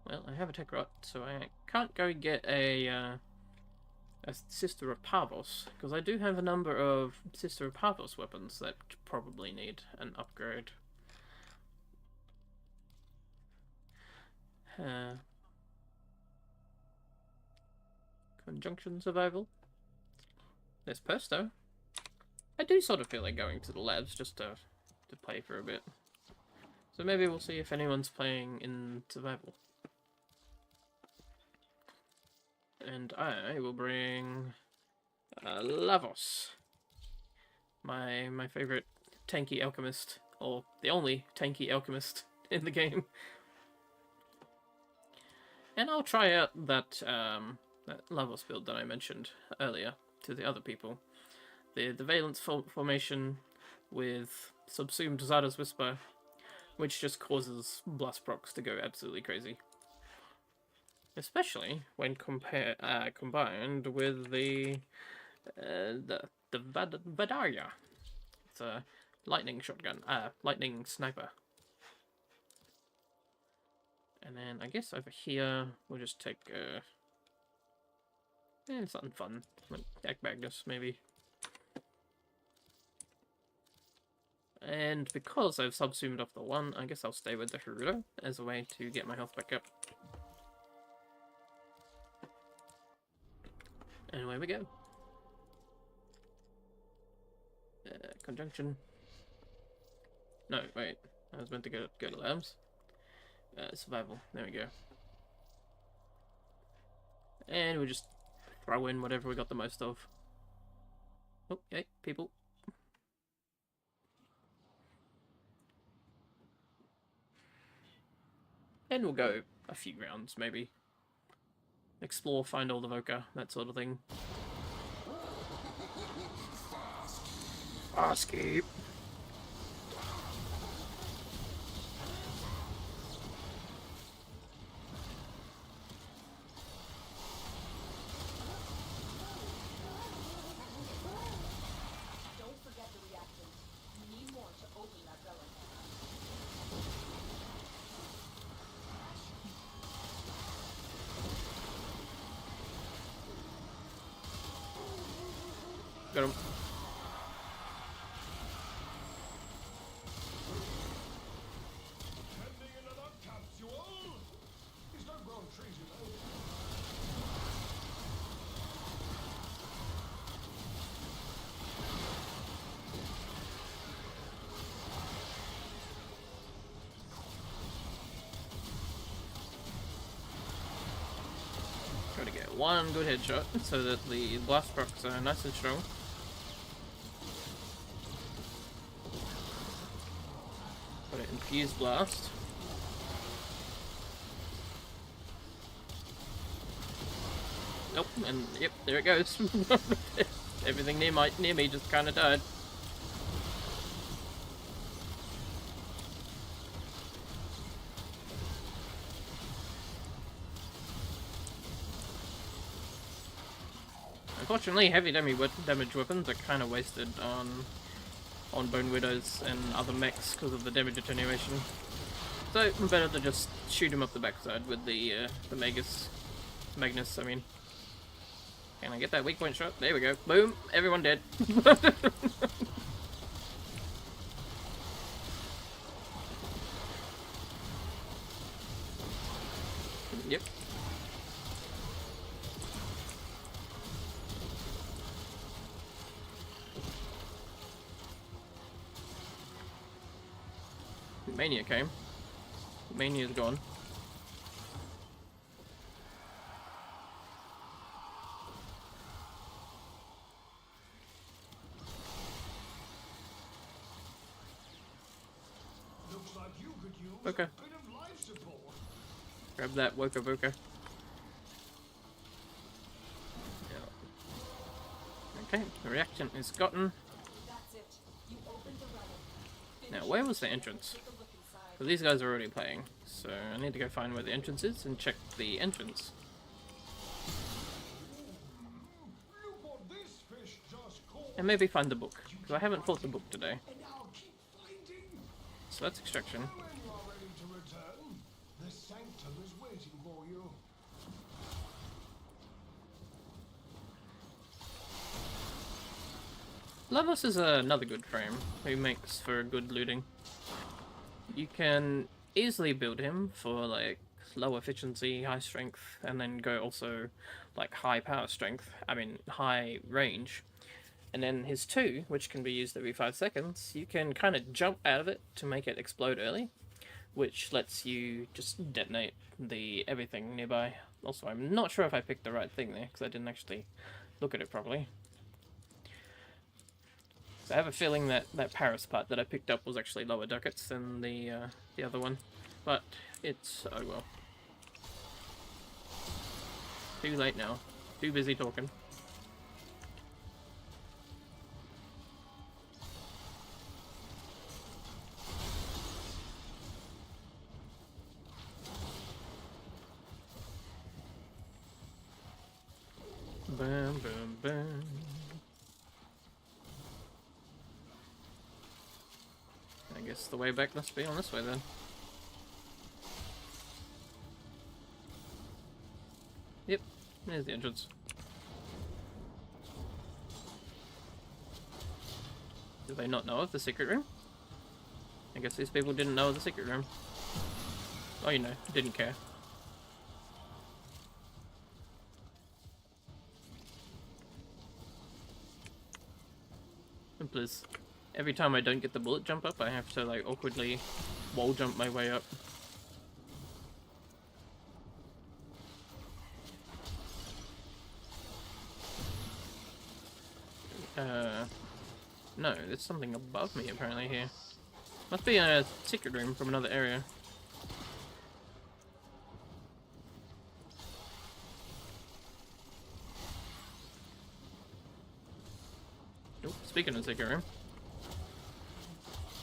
Well, I have a tech rot, so I can't go get a Sister of Parvos, because I do have a number of Sister of Parvos weapons that probably need an upgrade. Conjunction survival. There's Persto. I do sort of feel like going to the labs just to play for a bit. So maybe we'll see if anyone's playing in survival. And I will bring Lavos, my favorite tanky alchemist or the only tanky alchemist in the game. And I'll try out that that Lavos build that I mentioned earlier to the other people. The Valence formation with Subsumed Zada's Whisper, which just causes blast procs to go absolutely crazy. Especially when combined with the Vadaria. It's a lightning shotgun, lightning sniper. And then I guess over here we'll just take something fun, like Deck Magnus maybe. And because I've subsumed off the one, I guess I'll stay with the Haruto as a way to get my health back up. And away we go. Conjunction. No, wait. I was meant to go to labs. Survival. There we go. And we'll just throw in whatever we got the most of. Oh, hey, people. And we'll go a few rounds, maybe. Explore, find all the Voca, that sort of thing. Escape. Don't forget the reactant. You need more to open that relic. Got him. Pending another capsule? He's no grown trees, you know. Try to get one good headshot so that the blast procs are nice and strong. Got an infused blast. Nope, and yep, there it goes. Everything near me just kind of died. Unfortunately, heavy damage weapons are kind of wasted on Bone Widows and other mechs because of the damage attenuation. So better to just shoot him up the backside with the Magnus. I mean, can I get that weak point shot? There we go. Boom! Everyone dead. Yep. Mania came. Mania's gone. Looks like you could use Okay. a bit of life support. Grab that Woka Voka. Okay, the reactant is gotten. That's it. You opened the relic. Now, where was the entrance? Take a look inside. Because these guys are already playing, so I need to go find where the entrance is and check the entrance. Look what this fish just caught. And maybe find the book, because I haven't fought the book today. And I'll keep finding. So that's extraction. When you are ready to return, the sanctum is waiting for you. Lavos is another good frame, who makes for good looting. You can easily build him for like low efficiency, high strength, and then go also like high power strength, high range. And then his 2, which can be used every 5 seconds, you can kind of jump out of it to make it explode early, which lets you just detonate the everything nearby. Also, I'm not sure if I picked the right thing there, because I didn't actually look at it properly. I have a feeling that that Paris part that I picked up was actually lower ducats than the other one, but it's oh well. Too late now. Too busy talking. Bam, bam, bam. I guess the way back must be on this way then. Yep, there's the entrance. Do they not know of the secret room? I guess these people didn't know of the secret room. Oh, you know, didn't care. Please. Every time I don't get the bullet jump up, I have to like awkwardly wall jump my way up. No, there's something above me apparently here. Must be a secret room from another area. Oh, speaking of secret room,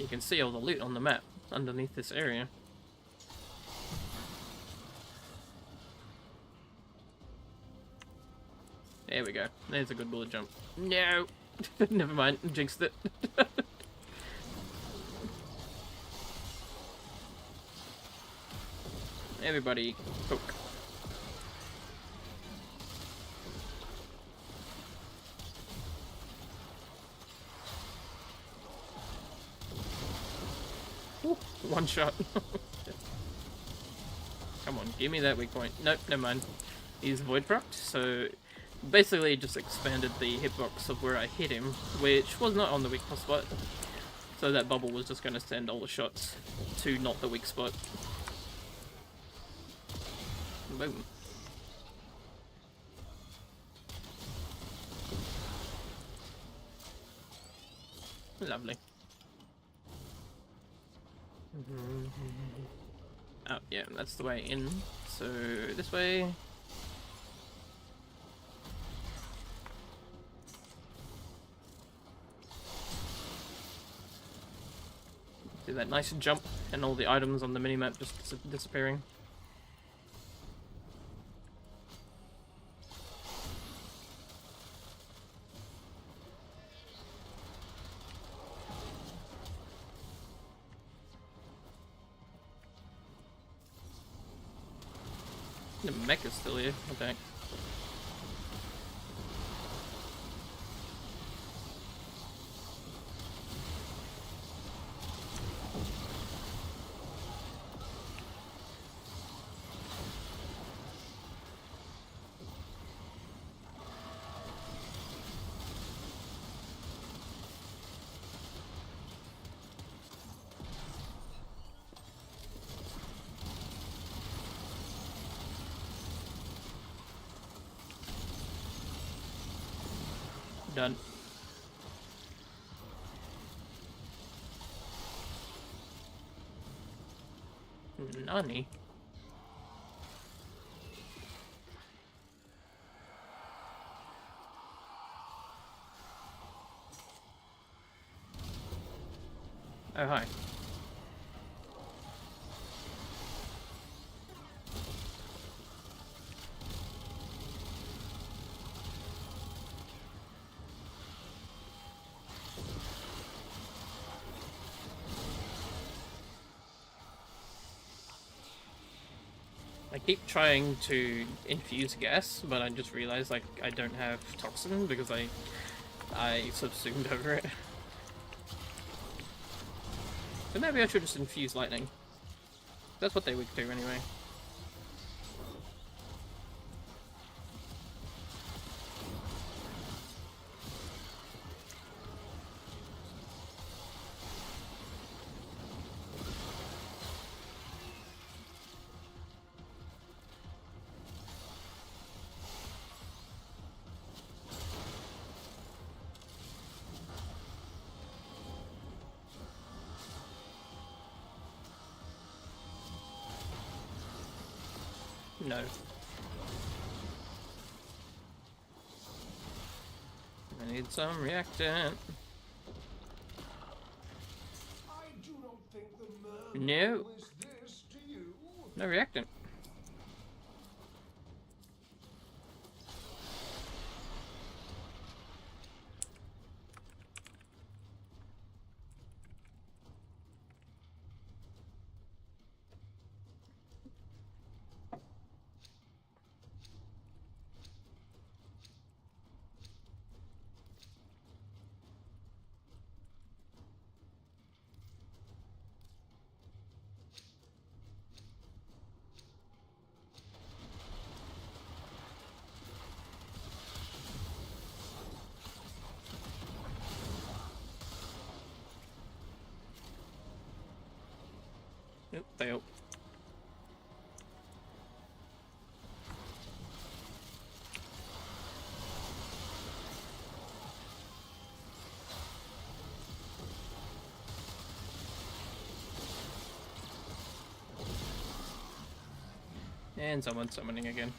you can see all the loot on the map underneath this area. There we go. There's a good bullet jump. No! Never mind, jinxed it. Everybody, poke. Ooh, one shot. Come on, give me that weak point. Nope, never mind. He's void procced, so basically just expanded the hitbox of where I hit him, which was not on the weak spot. So that bubble was just going to send all the shots to not the weak spot. Boom. Lovely. Oh, yeah, that's the way in. So, this way. Do that nice jump, and all the items on the minimap just disappearing. The mech is still here, okay. Done. Nani? Oh, hi. I keep trying to infuse gas, but I just realized like I don't have toxin because I subsumed over it. So maybe I should just infuse lightning. That's what they would do anyway. No. I need some reactant. I do not think the No. is this to you. No reactant. Nope, fail. And someone's summoning again.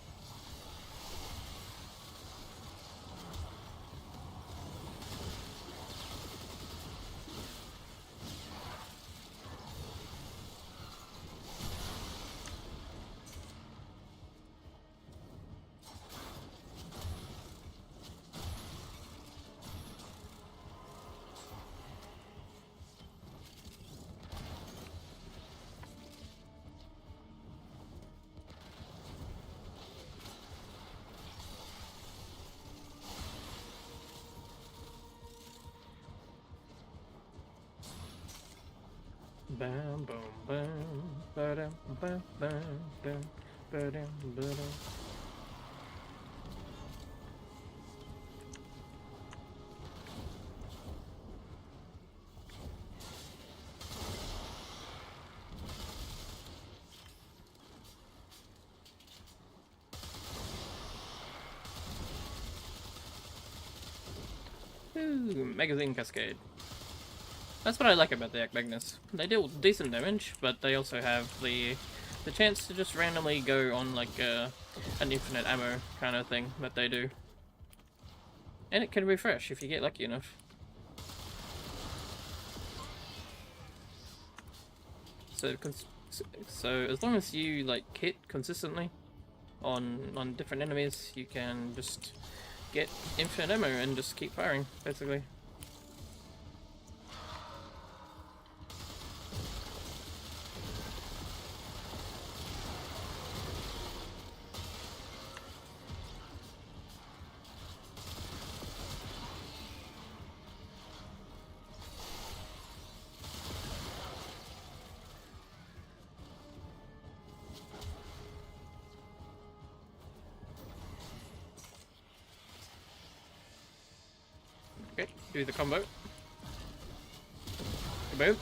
Bam, boom, bam, ba-dum, bam, bam, bam, ba-dum, ba-dum. Ooh, magazine cascade. That's what I like about the Magnus. They deal decent damage, but they also have the chance to just randomly go on like an infinite ammo kind of thing that they do. And it can refresh if you get lucky enough. So as long as you like hit consistently on different enemies, you can just get infinite ammo and just keep firing, basically. Okay, do the combo. Kaboom.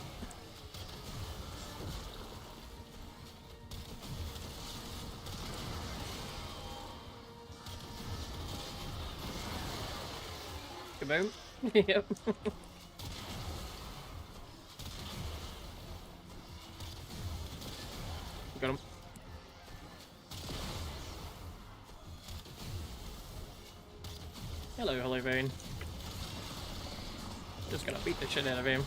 Kaboom. Yep. Got him. Hello, Vane. Just gonna beat the shit out of him.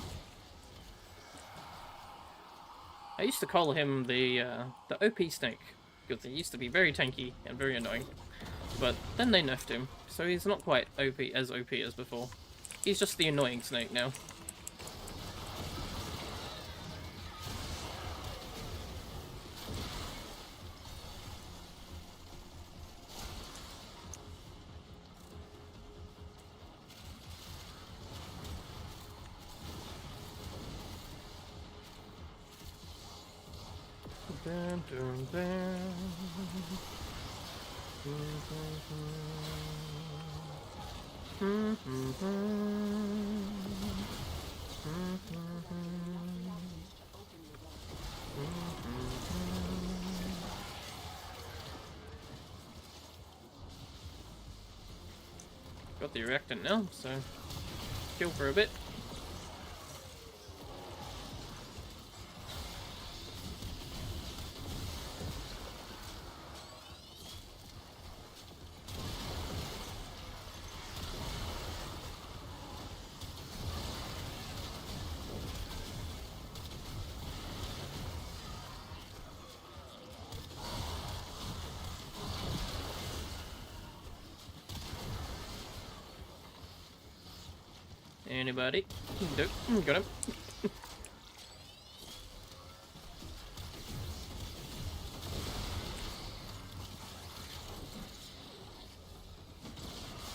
I used to call him the OP snake, because he used to be very tanky and very annoying. But then they nerfed him, so he's not quite OP as before. He's just the annoying snake now. Dun, dun, dun. Got the reactant now, so kill for a bit. Anybody? Nope. Got him.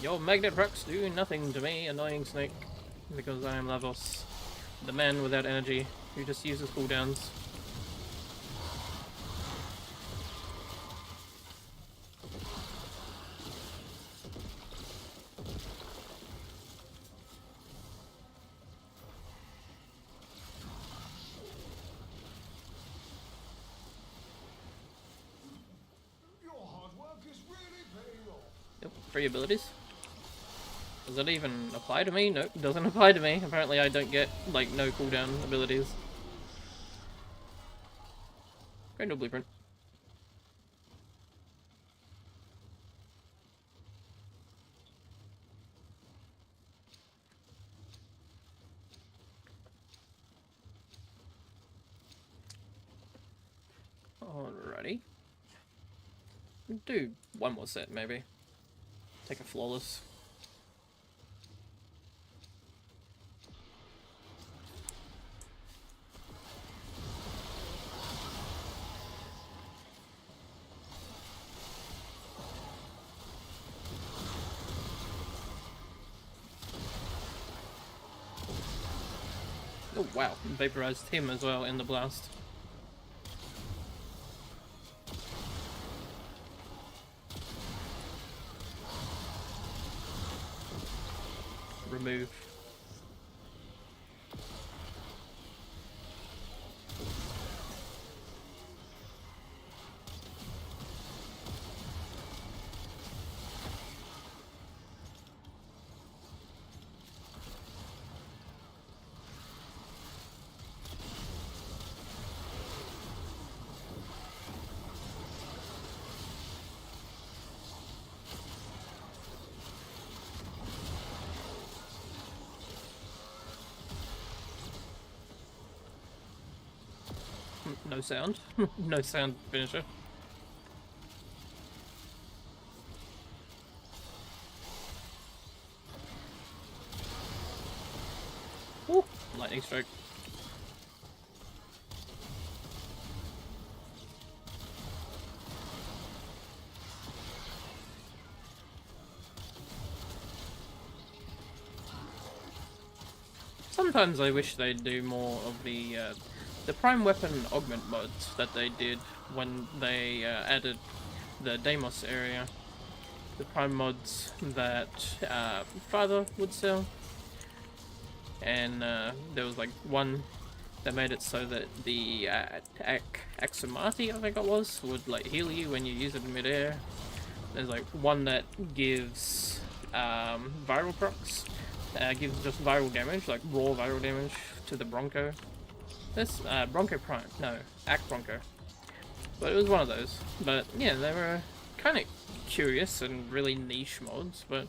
Your magnet rocks do nothing to me, annoying snake. Because I am Lavos, the man without energy, who just uses cooldowns. Your hard work is really paying off. Yep, free abilities. Does that even apply to me? Nope, doesn't apply to me. Apparently I don't get, like, no cooldown abilities. Great no blueprint. Alrighty. Do one more set, maybe. Take a flawless. Oh wow, vaporized him as well in the blast. Remove. No sound. No sound finisher. Woo! Lightning strike. Sometimes I wish they'd do more of the Prime Weapon Augment mods that they did when they added the Deimos area. The Prime mods that Father would sell. And there was like one that made it so that the Axumati, I think it was, would like heal you when you use it in midair. There's like one that gives viral procs. Gives just viral damage, like raw viral damage to the Bronco. This, Bronco Prime, no, Act Bronco. But it was one of those. But yeah, they were kind of curious and really niche mods, but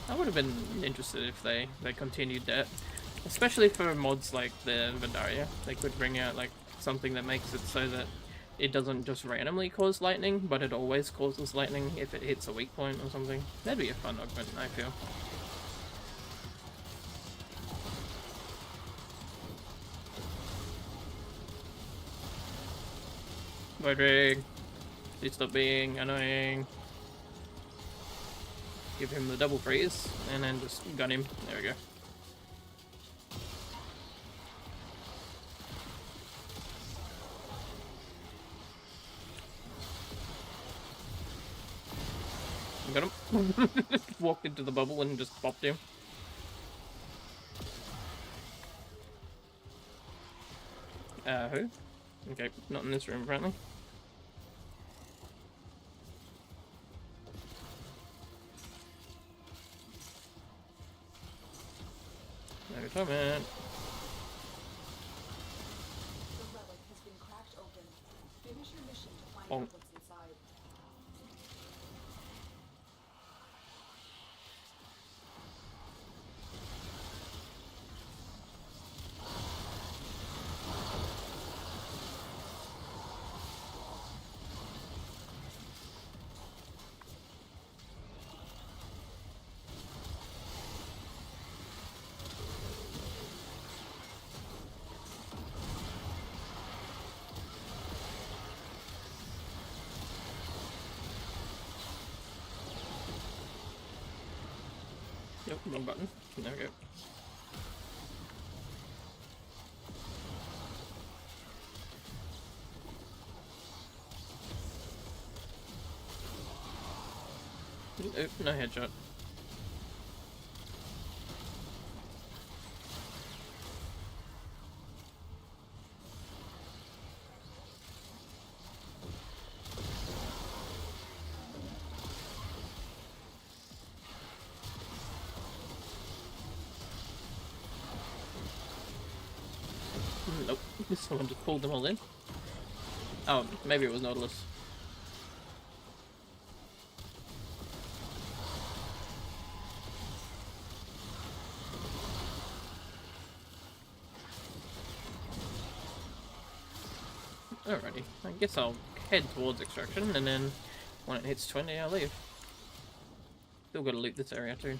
I would have been interested if they continued that. Especially for mods like the Vendaria. They could bring out like something that makes it so that it doesn't just randomly cause lightning, but it always causes lightning if it hits a weak point or something. That'd be a fun augment, I feel. Voidrig, please stop being annoying. Give him the double freeze, and then just gun him. There we go. Got him. Walked into the bubble and just popped him. Who? Okay, not in this room apparently. No comment. The relic has been cracked open. Finish your mission to find out what's inside. Nope, wrong button. There we go. Nope, no headshot. Nope, someone just pulled them all in. Oh, maybe it was Nautilus. Alrighty, I guess I'll head towards extraction, and then when it hits 20, I'll leave. Still gotta loot this area too.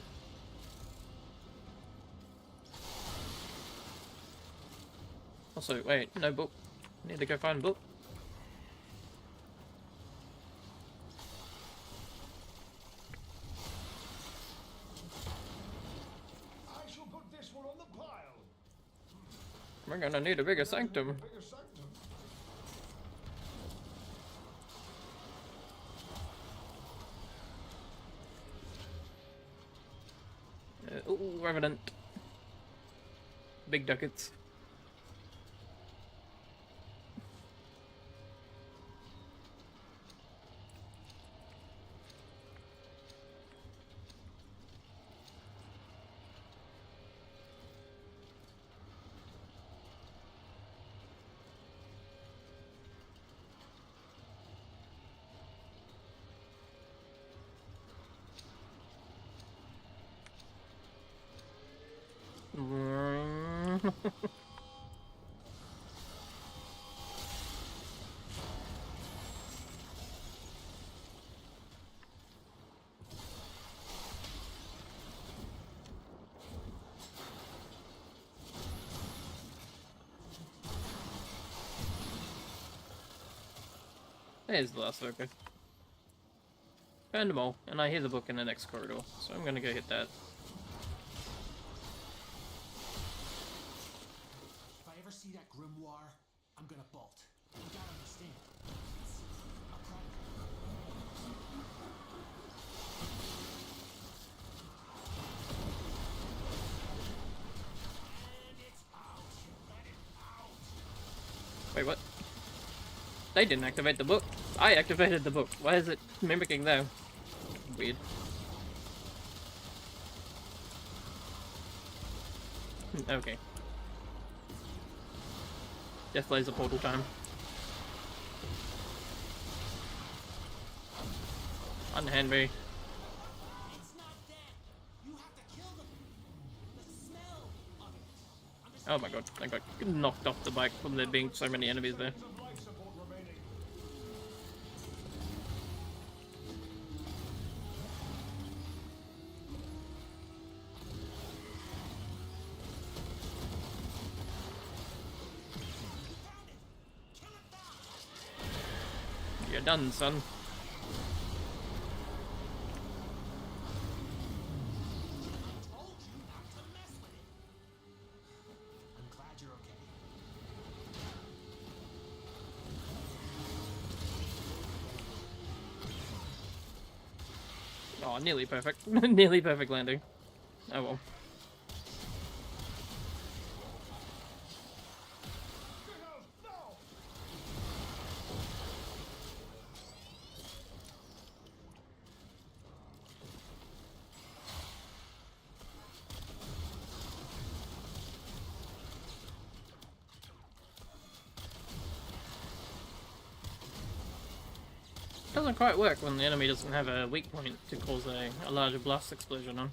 Also, wait, no book. Need to go find a book. I shall put this one on the pile. We're gonna need a bigger sanctum. Bigger sanctum. Ooh, Revenant. Big ducats. There's the last worker. Found them all, and I hear the book in the next corridor, so I'm gonna go hit that. If I ever see that grimoire, I'm gonna bolt. You gotta understand. It's a And it's out. Let it out. Wait, what? They didn't activate the book. I activated the book. Why is it mimicking them? Weird. Okay. Death laser portal time. Unhand me. It's not dead. You have to kill them. The smell of it. Oh my god, I got knocked off the bike from there being so many enemies there. Of life support remaining. You're done, son. Told you not to mess with it. I'm glad you're okay. Oh, nearly perfect. Nearly perfect landing. Oh well. Doesn't quite work when the enemy doesn't have a weak point to cause a larger blast explosion on.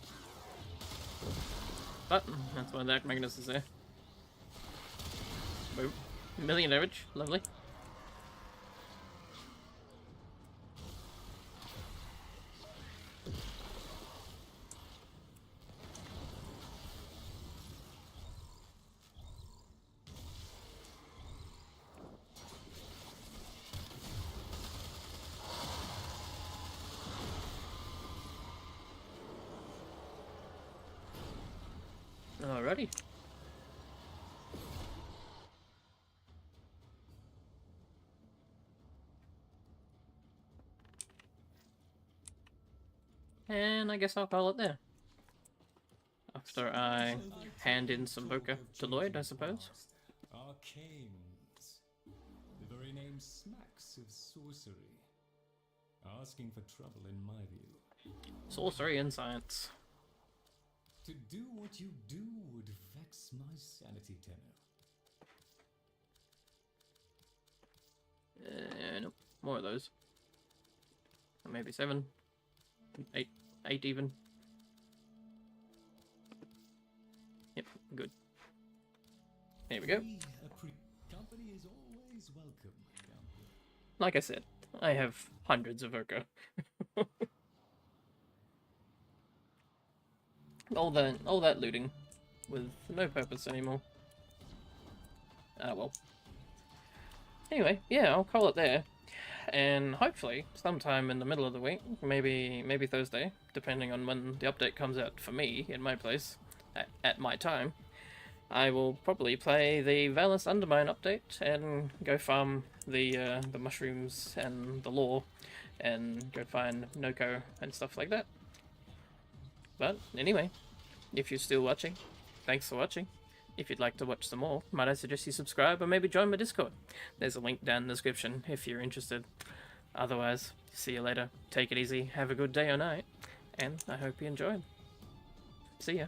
But that's why the Archimedea is there. Boom. Million damage, lovely. Alrighty. And I guess I'll call it there. After I hand in some Boca to Lloyd, I suppose. Arcanes. The very name smacks of sorcery. Asking for trouble in my view. Sorcery and science. To do what you do would vex my sanity, Tenno. Nope. More of those. Or maybe 7. 8 even. Yep, good. Here we go. Company is always welcome. Like I said, I have hundreds of Voca. all that looting with no purpose anymore. Ah well. Anyway, yeah, I'll call it there. And hopefully, sometime in the middle of the week, maybe Thursday, depending on when the update comes out for me in my place, at my time, I will probably play the Valus Undermine update and go farm the mushrooms and the lore, and go find Noko and stuff like that. But anyway, if you're still watching, thanks for watching. If you'd like to watch some more, might I suggest you subscribe or maybe join my Discord. There's a link down in the description if you're interested. Otherwise, see you later. Take it easy, have a good day or night, and I hope you enjoyed. See ya.